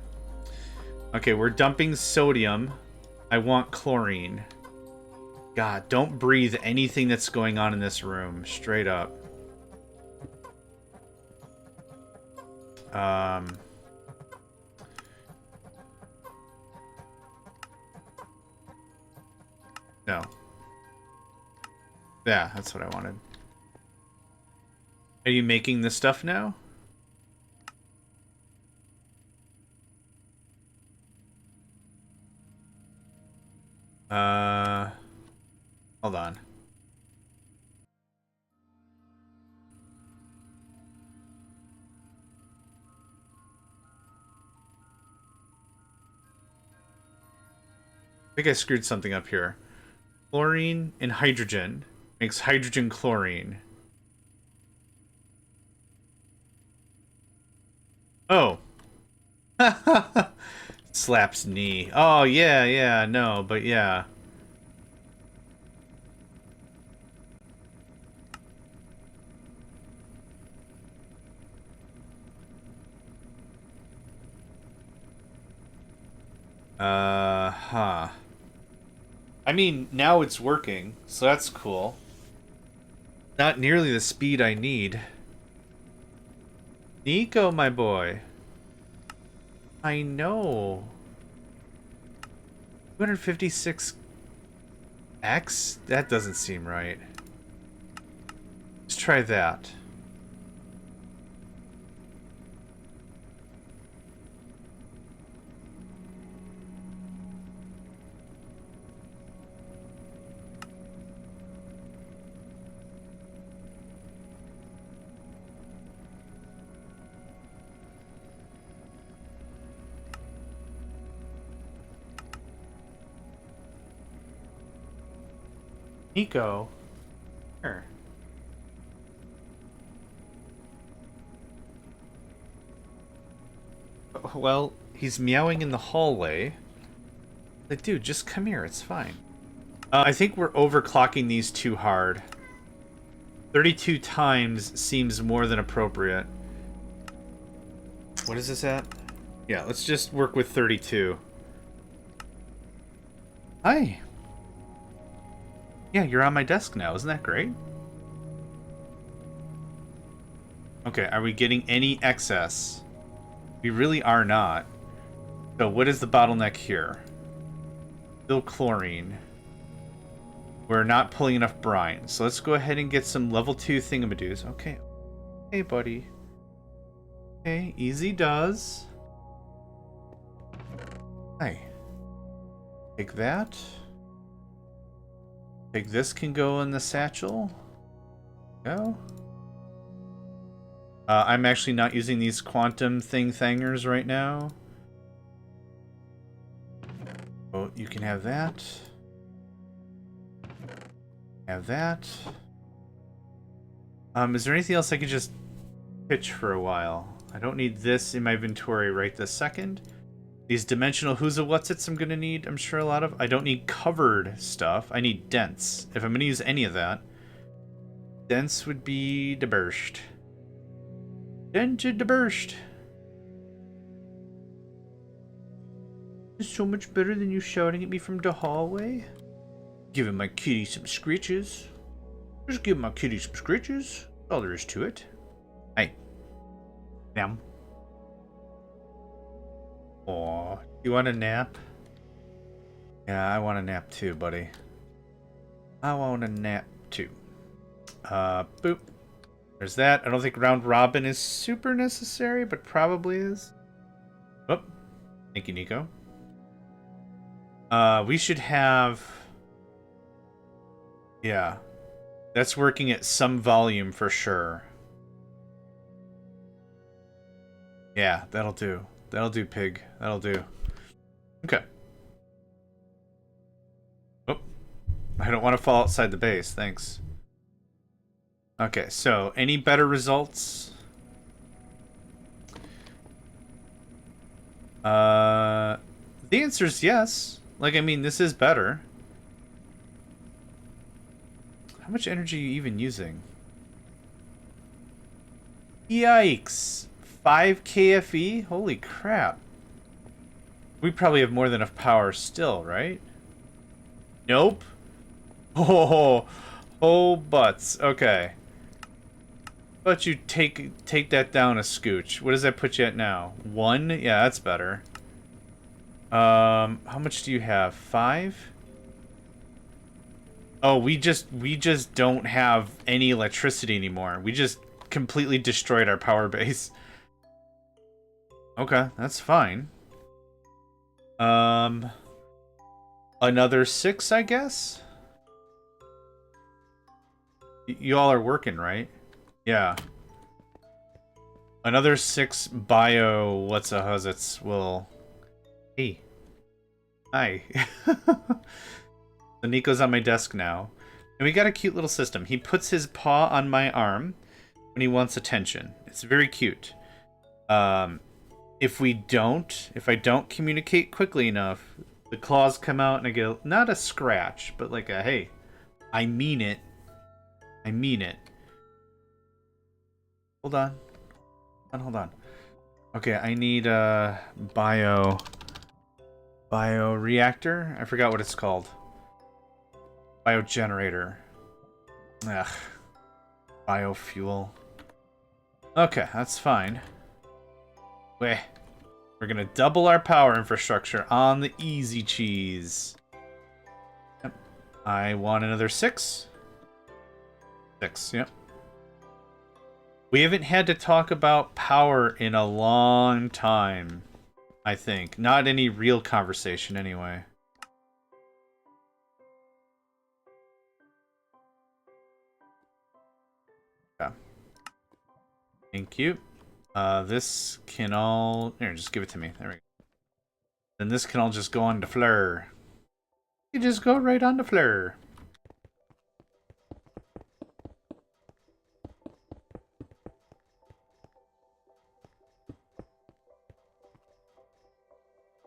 Okay, we're dumping sodium. I want chlorine. God, don't breathe anything that's going on in this room. Straight up. No. Yeah, that's what I wanted. Are you making this stuff now? Hold on. I think I screwed something up here. Chlorine and hydrogen makes hydrogen chlorine. Oh. Slaps knee. Oh, yeah, no, but yeah. Huh. I mean, now it's working, so that's cool. Not nearly the speed I need. Nico, my boy. I know. 256X? That doesn't seem right. Let's try that. Nico. Here. Well, he's meowing in the hallway. Like, dude, just come here. It's fine. I think we're overclocking these too hard. 32 times seems more than appropriate. What is this at? Yeah, let's just work with 32. Hi. Yeah, you're on my desk now. Isn't that great? Okay, are we getting any excess? We really are not. So what is the bottleneck here? Still chlorine. We're not pulling enough brine. So let's go ahead and get some level 2 thingamadoos. Okay. Hey, buddy. Okay, easy does. Hey. Take that. Take this can go in the satchel. Go. I'm actually not using these quantum thangers right now. Oh, you can have that. Have that. Is there anything else I could just pitch for a while? I don't need this in my inventory right this second. These dimensional who's-a-what's-its I'm gonna need, I'm sure, a lot of. I don't need covered stuff. I need dense. If I'm gonna use any of that, dense would be the burst. Dented the burst. It's so much better than you shouting at me from the hallway. Giving my kitty some scritches. Just give my kitty some scritches. That's all there is to it. Hey. Damn. Aw. You want a nap? Yeah, I want a nap too, buddy. I want a nap too. Boop. There's that. I don't think round robin is super necessary, but probably is. Oh. Thank you, Nico. We should have... Yeah. That's working at some volume for sure. Yeah, that'll do. That'll do, pig. That'll do. Okay. Oh. I don't want to fall outside the base. Thanks. Okay, so any better results? The answer is yes. Like, I mean, this is better. How much energy are you even using? Yikes. 5 KFE? Holy crap. We probably have more than enough power still, right? Nope. Oh, butts. Okay. But you take that down a scooch. What does that put you at now? 1? Yeah, that's better. How much do you have? 5? Oh, we just don't have any electricity anymore. We just completely destroyed our power base. Okay, that's fine. Another 6, I guess? You all are working, right? Yeah. Another 6 bio what's-a-huzzits will... Hey. Hi. So Nico's on my desk now. And we got a cute little system. He puts his paw on my arm when he wants attention. It's very cute. If I don't communicate quickly enough, the claws come out and I get not a scratch, but like a, hey, I mean it. I mean it. Hold on. Hold on. Okay, I need a bioreactor. I forgot what it's called. Biogenerator. Ugh. Biofuel. Okay, that's fine. We're gonna double our power infrastructure on the easy cheese. Yep. I want another 6. 6, yep. We haven't had to talk about power in a long time, I think. Not any real conversation, anyway. Yeah. Thank you. This can all... Here, just give it to me. There we go. Then this can all just go on the floor. You just go right on the floor.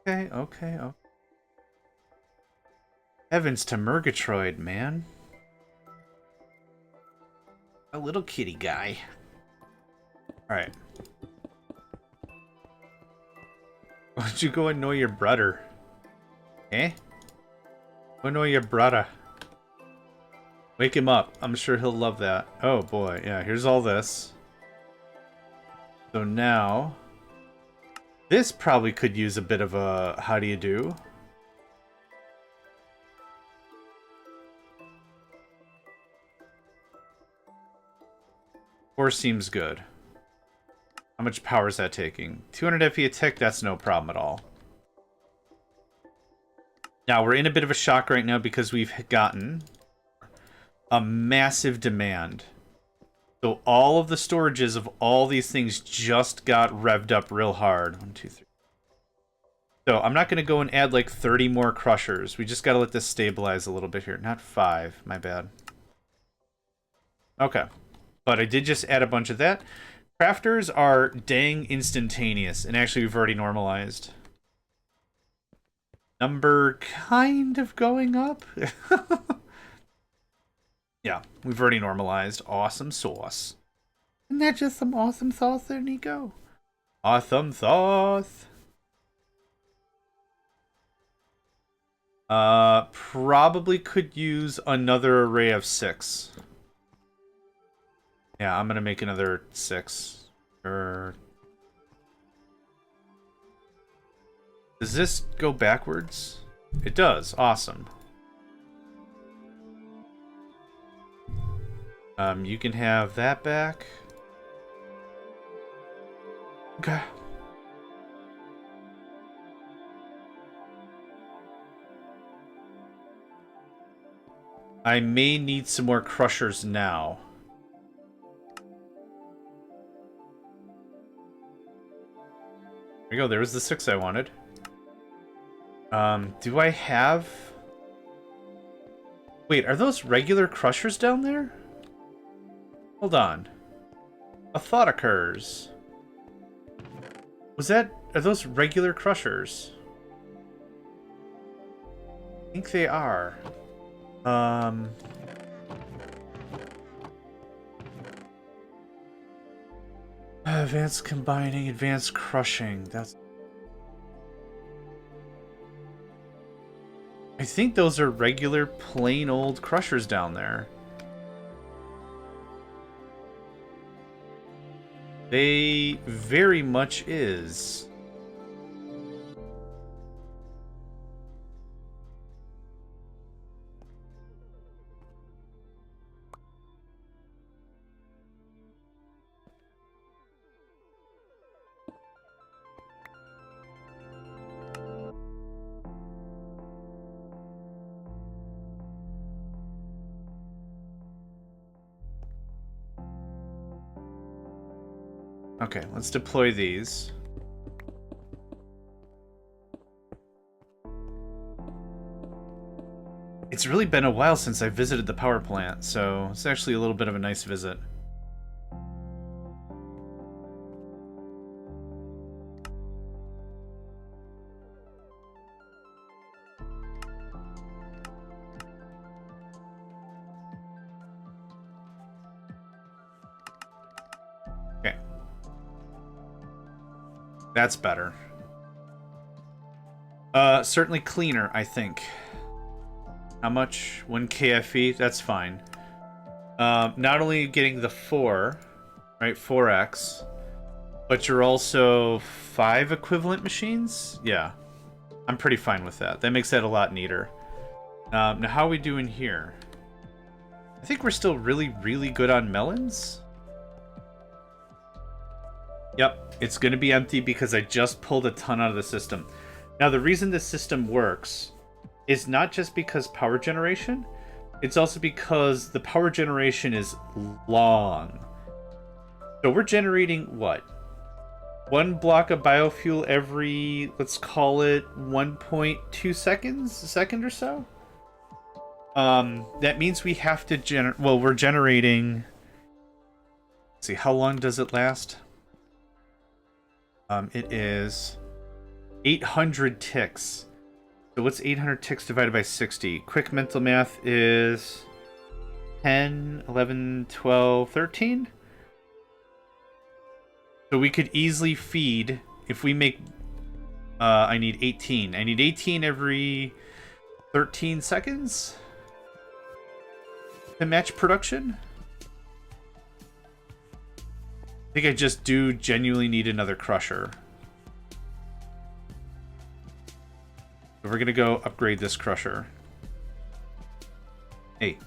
Okay. Heavens to Murgatroyd, man. A little kitty guy. Alright. Why don't you go annoy your brother? Eh? Go annoy your brother. Wake him up. I'm sure he'll love that. Oh boy, yeah, here's all this. So now... This probably could use a bit of a how do you do. Four seems good. How much power is that taking? 200 FE a tick, that's no problem at all. Now, we're in a bit of a shock right now because we've gotten a massive demand. So all of the storages of all these things just got revved up real hard. 1, 2, 3. So I'm not going to go and add like 30 more crushers. We just got to let this stabilize a little bit here. Not 5, my bad. Okay. But I did just add a bunch of that. Crafters are dang instantaneous. And actually, we've already normalized. Number kind of going up. Yeah, we've already normalized. Awesome sauce. Isn't that just some awesome sauce there, Nico? Awesome sauce. Probably could use another array of 6. Yeah, I'm gonna make another 6. Does this go backwards? It does. Awesome. You can have that back. Okay. I may need some more crushers now. There we go. There was the 6 I wanted. Do I have... Wait, are those regular crushers down there? Hold on. A thought occurs. Was that... Are those regular crushers? I think they are. Advanced combining, advanced crushing. That's... I think those are regular, plain old crushers down there. They very much is. Okay, let's deploy these. It's really been a while since I visited the power plant, so it's actually a little bit of a nice visit. That's better. Certainly cleaner, I think. How much? 1 KFE? That's fine. Not only getting the 4, right, 4x, but you're also 5 equivalent machines? Yeah. I'm pretty fine with that. That makes that a lot neater. Now, how are we doing here? I think we're still really, really good on melons. Yep, it's going to be empty because I just pulled a ton out of the system. Now, the reason this system works is not just because power generation, it's also because the power generation is long. So we're generating, what? 1 block of biofuel every, let's call it 1.2 seconds? A second or so? That means we have to well, we're generating... Let's see, how long does it last? It is 800 ticks. So what's 800 ticks divided by 60? Quick mental math is 10, 11, 12, 13. So we could easily feed, if we make... I need 18. I need 18 every 13 seconds to match production. I think I just do genuinely need another crusher. So we're gonna go upgrade this crusher. Hey.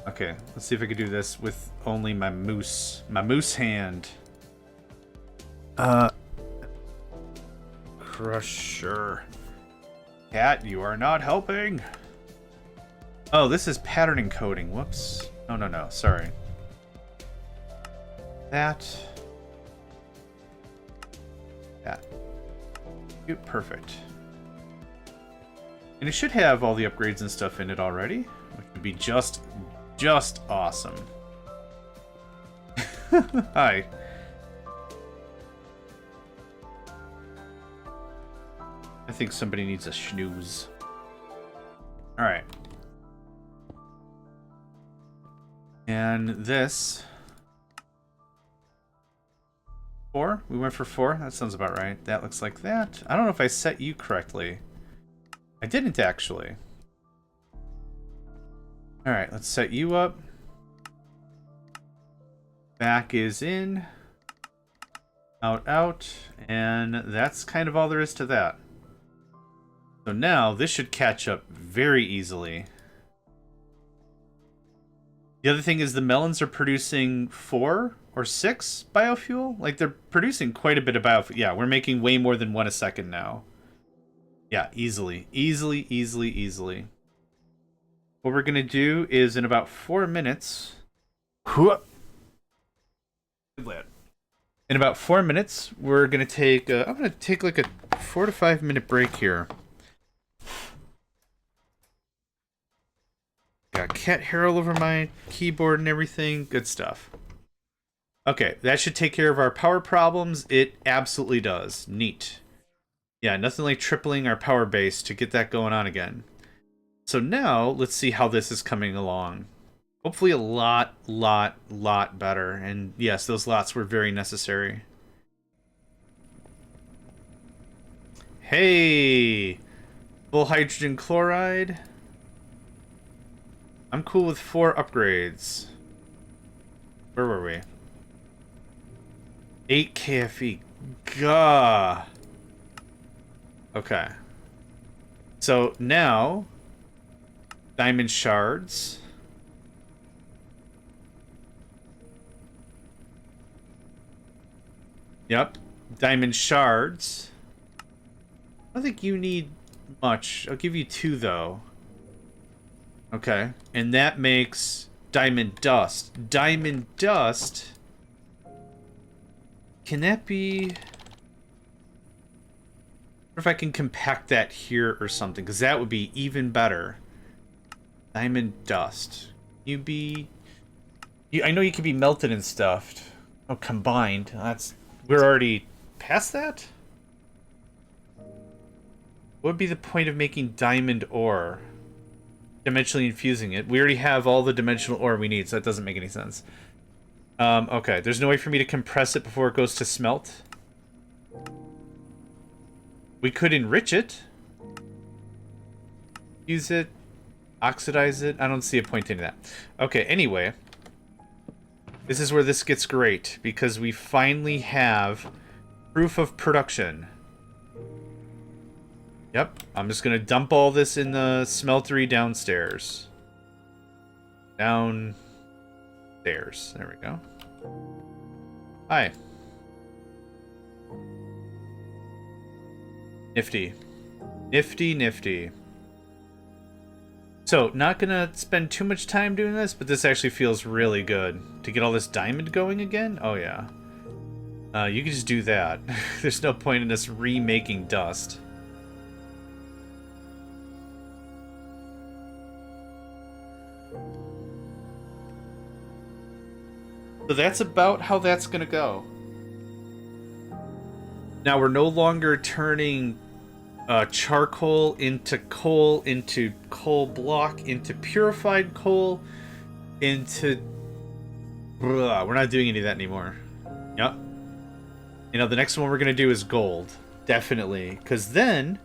Okay, let's see if I can do this with only my moose hand. Crusher. Cat, you are not helping. Oh, this is pattern encoding. Whoops. Oh, no, sorry. That. Perfect. And it should have all the upgrades and stuff in it already, which would be just awesome. Hi. I think somebody needs a snooze. Alright. And this... 4? We went for 4? That sounds about right. That looks like that. I don't know if I set you correctly. I didn't, actually. Alright, let's set you up. Back is in. Out. And that's kind of all there is to that. So now, this should catch up very easily. The other thing is the melons are producing 4 or 6 biofuel. Like, they're producing quite a bit of biofuel. Yeah, we're making way more than 1 a second now. Yeah, easily. Easily. What we're going to do is in about 4 minutes... In about 4 minutes, we're going to take... I'm going to take like a 4 to 5 minute break here. Got cat hair all over my keyboard and everything. Good stuff. Okay, that should take care of our power problems. It absolutely does. Neat. Yeah, nothing like tripling our power base to get that going on again. So now, let's see how this is coming along. Hopefully a lot better. And yes, those lots were very necessary. Hey! Full hydrogen chloride. I'm cool with 4 upgrades. Where were we? 8 KFE. Gah. Okay. So now, diamond shards. Yep. Diamond shards. I don't think you need much. I'll give you 2 though. Okay. And that makes diamond dust. Diamond dust. Can that be... Or if I can compact that here or something, because that would be even better. Diamond dust. You be... I know you can be melted and stuffed. Oh, combined. That's... We're already past that? What would be the point of making diamond ore? Dimensionally infusing it. We already have all the dimensional ore we need, so that doesn't make any sense. Okay, there's no way for me to compress it before it goes to smelt. We could enrich it. Use it. Oxidize it. I don't see a point in that. Okay, anyway. This is where this gets great, because we finally have proof of production. Yep, I'm just gonna dump all this in the smeltery downstairs. Downstairs. There we go. Hi. Nifty. Nifty. So, not gonna spend too much time doing this, but this actually feels really good. To get all this diamond going again? Oh yeah. You can just do that. There's no point in us remaking dust. So that's about how that's gonna go. Now we're no longer turning charcoal into coal block, into purified coal, into... We're not doing any of that anymore. Yep. You know, the next one we're gonna do is gold. Definitely. Because then,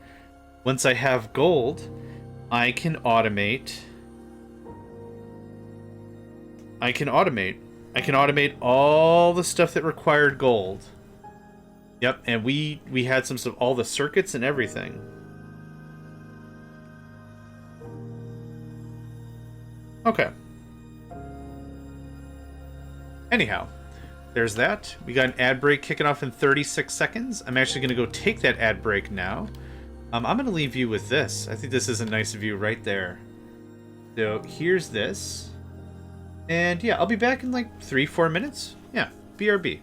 once I have gold, I can automate... I I can automate all the stuff that required gold. Yep, and we had some stuff, all the circuits and everything. Okay. Anyhow, there's that. We got an ad break kicking off in 36 seconds. I'm actually going to go take that ad break now. I'm going to leave you with this. I think this is a nice view right there. So here's this. And yeah, I'll be back in like 3-4 minutes. Yeah, BRB.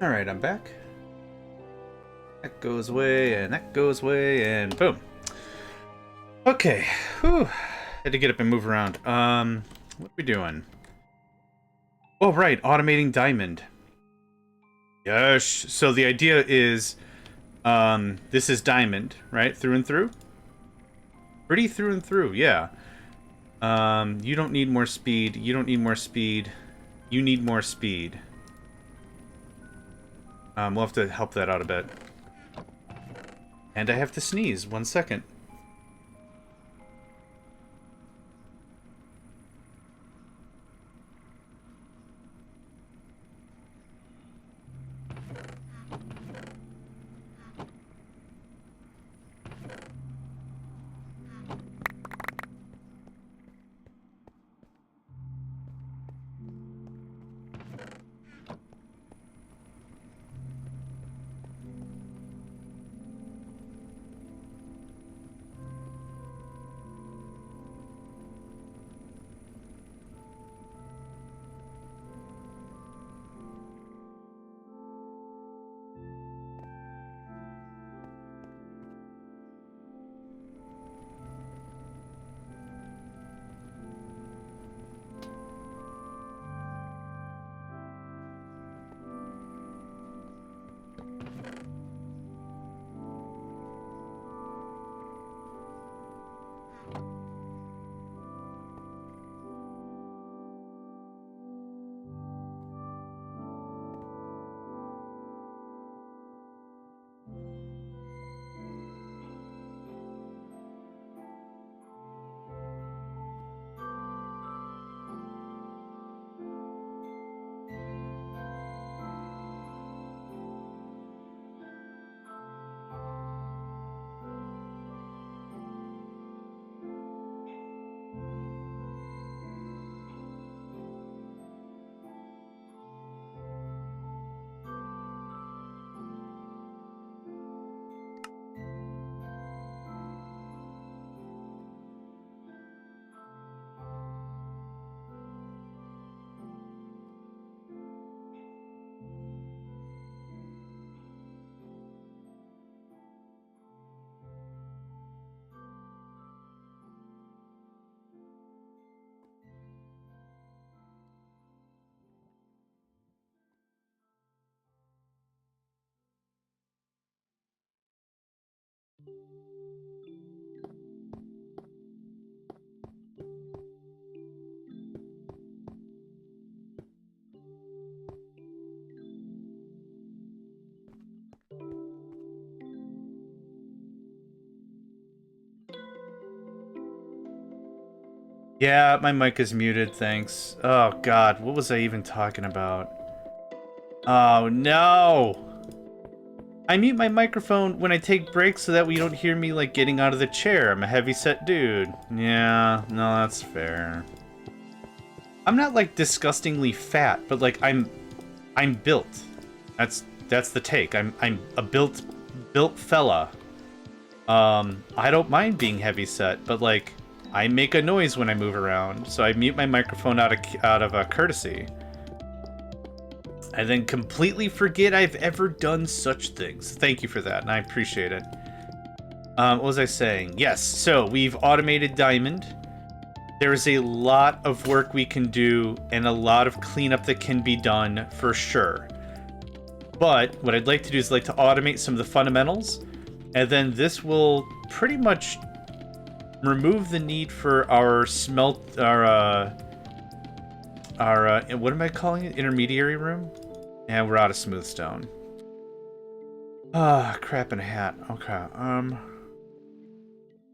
Alright, I'm back. That goes away, and that goes away, and boom. Okay. Whew. Had to get up and move around. What are we doing? Oh, right. Automating diamond. Yes. So the idea is, this is diamond, right? Through and through? Pretty through and through, yeah. You don't need more speed. You don't need more speed. You need more speed. We'll have to help that out a bit. And I have to sneeze. 1 second. Yeah, my mic is muted, thanks. Oh god, what was I even talking about? Oh no! I mute my microphone when I take breaks so that way you don't hear me like getting out of the chair. I'm a heavy-set dude. Yeah, no, that's fair. I'm not like disgustingly fat, but like I'm built. That's the take. I'm a built fella. I don't mind being heavy-set, but like I make a noise when I move around, so I mute my microphone out of courtesy. I then completely forget I've ever done such things. Thank you for that, and I appreciate it. What was I saying? Yes, so we've automated diamond. There is a lot of work we can do and a lot of cleanup that can be done for sure. But what I'd like to do is like to automate some of the fundamentals, and then this will pretty much remove the need for our what am I calling it? Intermediary room? And we're out of smooth stone. Ah, crap in a hat. Okay.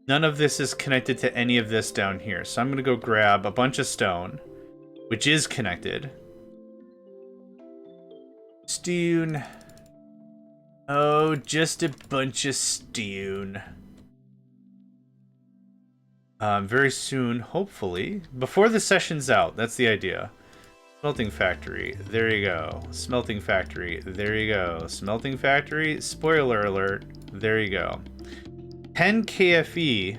None of this is connected to any of this down here. So I'm gonna go grab a bunch of stone, which is connected. Stone. Oh, just a bunch of stone. Very soon, hopefully. Before the session's out, that's the idea. Smelting factory, there you go. Smelting factory, there you go. Smelting factory, spoiler alert, there you go. 10 KFE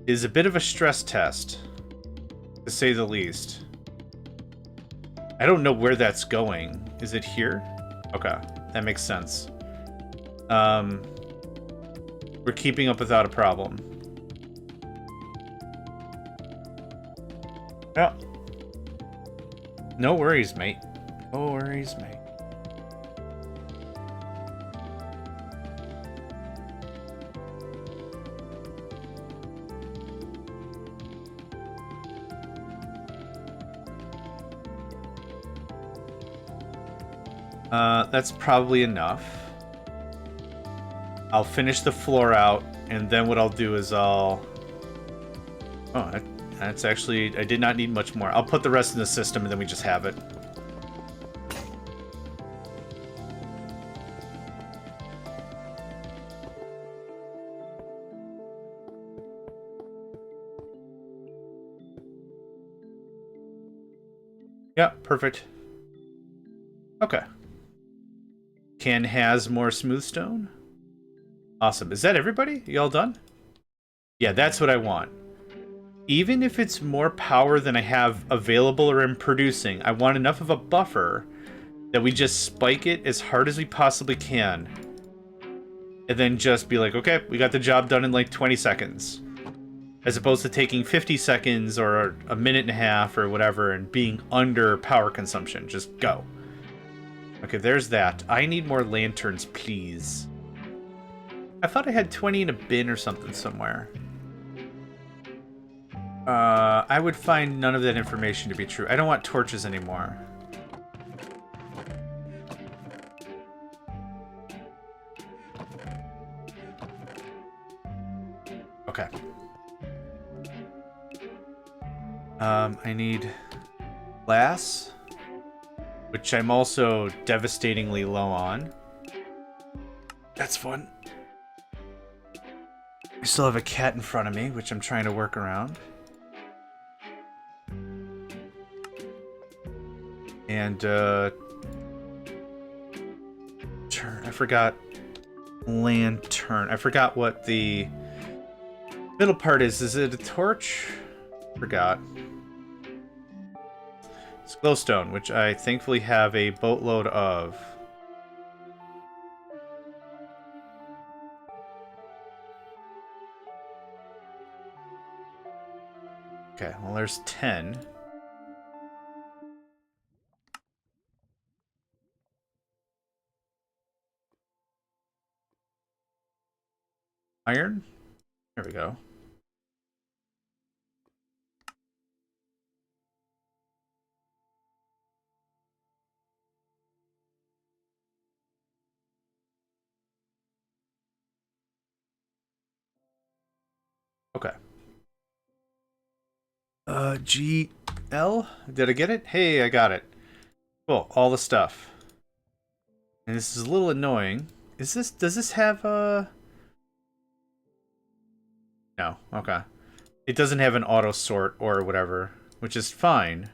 is a bit of a stress test, to say the least. I don't know where that's going. Is it here? Okay, that makes sense. We're keeping up without a problem. Yeah. No worries, mate. No worries, mate. That's probably enough. I'll finish the floor out, and then what I'll do is I'll... Oh, that's actually... I did not need much more. I'll put the rest in the system, and then we just have it. Yeah, perfect. Okay. Ken has more smooth stone. Awesome. Is that everybody? You all done? Yeah, that's what I want. Even if it's more power than I have available or am producing, I want enough of a buffer that we just spike it as hard as we possibly can. And then just be like, okay, we got the job done in like 20 seconds. As opposed to taking 50 seconds or a minute and a half or whatever and being under power consumption. Just go. Okay, there's that. I need more lanterns, please. I thought I had 20 in a bin or something somewhere. I would find none of that information to be true. I don't want torches anymore. Okay. I need glass, which I'm also devastatingly low on. That's fun. I still have a cat in front of me, which I'm trying to work around. And, I forgot lantern. I forgot what the middle part is. Is it a torch? Forgot. It's glowstone, which I thankfully have a boatload of. Okay, well there's 10. Iron? There we go. Okay. GL? Did I get it? Hey, I got it. Cool, all the stuff. And this is a little annoying. Does this have a... No, okay. It doesn't have an auto sort or whatever, which is fine.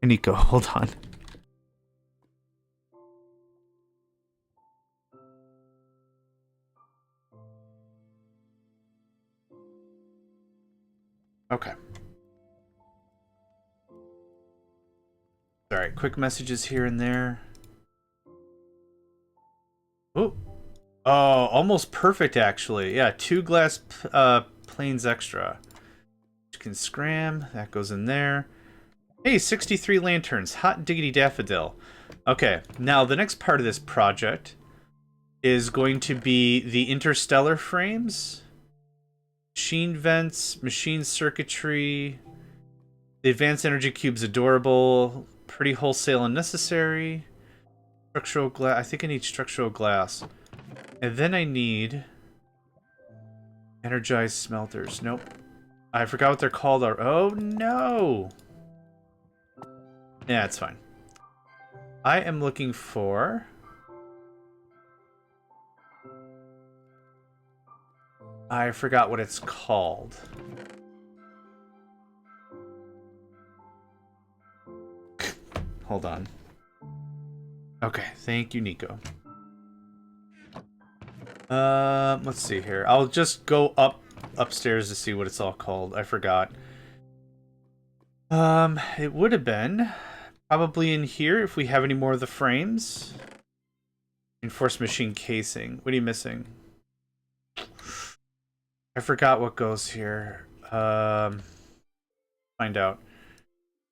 Nico, hold on. Okay. Alright, quick messages here and there. Oh. Oh, almost perfect, actually. Yeah, 2 glass planes extra. You can scram. That goes in there. Hey, 63 lanterns. Hot diggity daffodil. Okay, now the next part of this project is going to be the interstellar frames. Machine vents, machine circuitry. The advanced energy cube's adorable. Pretty wholesale and necessary. Structural glass. I think I need structural glass. And then I need energized smelters. Nope. I forgot what they're called. Oh, no. Yeah, it's fine. I am looking for... I forgot what it's called. Hold on. Okay, thank you, Nico. Let's see here. I'll just go up upstairs to see what it's all called. I forgot. It would have been probably in here if we have any more of the frames. Reinforced machine casing. What are you missing? I forgot what goes here. Find out.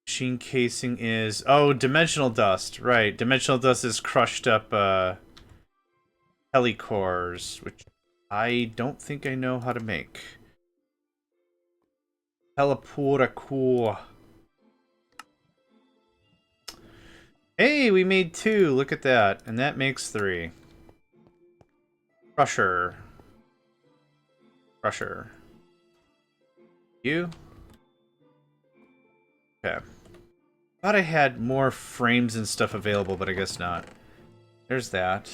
Machine casing is... Oh, dimensional dust. Right. Dimensional dust is crushed up helicores, which I don't think I know how to make. Helipora core. Hey, we made 2. Look at that. And that makes 3. Crusher. Crusher. You? Okay. Thought I had more frames and stuff available, but I guess not. There's that.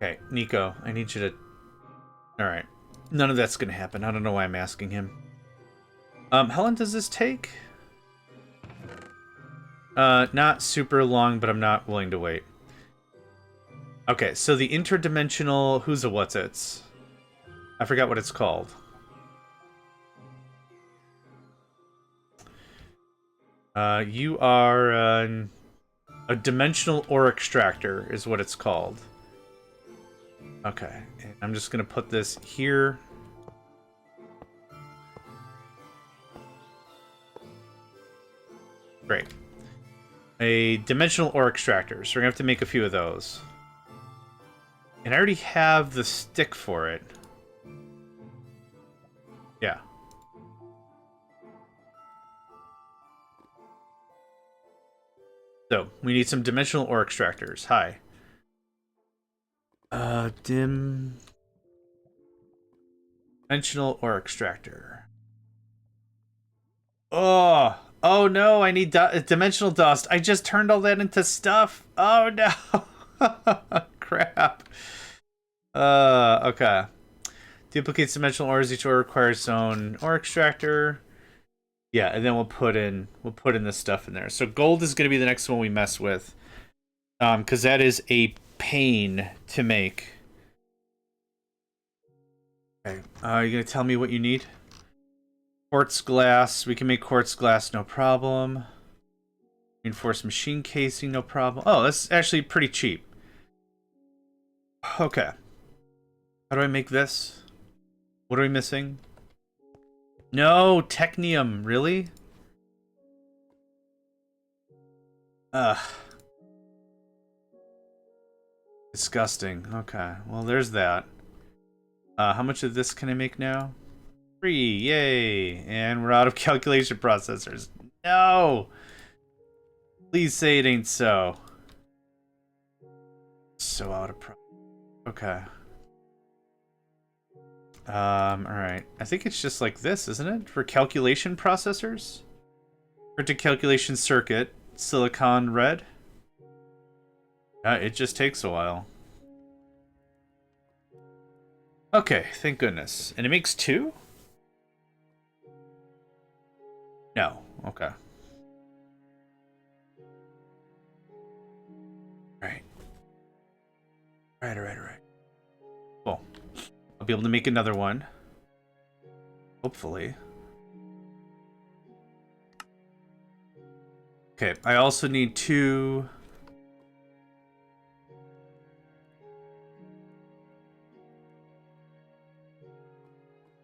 Okay, Nico, I need you to... Alright. None of that's gonna happen. I don't know why I'm asking him. How long does this take? Not super long, but I'm not willing to wait. Okay, so the interdimensional... Who's a what's-its? I forgot what it's called. You are a dimensional ore extractor is what it's called. Okay, I'm just gonna put this here. Great. A dimensional ore extractor, so we're gonna have to make a few of those. And I already have the stick for it. Yeah. So, we need some dimensional ore extractors. Hi. Dimensional ore extractor. Oh! Oh no, I need dimensional dust. I just turned all that into stuff. Oh no! Crap. Okay. Duplicates dimensional ores. Each ore requires its own ore extractor. Yeah, and then we'll put in this stuff in there. So gold is going to be the next one we mess with, because that is a pain to make. Okay, you gonna tell me what you need? Quartz glass. We can make quartz glass, no problem. Reinforced machine casing, no problem. Oh, that's actually pretty cheap. Okay. How do I make this? What are we missing? No, technium, really? Ugh. Disgusting. Okay, well, there's that. How much of this can I make now? 3, yay! And we're out of calculation processors. No! Please say it ain't so. So out of okay. Alright. I think it's just like this, isn't it? For calculation processors? Printed calculation circuit. Silicon red. It just takes a while. Okay, thank goodness. And it makes 2? No. Okay. Alright. Alright. Cool. I'll be able to make another one. Hopefully. Okay, I also need 2...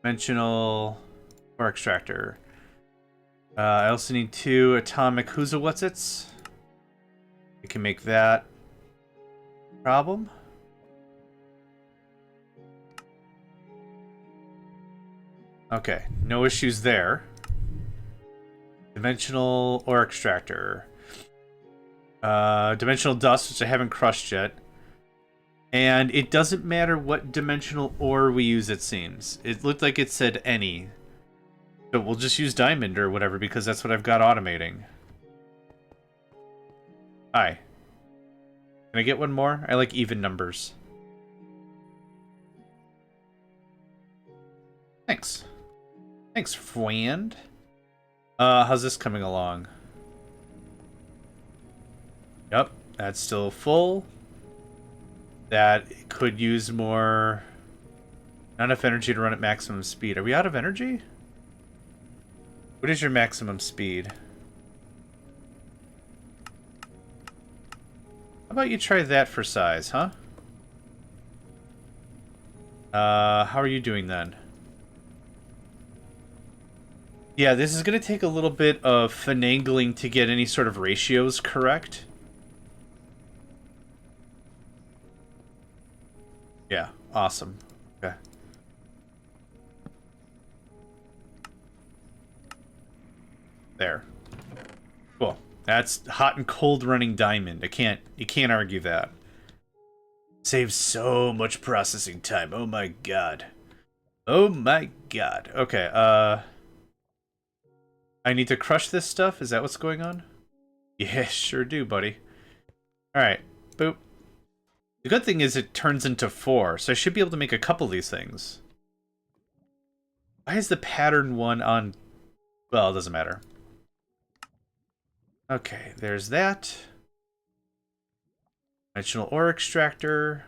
dimensional ore extractor. I also need 2 atomic who's a what's-its. We can make that problem. Okay, no issues there. Dimensional ore extractor. Dimensional dust, which I haven't crushed yet. And it doesn't matter what dimensional ore we use, it seems. It looked like it said any. But we'll just use diamond or whatever, because that's what I've got automating. Hi. Can I get one more? I like even numbers. Thanks. Thanks, friend. How's this coming along? Yep, that's still full. That could use more... Not enough energy to run at maximum speed. Are we out of energy? What is your maximum speed? How about you try that for size, huh? How are you doing then? Yeah, this is going to take a little bit of finagling to get any sort of ratios correct. Yeah, awesome. Okay. There. Cool. That's hot and cold running diamond. You can't argue that. Saves so much processing time. Oh my god. Oh my god. Okay, I need to crush this stuff? Is that what's going on? Yeah, sure do, buddy. Alright. Boop. The good thing is it turns into 4, so I should be able to make a couple of these things. Why is the pattern one on... Well, it doesn't matter. Okay, there's that. Dimensional ore extractor.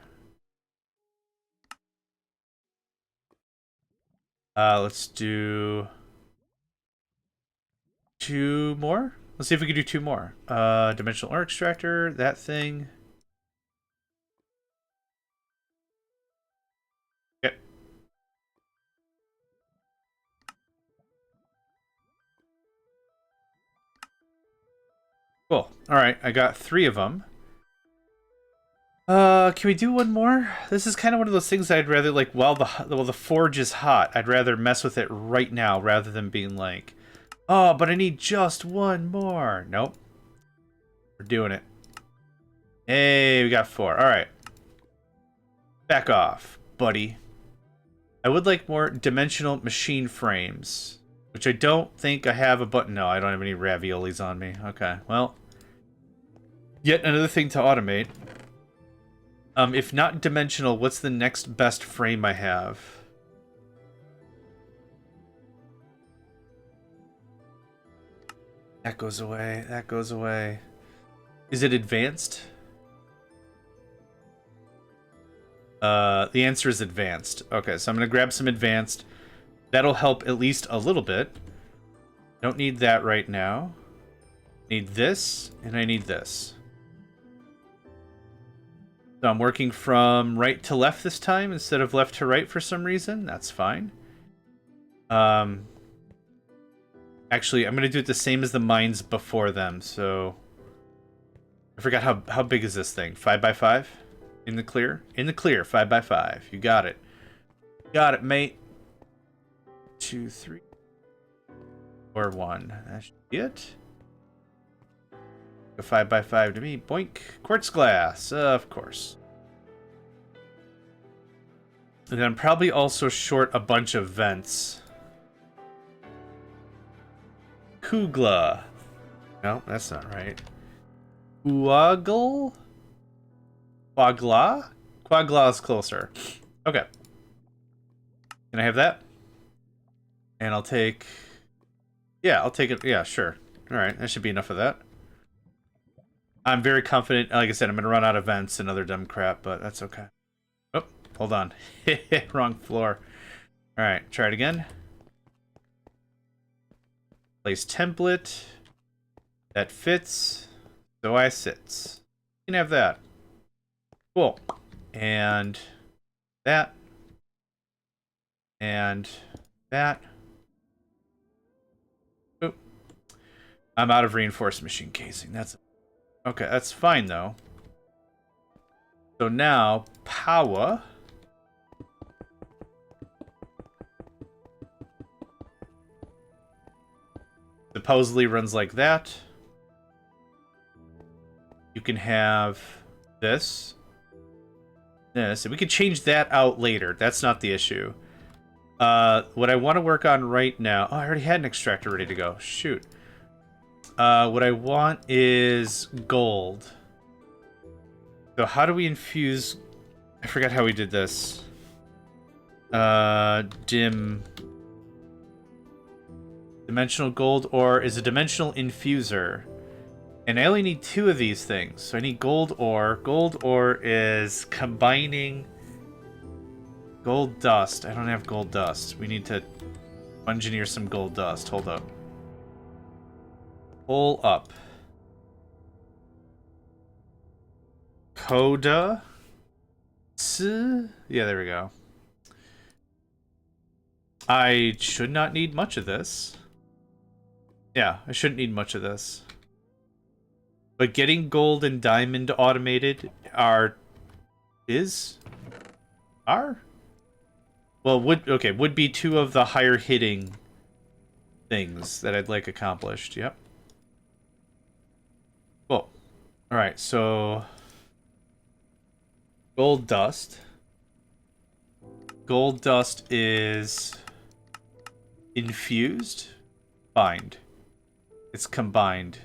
Let's do... 2 more? Let's see if we can do 2 more. Dimensional ore extractor, that thing. Yep. Cool. Alright, I got 3 of them. Can we do one more? This is kind of one of those things I'd rather, like, while the forge is hot, I'd rather mess with it right now rather than being like, oh, but I need just one more. Nope. We're doing it. Hey, we got 4. Alright. Back off, buddy. I would like more dimensional machine frames, which I don't think I have a button. No, I don't have any raviolis on me. Okay, well. Yet another thing to automate. If not dimensional, what's the next best frame I have? That goes away. That goes away. Is it advanced? The answer is advanced. Okay, so I'm going to grab some advanced. That'll help at least a little bit. Don't need that right now. Need this, and I need this. So I'm working from right to left this time instead of left to right for some reason. That's fine. Actually, I'm going to do it the same as the mines before them. So I forgot how big is this thing? 5x5? In the clear? In the clear, 5x5. You got it. Got it, mate. 2, 3, 4, 1. That should be it. A 5x5 to me. Boink. Quartz glass. Of course. And then I'm probably also short a bunch of vents. Kugla. No, that's not right. Quaggle? Quagla? Quagla is closer. Okay. Can I have that? And I'll take... Yeah, I'll take it. Yeah, sure. Alright, that should be enough of that. I'm very confident. Like I said, I'm going to run out of vents and other dumb crap, but that's okay. Oh, hold on. Wrong floor. Alright, try it again. Place template. That fits. So I sits. You can have that. Cool. And that. And that. Oop. I'm out of reinforced machine casing. That's okay, that's fine though. So now, power. Supposedly runs like that. You can have this. This. And we could change that out later. That's not the issue. What I want to work on right now... Oh, I already had an extractor ready to go. Shoot. What I want is gold. So how do we infuse... I forgot how we did this. Dim... Dimensional gold ore is a dimensional infuser. And I only need 2 of these things. So I need gold ore. Gold ore is combining gold dust. I don't have gold dust. We need to engineer some gold dust. Hold up. Pull up. Coda. Yeah, there we go. I should not need much of this. Yeah, I shouldn't need much of this. But getting gold and diamond automated are... Well, would be 2 of the higher hitting things that I'd like accomplished. Yep. Cool. Alright, so... Gold dust. Gold dust is... infused? Bind. It's combined.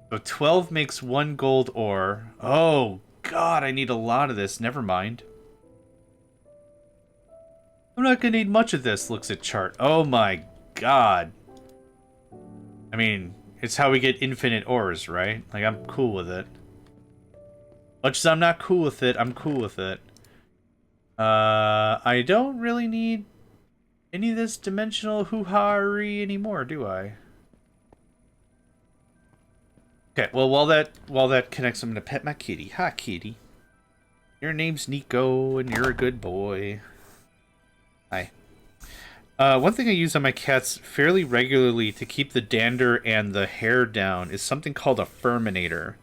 So 12 makes 1 gold ore. Oh, God, I need a lot of this. Never mind. I'm not gonna need much of this, looks at chart. Oh my God. I mean, it's how we get infinite ores, right? Like, I'm cool with it. Much as I'm not cool with it, I'm cool with it. I don't really need any of this dimensional hoo-ha-ry anymore, do I? Okay, well, while that connects, I'm gonna pet my kitty. Hi, kitty. Your name's Nico, and you're a good boy. Hi. One thing I use on my cats fairly regularly to keep the dander and the hair down is something called a Furminator.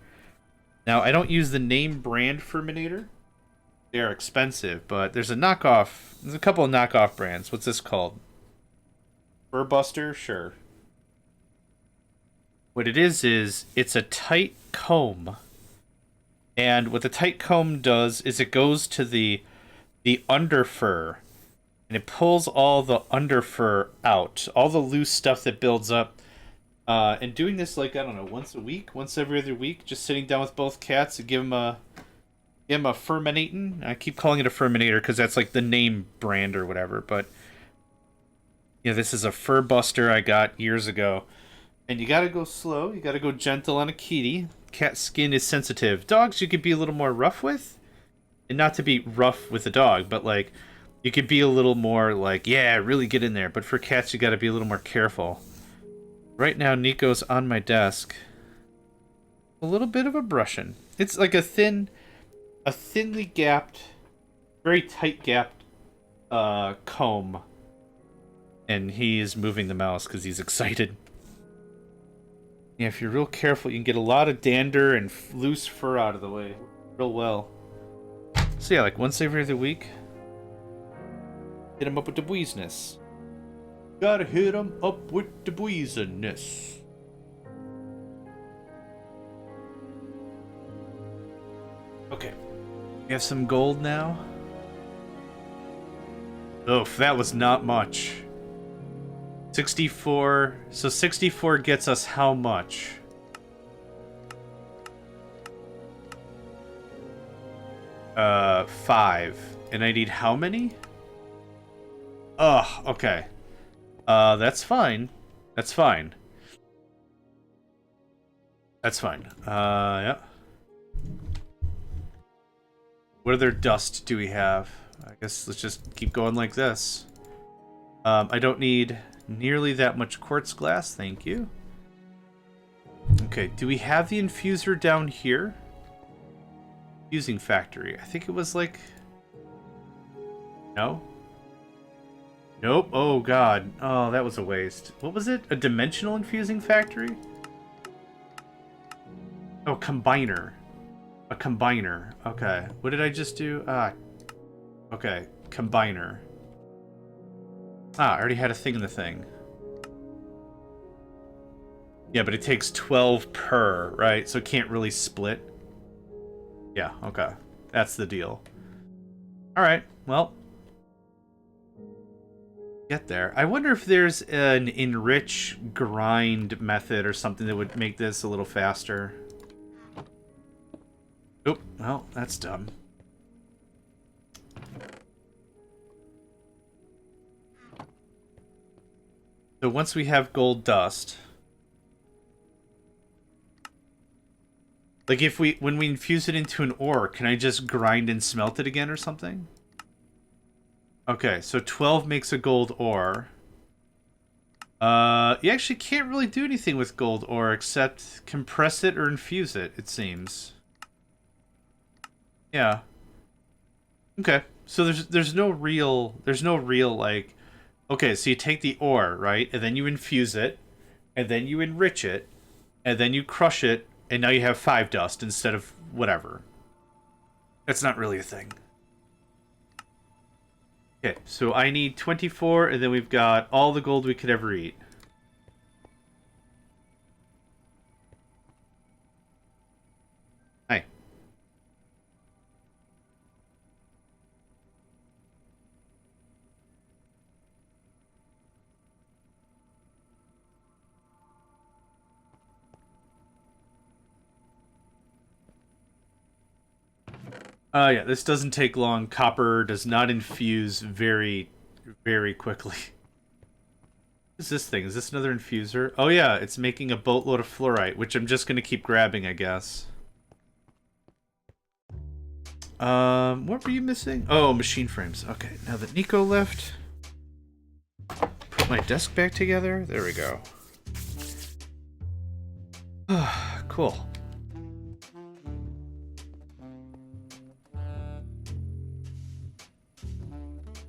Now, I don't use the name brand Furminator. They are expensive, but there's a knockoff. There's a couple of knockoff brands. What's this called? Furbuster? Sure. What it is it's a tight comb. And what the tight comb does is it goes to the underfur. And it pulls all the underfur out. All the loose stuff that builds up. And doing this, like, I don't know, once a week? Once every other week? Just sitting down with both cats and give them a Furminating. I keep calling it a Furminator because that's, like, the name brand or whatever. But, you know, this is a Furbuster I got years ago. And you gotta go slow. You gotta go gentle on a kitty. Cat skin is sensitive. Dogs you could be a little more rough with. And not to be rough with the dog, but, like, you could be a little more, like, yeah, really get in there. But for cats, you gotta be a little more careful. Right now, Nico's on my desk. A little bit of a brushing. It's like a thinly gapped, very tight gapped comb. And he's moving the mouse because he's excited. Yeah, if you're real careful, you can get a lot of dander and loose fur out of the way real well. So yeah, like once every other week, hit him up with the business. Gotta hit him up with the business. Okay, we have some gold now. Oh, that was not much. 64. So 64 gets us how much? Five. And I need how many? Ugh, okay. That's fine. That's fine. That's fine. Yeah. What other dust do we have? I guess let's just keep going like this. I don't need nearly that much quartz glass, thank you. Okay, do we have the infuser down here? Fusing factory. I think it was like... No? Nope. Oh, God. Oh, that was a waste. What was it? A dimensional infusing factory? Oh, combiner. A combiner. Okay. What did I just do? Okay. Combiner. I already had a thing in the thing. Yeah, but it takes 12 per, right? So it can't really split. Yeah, okay. That's the deal. Alright, well. Get there. I wonder if there's an enrich grind method or something that would make this a little faster. Oh, well, that's dumb. So once we have gold dust, like when we infuse it into an ore, can I just grind and smelt it again or something? Okay, so 12 makes a gold ore. You actually can't really do anything with gold ore except compress it or infuse it, it seems. Yeah. Okay. So there's no real like, okay, so you take the ore, right? And then you infuse it, and then you enrich it, and then you crush it, and now you have 5 dust instead of whatever. That's not really a thing. Okay, so I need 24, and then we've got all the gold we could ever eat. Hi. Yeah, this doesn't take long. Copper does not infuse very, very quickly. What is this thing? Is this another infuser? Oh yeah, it's making a boatload of fluorite, which I'm just gonna keep grabbing, I guess. What were you missing? Oh, machine frames. Okay, now that Nico left, put my desk back together. There we go. Cool.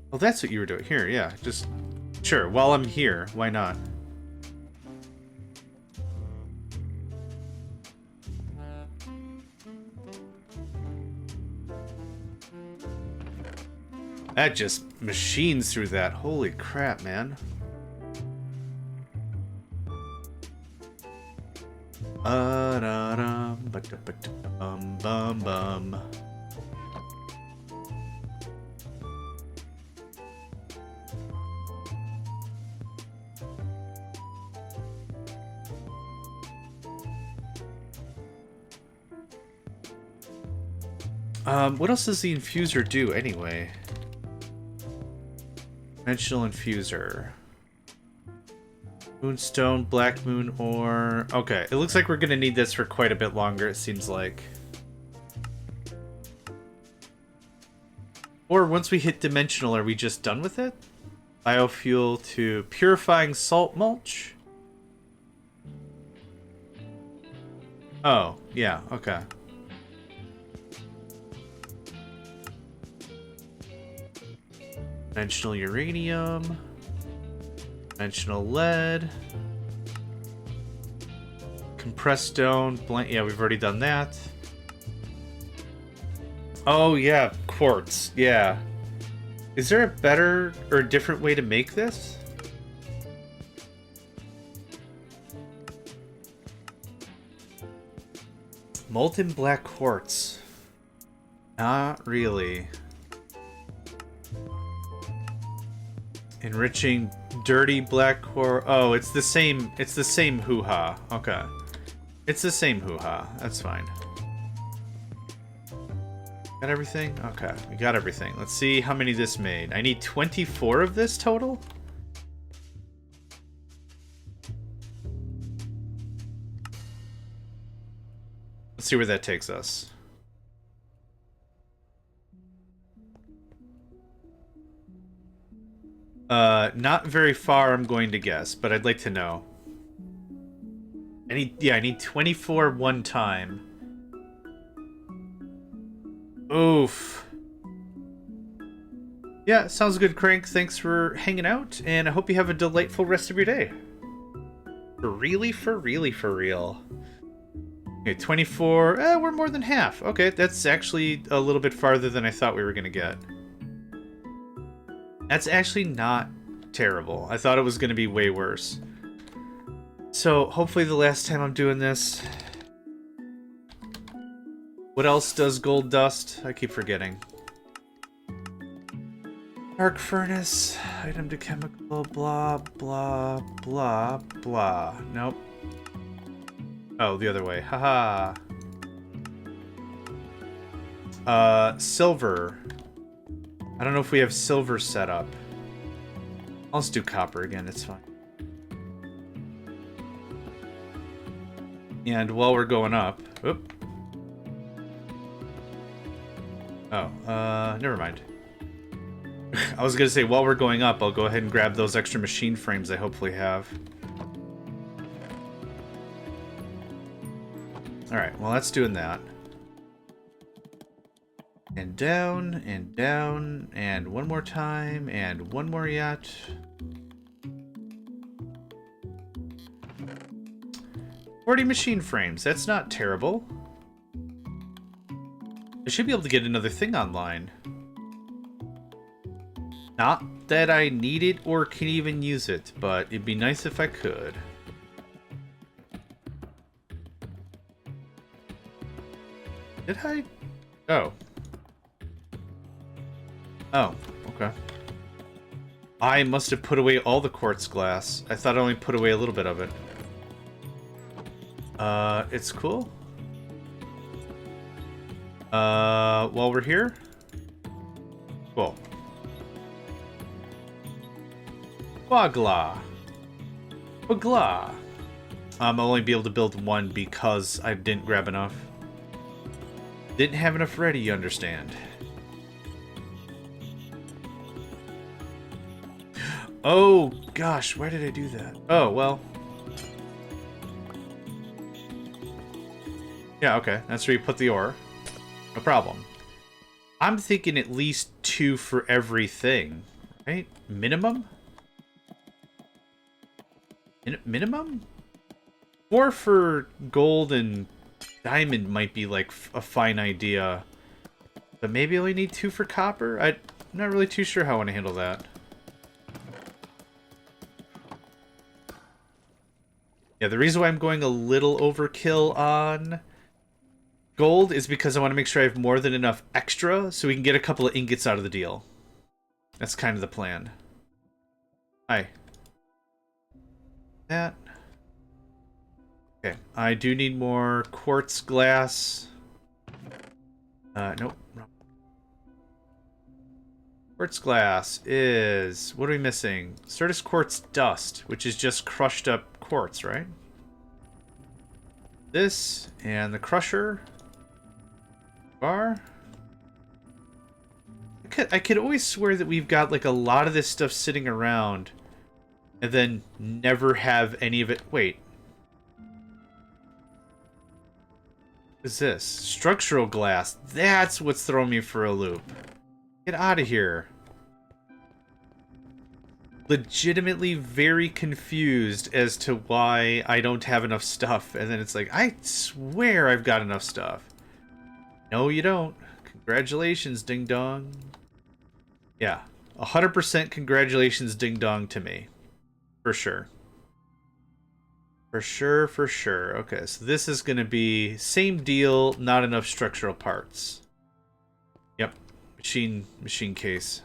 Well, that's what you were doing. Here, yeah. Just... Sure, while I'm here, why not? That just machines through that. Holy crap, man. Bum bum bum. What else does the infuser do anyway? Dimensional infuser. Moonstone, black moon ore. Okay, it looks like we're gonna need this for quite a bit longer, it seems like. Or once we hit dimensional, are we just done with it? Biofuel to purifying salt mulch? Oh, yeah, okay. Dimensional uranium. Dimensional lead. Compressed stone. Yeah, we've already done that. Oh, yeah. Quartz. Yeah. Is there a better or a different way to make this? Molten black quartz. Not really. Enriching dirty black quartz. Oh, it's the same hoo-ha. Okay. It's the same hoo-ha. That's fine. Got everything? Okay, we got everything. Let's see how many this made. I need 24 of this total? Let's see where that takes us. Not very far, I'm going to guess, but I'd like to know. I need 24 one time. Oof. Yeah, sounds good, Crank. Thanks for hanging out, and I hope you have a delightful rest of your day. For real. Okay, 24. We're more than half. Okay, that's actually a little bit farther than I thought we were gonna get. That's actually not terrible. I thought it was gonna be way worse. So, hopefully the last time I'm doing this... What else does gold dust? I keep forgetting. Arc furnace, item to chemical, blah, blah, blah, blah. Nope. Oh, the other way. Haha. Silver. I don't know if we have silver set up. I'll just do copper again, it's fine. And while we're going up... Oop. Oh, never mind. I was gonna say, while we're going up, I'll go ahead and grab those extra machine frames I hopefully have. Alright, well that's doing that. And down, and one more time, and one more yet. 40 machine frames, that's not terrible. I should be able to get another thing online. Not that I need it or can even use it, but it'd be nice if I could. Did I? Oh. Oh, okay. I must have put away all the quartz glass. I thought I only put away a little bit of it. It's cool. While we're here? Cool. Wagla. Wagla. I'll only be able to build one because I didn't grab enough. Didn't have enough ready, you understand. Oh, gosh, why did I do that? Oh, well. Yeah, okay, that's where you put the ore. No problem. I'm thinking at least 2 for everything, right? Minimum? Minimum? 4 for gold and diamond might be like a fine idea. But maybe I only need 2 for copper? I'm not really too sure how I want to handle that. Yeah, the reason why I'm going a little overkill on gold is because I want to make sure I have more than enough extra so we can get a couple of ingots out of the deal. That's kind of the plan. Hi. That. Okay, I do need more quartz glass. Nope. Quartz glass is... What are we missing? Certus quartz dust, which is just crushed up quartz, right? This, and the crusher. Bar. I could always swear that we've got like a lot of this stuff sitting around and then never have any of it. Wait. What is this? Structural glass. That's what's throwing me for a loop. Get out of here. Legitimately very confused as to why I don't have enough stuff. And then it's like, I swear I've got enough stuff. No, you don't. Congratulations, ding dong. Yeah, 100% congratulations, ding dong to me. For sure. For sure, for sure. Okay, so this is going to be same deal, not enough structural parts. Yep, machine case.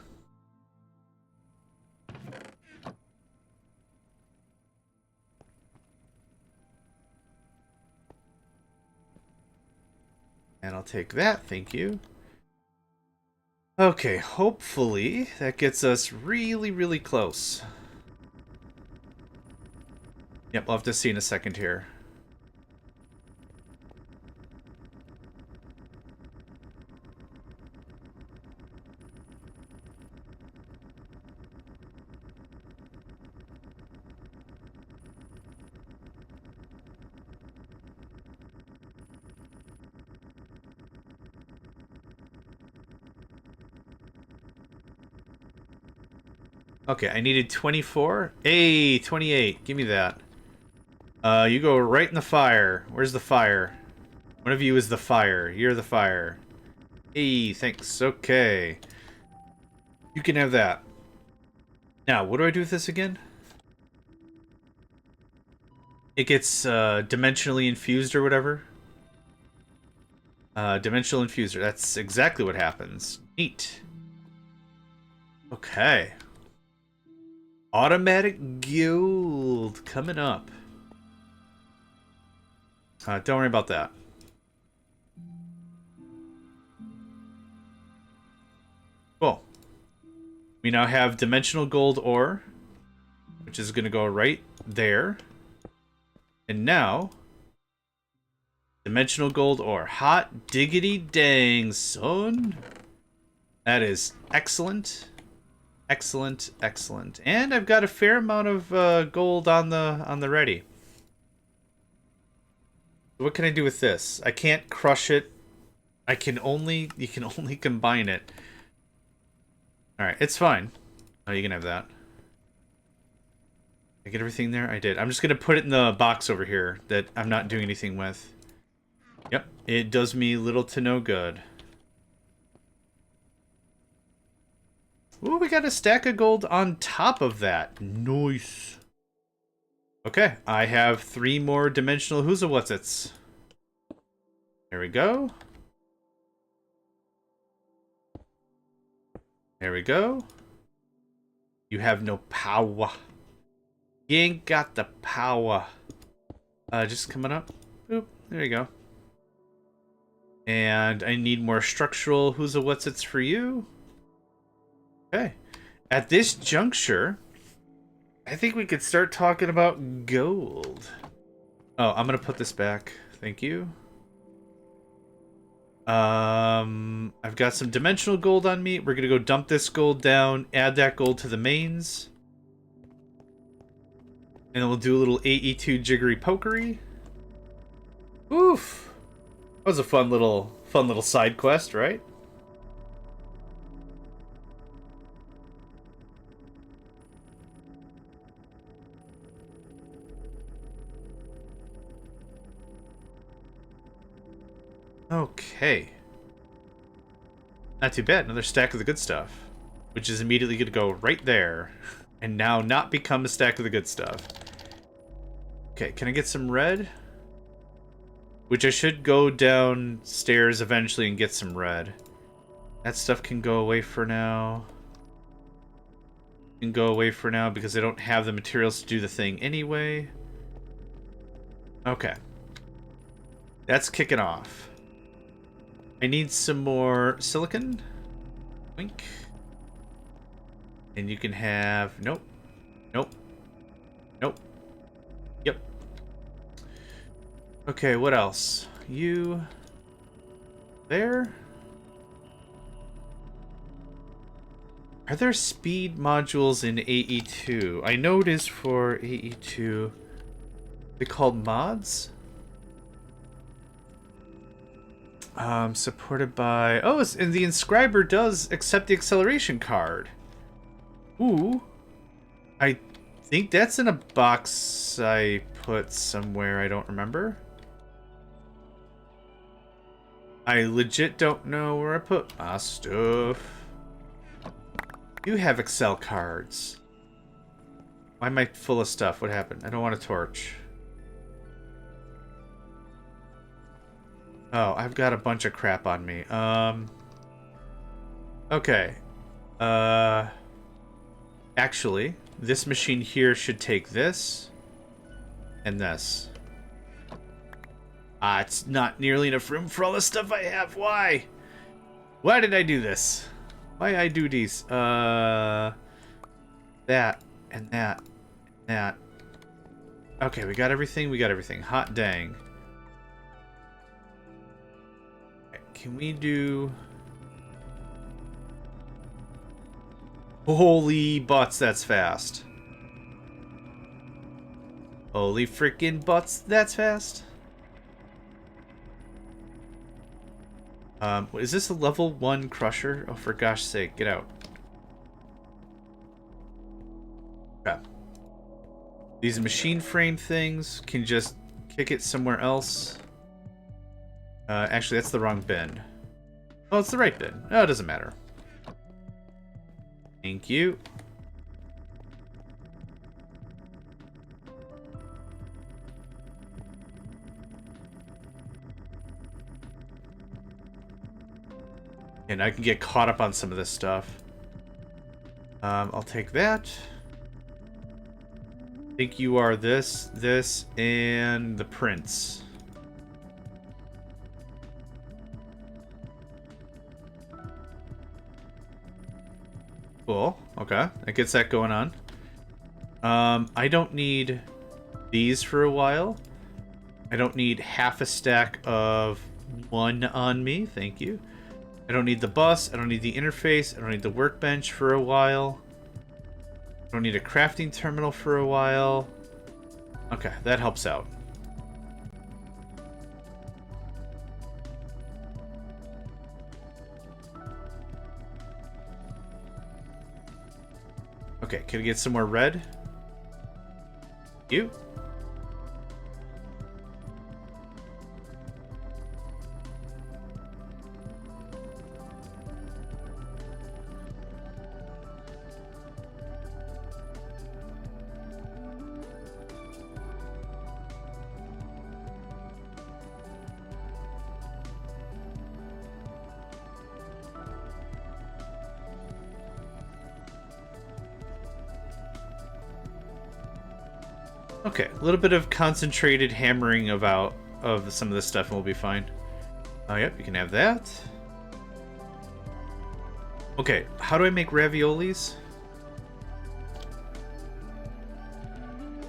And I'll take that, thank you. Okay, hopefully that gets us really, really close. Yep, I'll have to see in a second here. Okay, I needed 24. Hey, 28. Give me that. You go right in the fire. Where's the fire? One of you is the fire. You're the fire. Hey, thanks. Okay. You can have that. Now, what do I do with this again? It gets dimensionally infused or whatever. Dimensional infuser. That's exactly what happens. Neat. Okay. Automatic guild coming up. Don't worry about that. We now have dimensional gold ore, which is going to go right there. And now, dimensional gold ore. Hot diggity dang, son. That is excellent. Excellent, excellent. And I've got a fair amount of gold on the ready. What can I do with this? I can't crush it. You can only combine it. Alright, it's fine. Oh, you can have that. I get everything there? I did. I'm just gonna put it in the box over here that I'm not doing anything with. Yep, it does me little to no good. Ooh, we got a stack of gold on top of that. Nice. Okay, I have 3 more dimensional whoozawhatsits. There we go. There we go. You have no power. You ain't got the power. Just coming up. Boop. There you go. And I need more structural whoozawhatsits for you. Okay. At this juncture, I think we could start talking about gold. Oh, I'm gonna put this back. Thank you. I've got some dimensional gold on me. We're gonna go dump this gold down, add that gold to the mains. And then we'll do a little AE2 jiggery pokery. Oof. That was a fun little side quest, right? Okay. Not too bad. Another stack of the good stuff. Which is immediately going to go right there. And now not become a stack of the good stuff. Okay, can I get some red? Which I should go downstairs eventually and get some red. That stuff can go away for now. Can go away for now because I don't have the materials to do the thing anyway. Okay. That's kicking off. I need some more silicon. Wink. And you can have... Nope. Nope. Nope. Yep. Okay, what else? You... There? Are there speed modules in AE2? I know it is for AE2. They're called mods? Supported by... Oh, and the inscriber does accept the acceleration card. Ooh. I think that's in a box I put somewhere. I don't remember. I legit don't know where I put my stuff. You have Excel cards. Why am I full of stuff? What happened? I don't want a torch. Oh, I've got a bunch of crap on me. Okay. Actually, this machine here should take this and this. It's not nearly enough room for all the stuff I have. Why? Why did I do this? Why I do these? That and that and that. Okay, we got everything. We got everything. Hot dang. Can we do... Holy butts, that's fast. Holy freaking butts, that's fast. Is this a level 1 crusher? Oh, for gosh sake, get out. Okay. These machine frame things can just kick it somewhere else. Actually, that's the wrong bin. Oh, it's the right bin. Oh, it doesn't matter. Thank you. And I can get caught up on some of this stuff. I'll take that. I think you are this, and the prince. Cool. Okay. That gets that going on. I don't need these for a while. I don't need half a stack of one on me. Thank you. I don't need the bus. I don't need the interface. I don't need the workbench for a while. I don't need a crafting terminal for a while. Okay, that helps out. Okay, can I get some more red? You. Okay, a little bit of concentrated hammering of some of this stuff and we'll be fine. Oh, yep, you can have that. Okay, how do I make raviolis?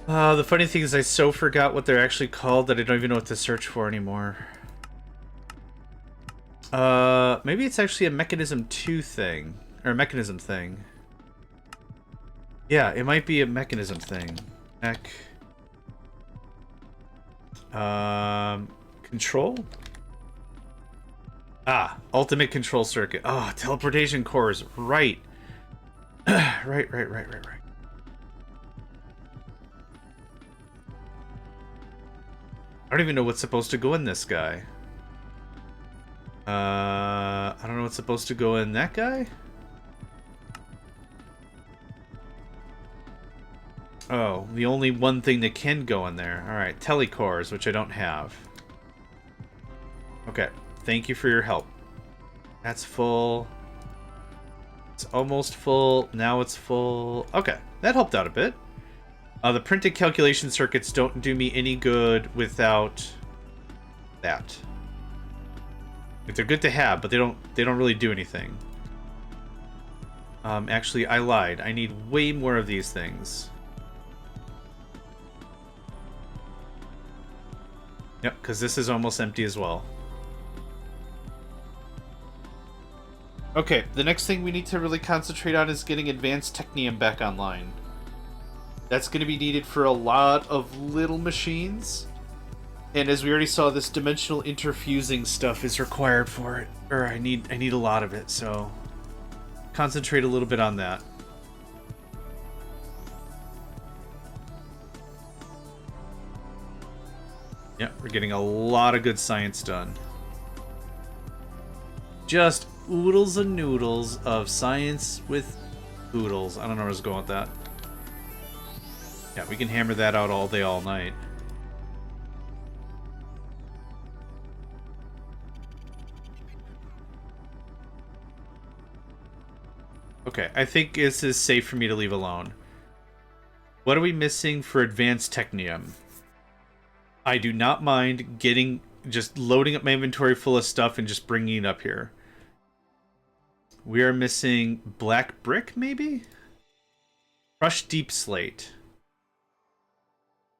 The funny thing is I so forgot what they're actually called that I don't even know what to search for anymore. Maybe it's actually a Mechanism 2 thing. Or a Mechanism thing. Yeah, it might be a Mechanism thing. Mech... control? Ah, ultimate control circuit. Oh, teleportation cores. Right. right. I don't even know what's supposed to go in this guy. I don't know what's supposed to go in that guy. Oh, the only one thing that can go in there. Alright, telecores, which I don't have. Okay, thank you for your help. That's full. It's almost full. Now it's full. Okay, that helped out a bit. The printed calculation circuits don't do me any good without that. Like, they're good to have, but they don't really do anything. Actually, I lied. I need way more of these things. Yep, because this is almost empty as well. Okay, the next thing we need to really concentrate on is getting Advanced Technium back online. That's going to be needed for a lot of little machines. And as we already saw, this dimensional interfusing stuff is required for it. Or I need a lot of it, so concentrate a little bit on that. Yeah, we're getting a lot of good science done. Just oodles and noodles of science with oodles. I don't know where I was going with that. Yeah, we can hammer that out all day, all night. Okay, I think this is safe for me to leave alone. What are we missing for Advanced Technium? I do not mind just loading up my inventory full of stuff and just bringing it up here. We are missing black brick, maybe? Crushed deep slate.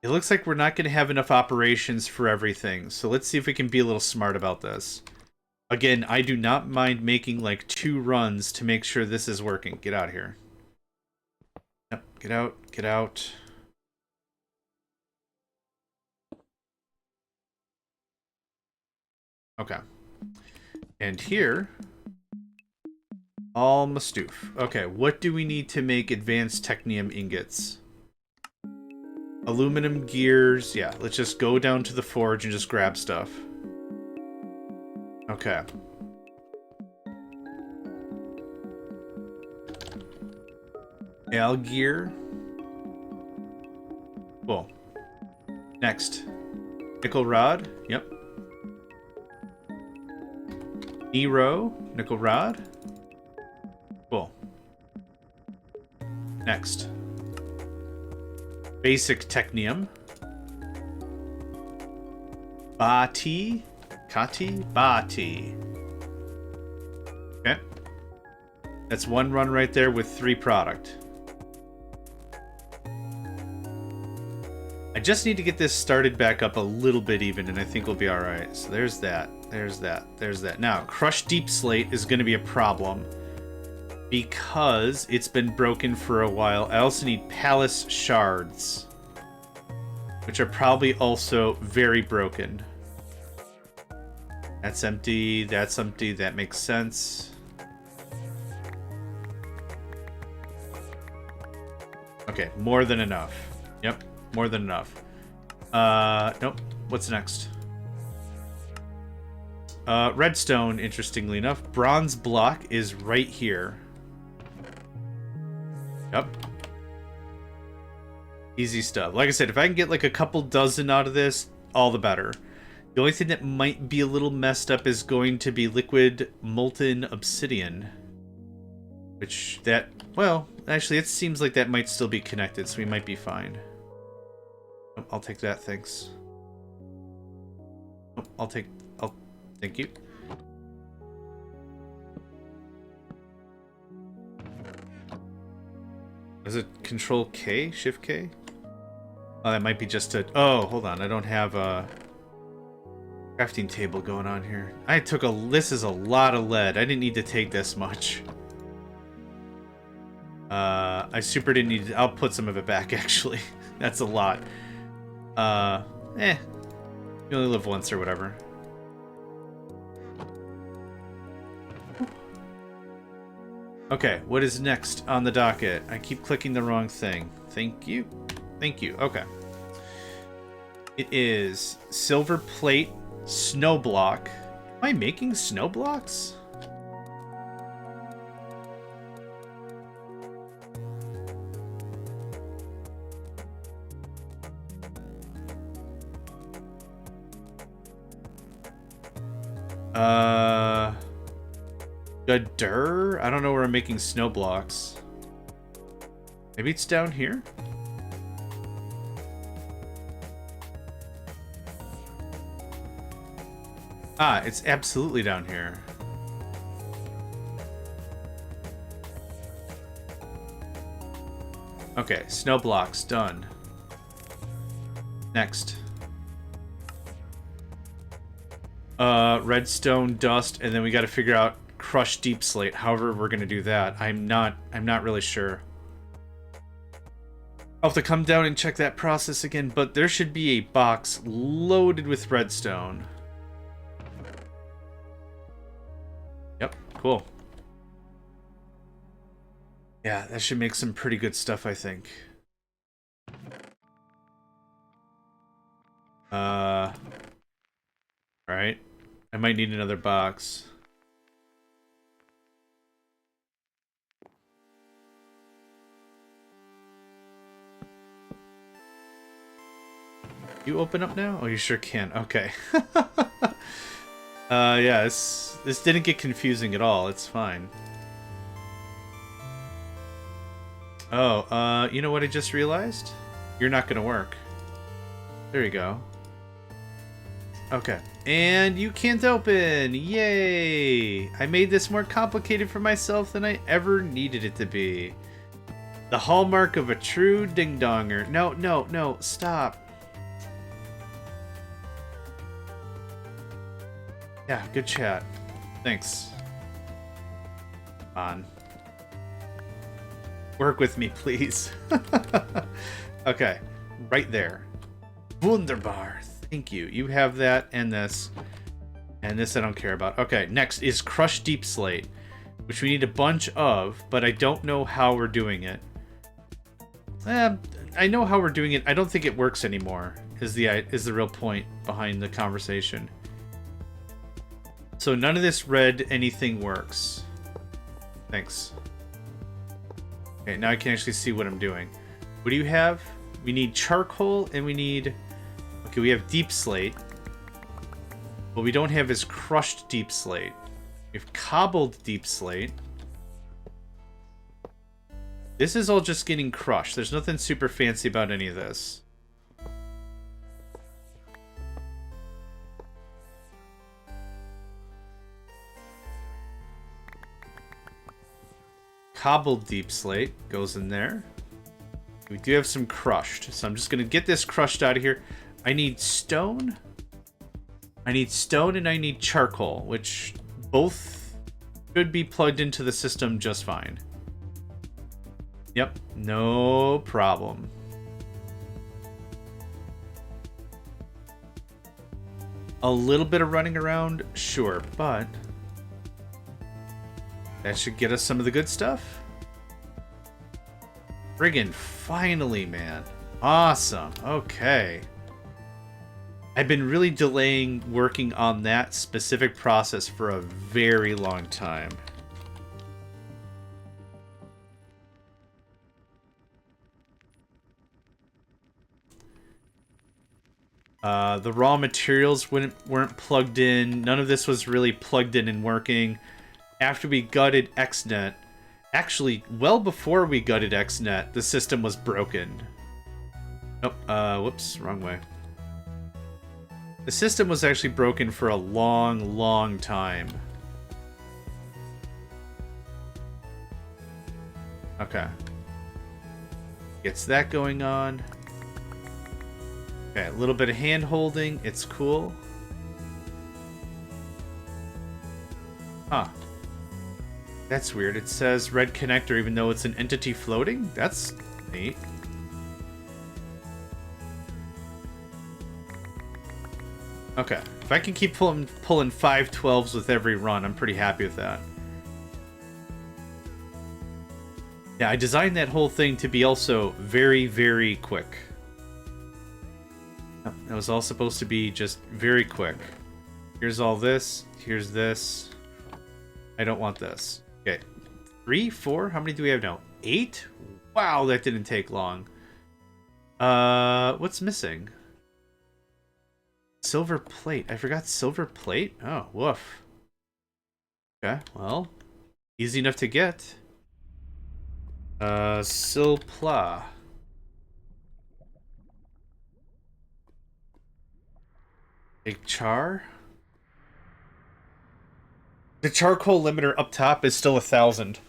It looks like we're not going to have enough operations for everything, so let's see if we can be a little smart about this. Again, I do not mind making like 2 runs to make sure this is working. Get out of here. Yep, get out, get out. Okay. And here, all Mastoof. Okay, what do we need to make Advanced Technium ingots? Aluminum gears. Yeah, let's just go down to the forge and just grab stuff. Okay. Al gear. Cool. Next. Nickel rod. Yep. Nero. Nickel rod. Cool. Next. Basic technium. Bati. Kati. Bati. Okay. That's one run right there with 3 product. I just need to get this started back up a little bit even, and I think we'll be alright. So there's that, there's that, there's that. Now, crushed deep slate is going to be a problem because it's been broken for a while. I also need palace shards, which are probably also very broken. That's empty, that makes sense. Okay, more than enough. Yep, more than enough. Nope. What's next? Redstone, interestingly enough. Bronze block is right here. Yep. Easy stuff. Like I said, if I can get like a couple dozen out of this, all the better. The only thing that might be a little messed up is going to be liquid molten obsidian. Which that, well, actually it seems like that might still be connected, so we might be fine. Oh, I'll take that, thanks. Oh, thank you. Is it Control K? Shift K? Oh, that might be just a... Oh, hold on. I don't have a crafting table going on here. I took a... This is a lot of lead. I didn't need to take this much. I super didn't need to... I'll put some of it back, actually. That's a lot. You only live once or whatever. Okay, what is next on the docket? I keep clicking the wrong thing. Thank you. Thank you. Okay. It is silver plate snow block. Am I making snow blocks? Gadur? I don't know where I'm making snow blocks. Maybe it's down here? Ah, it's absolutely down here. Okay, snow blocks, done. Next. Redstone, dust, and then we gotta figure out crushed deep slate. However we're gonna do that. I'm not really sure. I'll have to come down and check that process again, but there should be a box loaded with redstone. Yep, cool. Yeah, that should make some pretty good stuff, I think. Right. I might need another box. You open up now? Oh, you sure can. Okay. Yeah, this didn't get confusing at all. It's fine. Oh, you know what I just realized? You're not gonna work. There you go. Okay. And you can't open! Yay! I made this more complicated for myself than I ever needed it to be. The hallmark of a true ding-donger. No, no, no, stop. Yeah, good chat. Thanks. On. Work with me, please. Okay, right there. Wunderbar. Thank you. You have that and this. And this I don't care about. Okay, next is crushed deep slate, which we need a bunch of, but I don't know how we're doing it. I know how we're doing it. I don't think it works anymore, is the real point behind the conversation. So none of this red anything works. Thanks. Okay, now I can actually see what I'm doing. What do you have? We need charcoal and we need... Okay, we have deep slate. What we don't have is crushed deep slate. We have cobbled deep slate. This is all just getting crushed. There's nothing super fancy about any of this. Cobbled deep slate goes in there. We do have some crushed, so I'm just going to get this crushed out of here. I need stone. I need stone and I need charcoal, which both should be plugged into the system just fine. Yep, no problem. A little bit of running around, sure, but that should get us some of the good stuff. Friggin' finally, man. Awesome. Okay. I've been really delaying working on that specific process for a very long time. The raw materials weren't plugged in. None of this was really plugged in and working. After we gutted XNet, actually, well before we gutted XNet, the system was broken. Oh, whoops, wrong way. The system was actually broken for a long, long time. Okay. Gets that going on. Okay, a little bit of hand holding. It's cool. Huh. That's weird. It says red connector even though it's an entity floating? That's neat. Okay. If I can keep pulling 5 12s with every run, I'm pretty happy with that. Yeah, I designed that whole thing to be also very, very quick. That was all supposed to be just very quick. Here's all this. Here's this. I don't want this. Okay. 3, 4? How many do we have now? 8? Wow, that didn't take long. What's missing? Silver plate. I forgot silver plate? Oh, woof. Okay, well. Easy enough to get. Silpla. Big char? The charcoal limiter up top is still 1,000.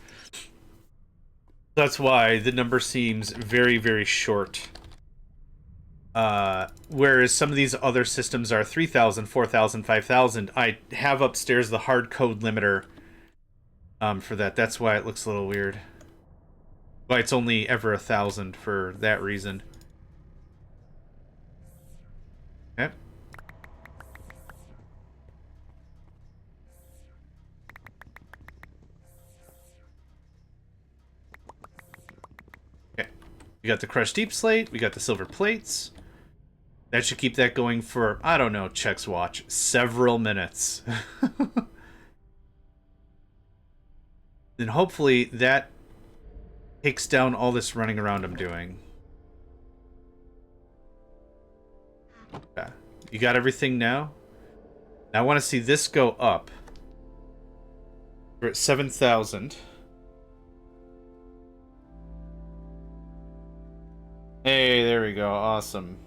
That's why the number seems very, very short. Whereas some of these other systems are 3,000, 4,000, 5,000. I have upstairs the hard code limiter for that. That's why it looks a little weird. Why it's only ever 1,000 for that reason. Okay. Okay. We got the crushed deep slate. We got the silver plates. That should keep that going for, I don't know, Check's watch, several minutes. Then hopefully that takes down all this running around I'm doing. Okay. You got everything now? Now I want to see this go up. We're at 7,000. Hey, there we go. Awesome.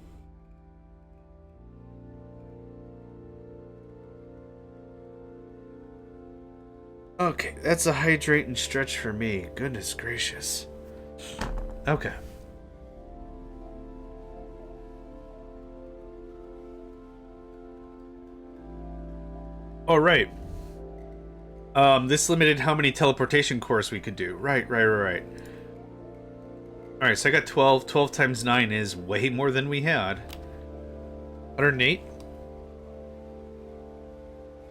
Okay, that's a hydrate and stretch for me. Goodness gracious. Okay. Oh, right. This limited how many teleportation cores we could do. Right. Alright, so I got 12. 12 times 9 is way more than we had. 108?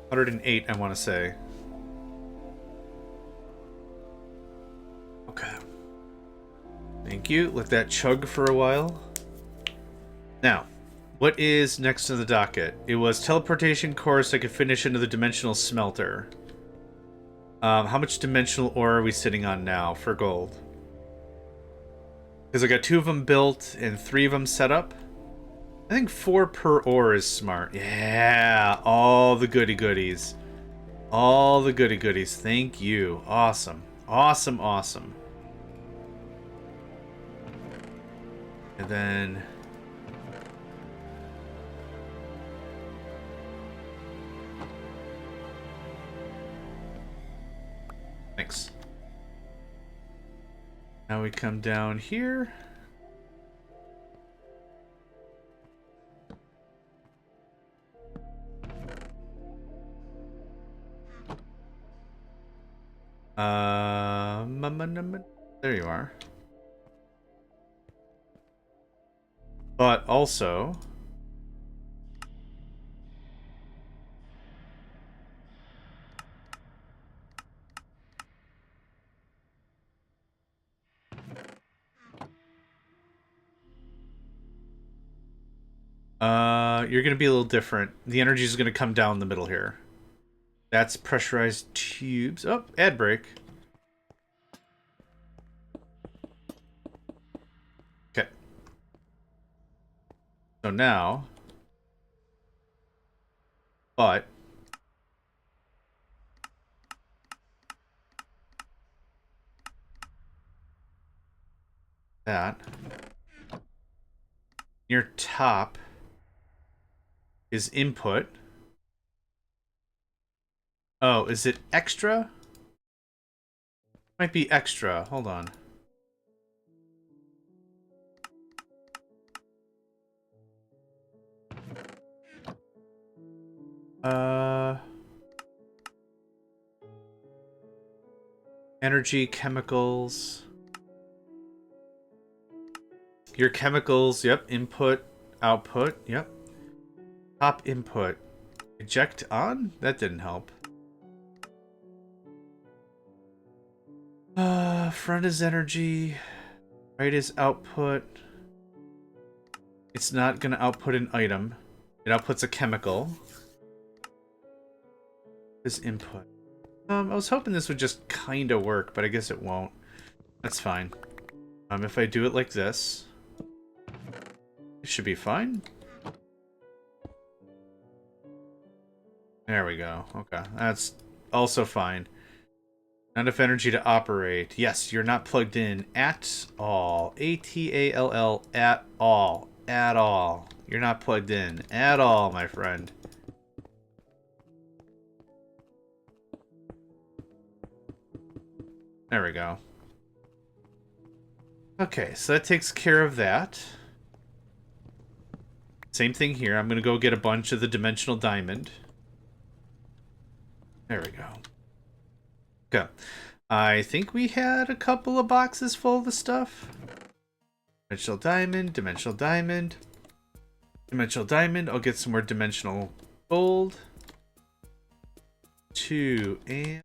108, I want to say. Okay. Thank you. Let that chug for a while. Now, what is next to the docket? It was teleportation course I could finish into the dimensional smelter. How much dimensional ore are we sitting on now for gold? Because I got 2 of them built and 3 of them set up. I think 4 per ore is smart. Yeah, all the goody goodies. All the goody goodies. Thank you. Awesome. Awesome. And then... Thanks. Now we come down here. There you are. But also, you're gonna be a little different. The energy is gonna come down the middle here. That's pressurized tubes. Oh, ad break. Okay. So now, but that near top is input. Oh, is it extra? Might be extra. Hold on. Energy, chemicals. Your chemicals, yep. Input, output, yep. Top input. Eject on? That didn't help. Front is energy. Right is output. It's not gonna output an item. It outputs a chemical. Is input. I was hoping this would just kinda work, but I guess it won't. That's fine. If I do it like this, it should be fine. There we go. Okay, that's also fine. Not enough energy to operate. Yes, you're not plugged in at all. ATALL at all. At all. You're not plugged in at all, my friend. There we go. Okay, so that takes care of that. Same thing here. I'm going to go get a bunch of the dimensional diamond. There we go. Okay. I think we had a couple of boxes full of the stuff. Dimensional diamond, dimensional diamond. Dimensional diamond. I'll get some more dimensional gold. 2 and...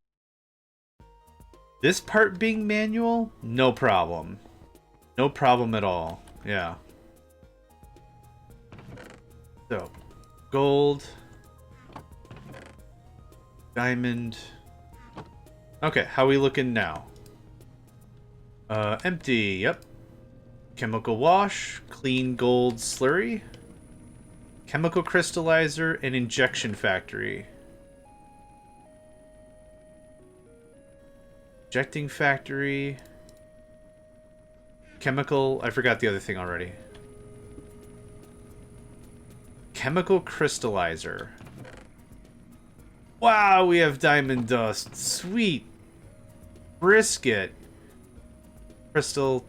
This part being manual, no problem. No problem at all. Yeah. So, gold. Diamond. Okay, how are we looking now? Empty, yep. Chemical wash, clean gold slurry. Chemical crystallizer and injection factory. Injecting factory. Chemical, I forgot the other thing already. Chemical crystallizer. Wow, we have diamond dust. Sweet. Brisket. Crystal.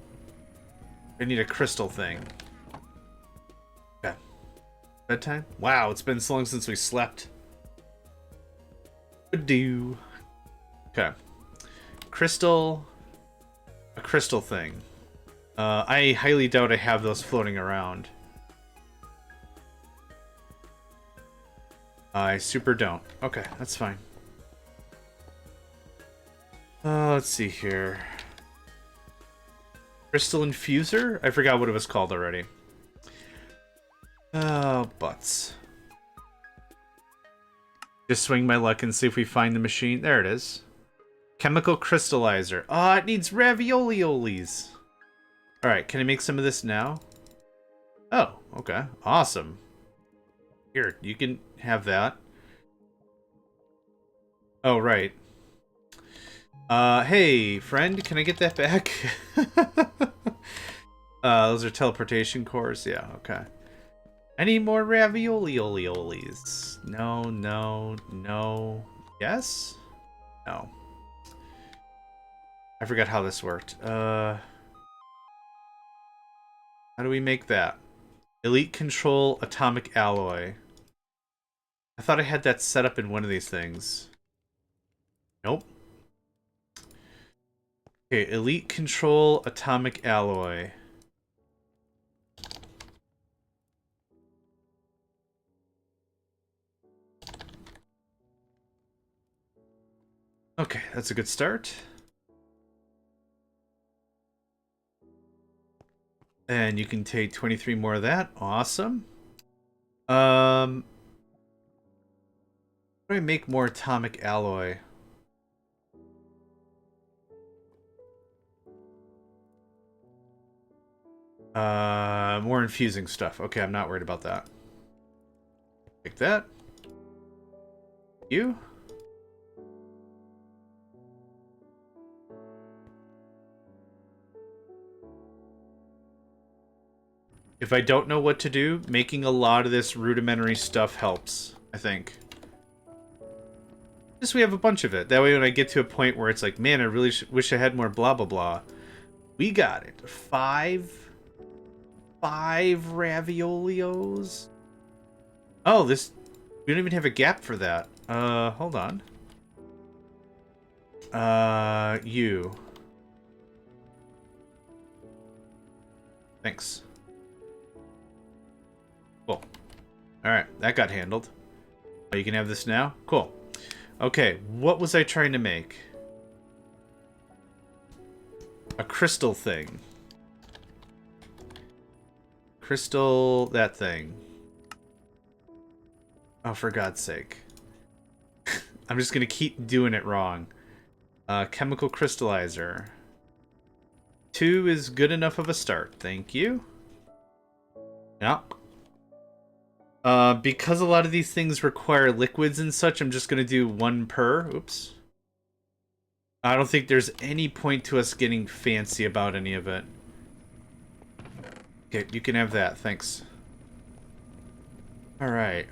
I need a crystal thing. Okay. Bedtime? Wow, it's been so long since we slept. Good do. Okay. Crystal. A crystal thing. I highly doubt I have those floating around. I super don't. Okay, that's fine. Let's see here. Crystal infuser? I forgot what it was called already. Oh, butts. Just swing my luck and see if we find the machine. There it is. Chemical crystallizer. Oh, it needs ravioliolis. Alright, can I make some of this now? Oh, okay. Awesome. Here, you can have that. Oh, right. Hey, friend, can I get that back? Those are teleportation cores? Yeah, okay. I need more ravioliolis. No, no, no. Yes? No. I forgot how this worked. How do we make that? Elite Control Atomic Alloy. I thought I had that set up in one of these things. Nope. Okay, Elite Control Atomic Alloy. Okay, that's a good start. And you can take 23 more of that. Awesome. How do I make more atomic alloy? More infusing stuff. Okay, I'm not worried about that. Take that. You. If I don't know what to do, making a lot of this rudimentary stuff helps, I think. Just we have a bunch of it. That way when I get to a point where it's like, man, I really wish I had more blah, blah, blah. We got it. Five raviolios? Oh, this... We don't even have a gap for that. Hold on. You. Thanks. Cool. Alright, that got handled. Oh, you can have this now? Cool. Okay, what was I trying to make? A crystal thing. Crystal... that thing. Oh, for God's sake. I'm just gonna keep doing it wrong. Chemical crystallizer. 2 is good enough of a start. Thank you. Yeah. Because a lot of these things require liquids and such, I'm just going to do 1 per. Oops. I don't think there's any point to us getting fancy about any of it. Okay, you can have that. Thanks. Alright.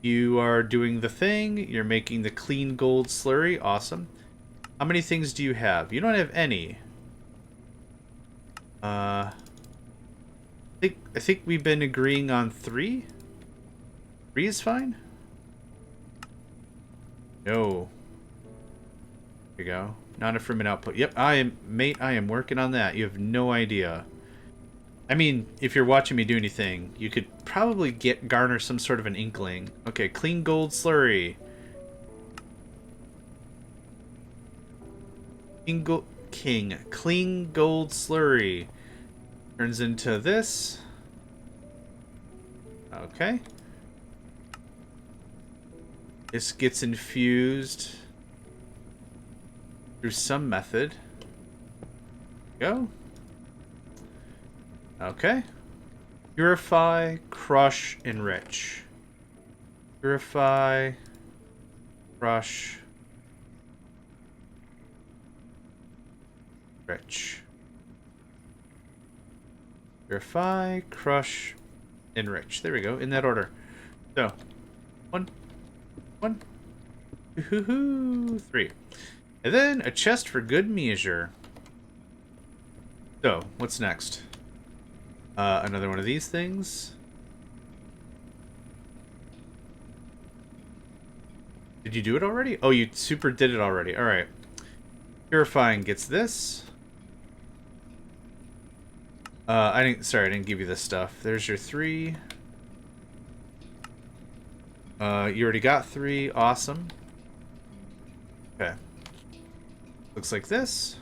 You are doing the thing. You're making the clean gold slurry. Awesome. How many things do you have? You don't have any. I think we've been agreeing on 3? 3 is fine? No. There you go. Not a ferment output. Yep, mate, I am working on that. You have no idea. I mean, if you're watching me do anything, you could probably garner some sort of an inkling. Okay, clean gold slurry. Clean gold slurry. Turns into this. Okay. This gets infused through some method. Go. Okay. Purify, crush, enrich. Purify, crush, enrich. Purify, crush, enrich. There we go, in that order. So, 1, 2, 3. And then a chest for good measure. So, what's next? Another one of these things. Did you do it already? Oh, you super did it already. Alright. Purifying gets this. Sorry, I didn't give you this stuff. There's your 3. You already got 3. Awesome. Okay. Looks like this.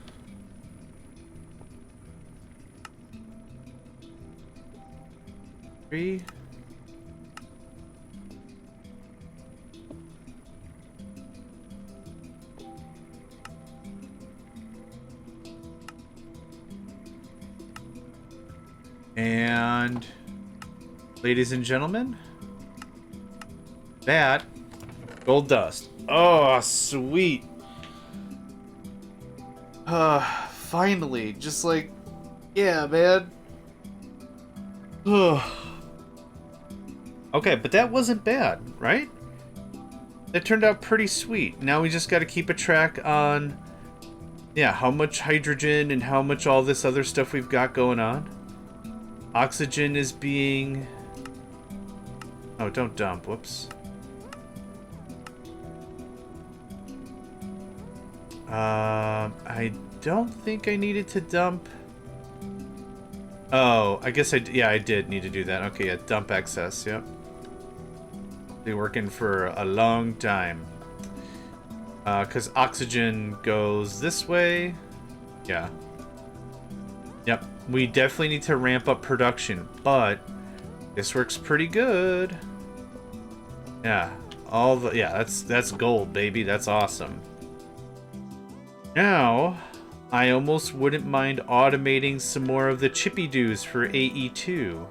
Three. And ladies and gentlemen, that gold dust. Oh, sweet. Finally, just like, yeah, man. Okay, but that wasn't bad, right? That turned out pretty sweet. Now we just got to keep a track on, yeah, how much hydrogen and how much all this other stuff we've got going on. Oxygen is being... Oh, don't dump. Whoops. I don't think I needed to dump. Oh, I guess yeah, I did need to do that. Okay, yeah, dump excess, yep. Been working for a long time. Because oxygen goes this way. Yeah. Yep, we definitely need to ramp up production, but this works pretty good. Yeah, yeah, that's gold, baby. That's awesome. Now, I almost wouldn't mind automating some more of the chippy-doos for AE2.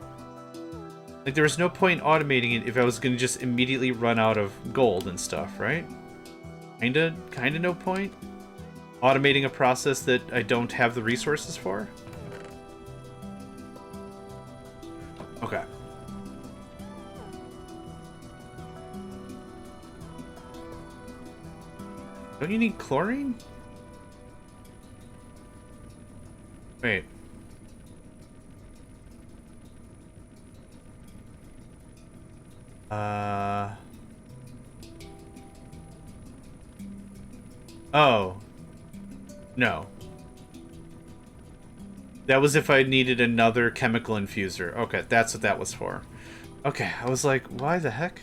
Like, there was no point automating it if I was going to just immediately run out of gold and stuff, right? Kinda no point? Automating a process that I don't have the resources for? Okay. Don't you need chlorine? Wait. Oh. No. That was if I needed another chemical infuser. Okay, that's what that was for. Okay, I was like, why the heck?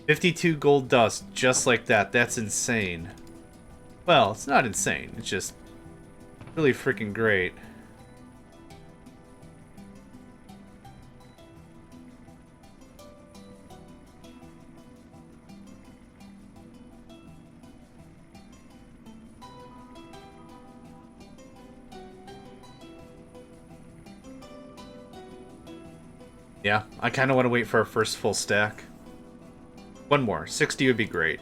52 gold dust, just like that. That's insane. Well, it's not insane. It's just really freaking great. Yeah, I kind of want to wait for our first full stack. One more. 60 would be great.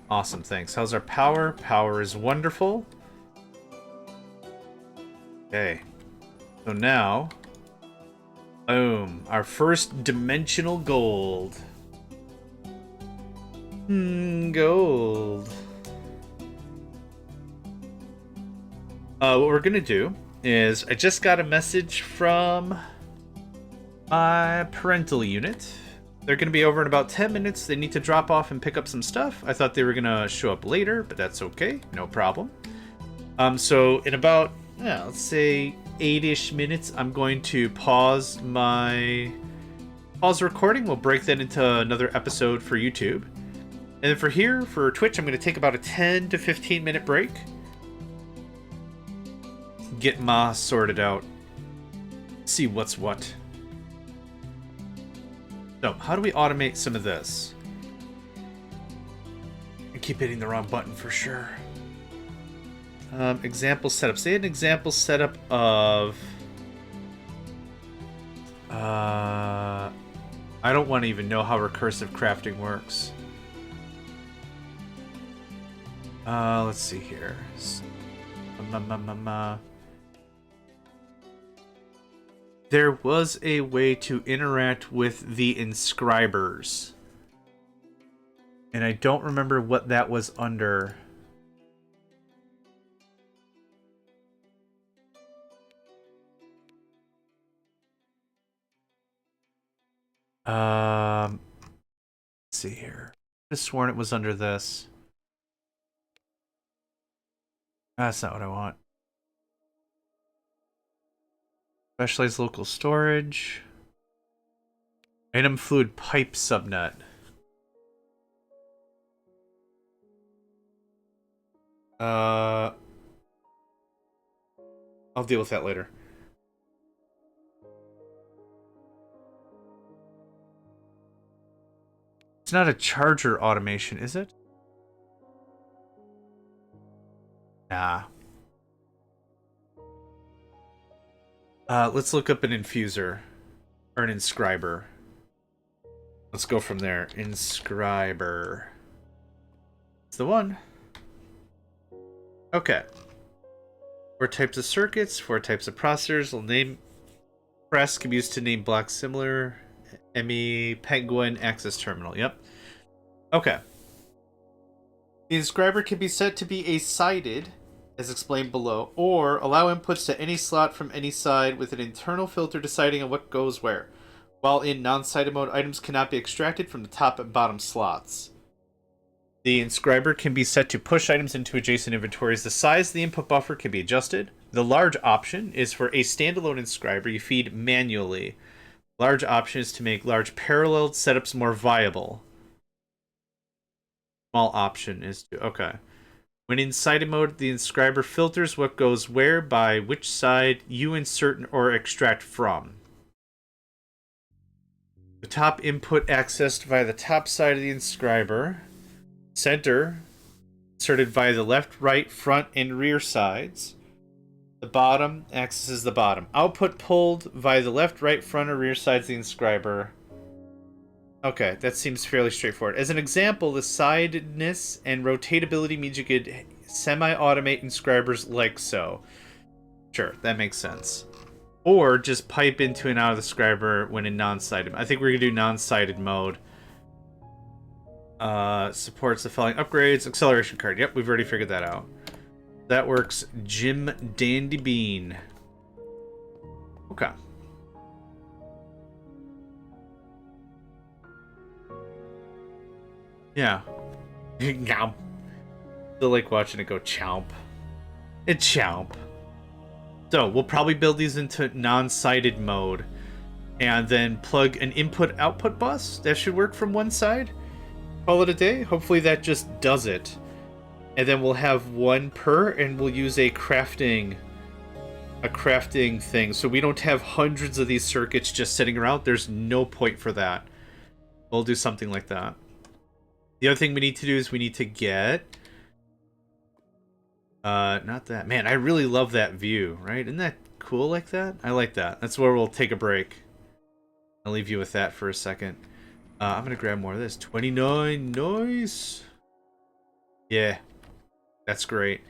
Awesome, thanks. How's our power? Power is wonderful. Okay. So now... Boom. Our first dimensional gold. Gold. What we're gonna do is... I just got a message from my parental unit. They're going to be over in about 10 minutes. They need to drop off and pick up some stuff. I thought they were going to show up later, but that's okay. No problem. So in about, let's say 8-ish minutes, I'm going to pause recording. We'll break that into another episode for YouTube. And then for here, for Twitch, I'm going to take about a 10 to 15 minute break. Get Ma sorted out. See what's what. So, how do we automate some of this? I keep hitting the wrong button for sure. Example setup. Say an example setup of... I don't want to even know how recursive crafting works. Let's see here. There was a way to interact with the inscribers. And I don't remember what that was under. Let's see here. I could have sworn it was under this. That's not what I want. Specialized local storage. Item fluid pipe subnet. I'll deal with that later. It's not a charger automation, is it? Nah. Let's look up an infuser. Or an inscriber. Let's go from there. Inscriber. It's the one. Okay. 4 types of circuits, 4 types of processors. We'll name... Press can be used to name blocks similar. ME, Penguin, access terminal. Yep. Okay. The inscriber can be set to be a sided as explained below, or allow inputs to any slot from any side with an internal filter deciding on what goes where. While in non-sighted mode, items cannot be extracted from the top and bottom slots. The inscriber can be set to push items into adjacent inventories. The size of the input buffer can be adjusted. The large option is for a standalone inscriber you feed manually. Large option is to make large parallel setups more viable. Small option is to... Okay. When in sighted mode, the inscriber filters what goes where by which side you insert or extract from. The top input accessed via the top side of the inscriber. Center inserted via the left, right, front, and rear sides. The bottom accesses the bottom. Output pulled via the left, right, front, or rear sides of the inscriber. Okay, that seems fairly straightforward. As an example, the sidedness and rotatability means you could semi-automate inscribers like so. Sure, that makes sense. Or just pipe into and out of the inscriber when in non-sighted. I think we're going to do non-sighted mode. Supports the following upgrades. Acceleration card. Yep, we've already figured that out. That works. Jim Dandy Bean. Okay. Yeah. Still like watching it go chomp. It chomp. So, we'll probably build these into non-sighted mode. And then plug an input-output bus. That should work from one side. Call it a day. Hopefully that just does it. And then we'll have one per, and we'll use a crafting thing. So we don't have hundreds of these circuits just sitting around. There's no point for that. We'll do something like that. The other thing we need to do is we need to get... not that. Man, I really love that view, right? Isn't that cool like that? I like that. That's where we'll take a break. I'll leave you with that for a second. I'm going to grab more of this. 29. Nice. Yeah. That's great.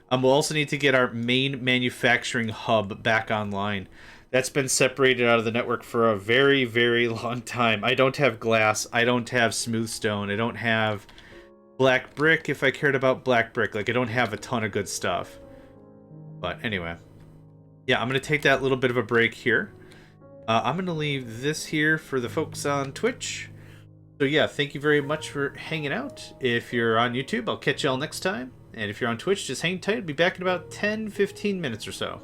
We'll also need to get our main manufacturing hub back online. That's been separated out of the network for a very, very long time. I don't have glass. I don't have smooth stone. I don't have black brick if I cared about black brick. Like, I don't have a ton of good stuff. But anyway. Yeah, I'm going to take that little bit of a break here. I'm going to leave this here for the folks on Twitch. So yeah, thank you very much for hanging out. If you're on YouTube, I'll catch y'all next time. And if you're on Twitch, just hang tight. I'll be back in about 10-15 minutes or so.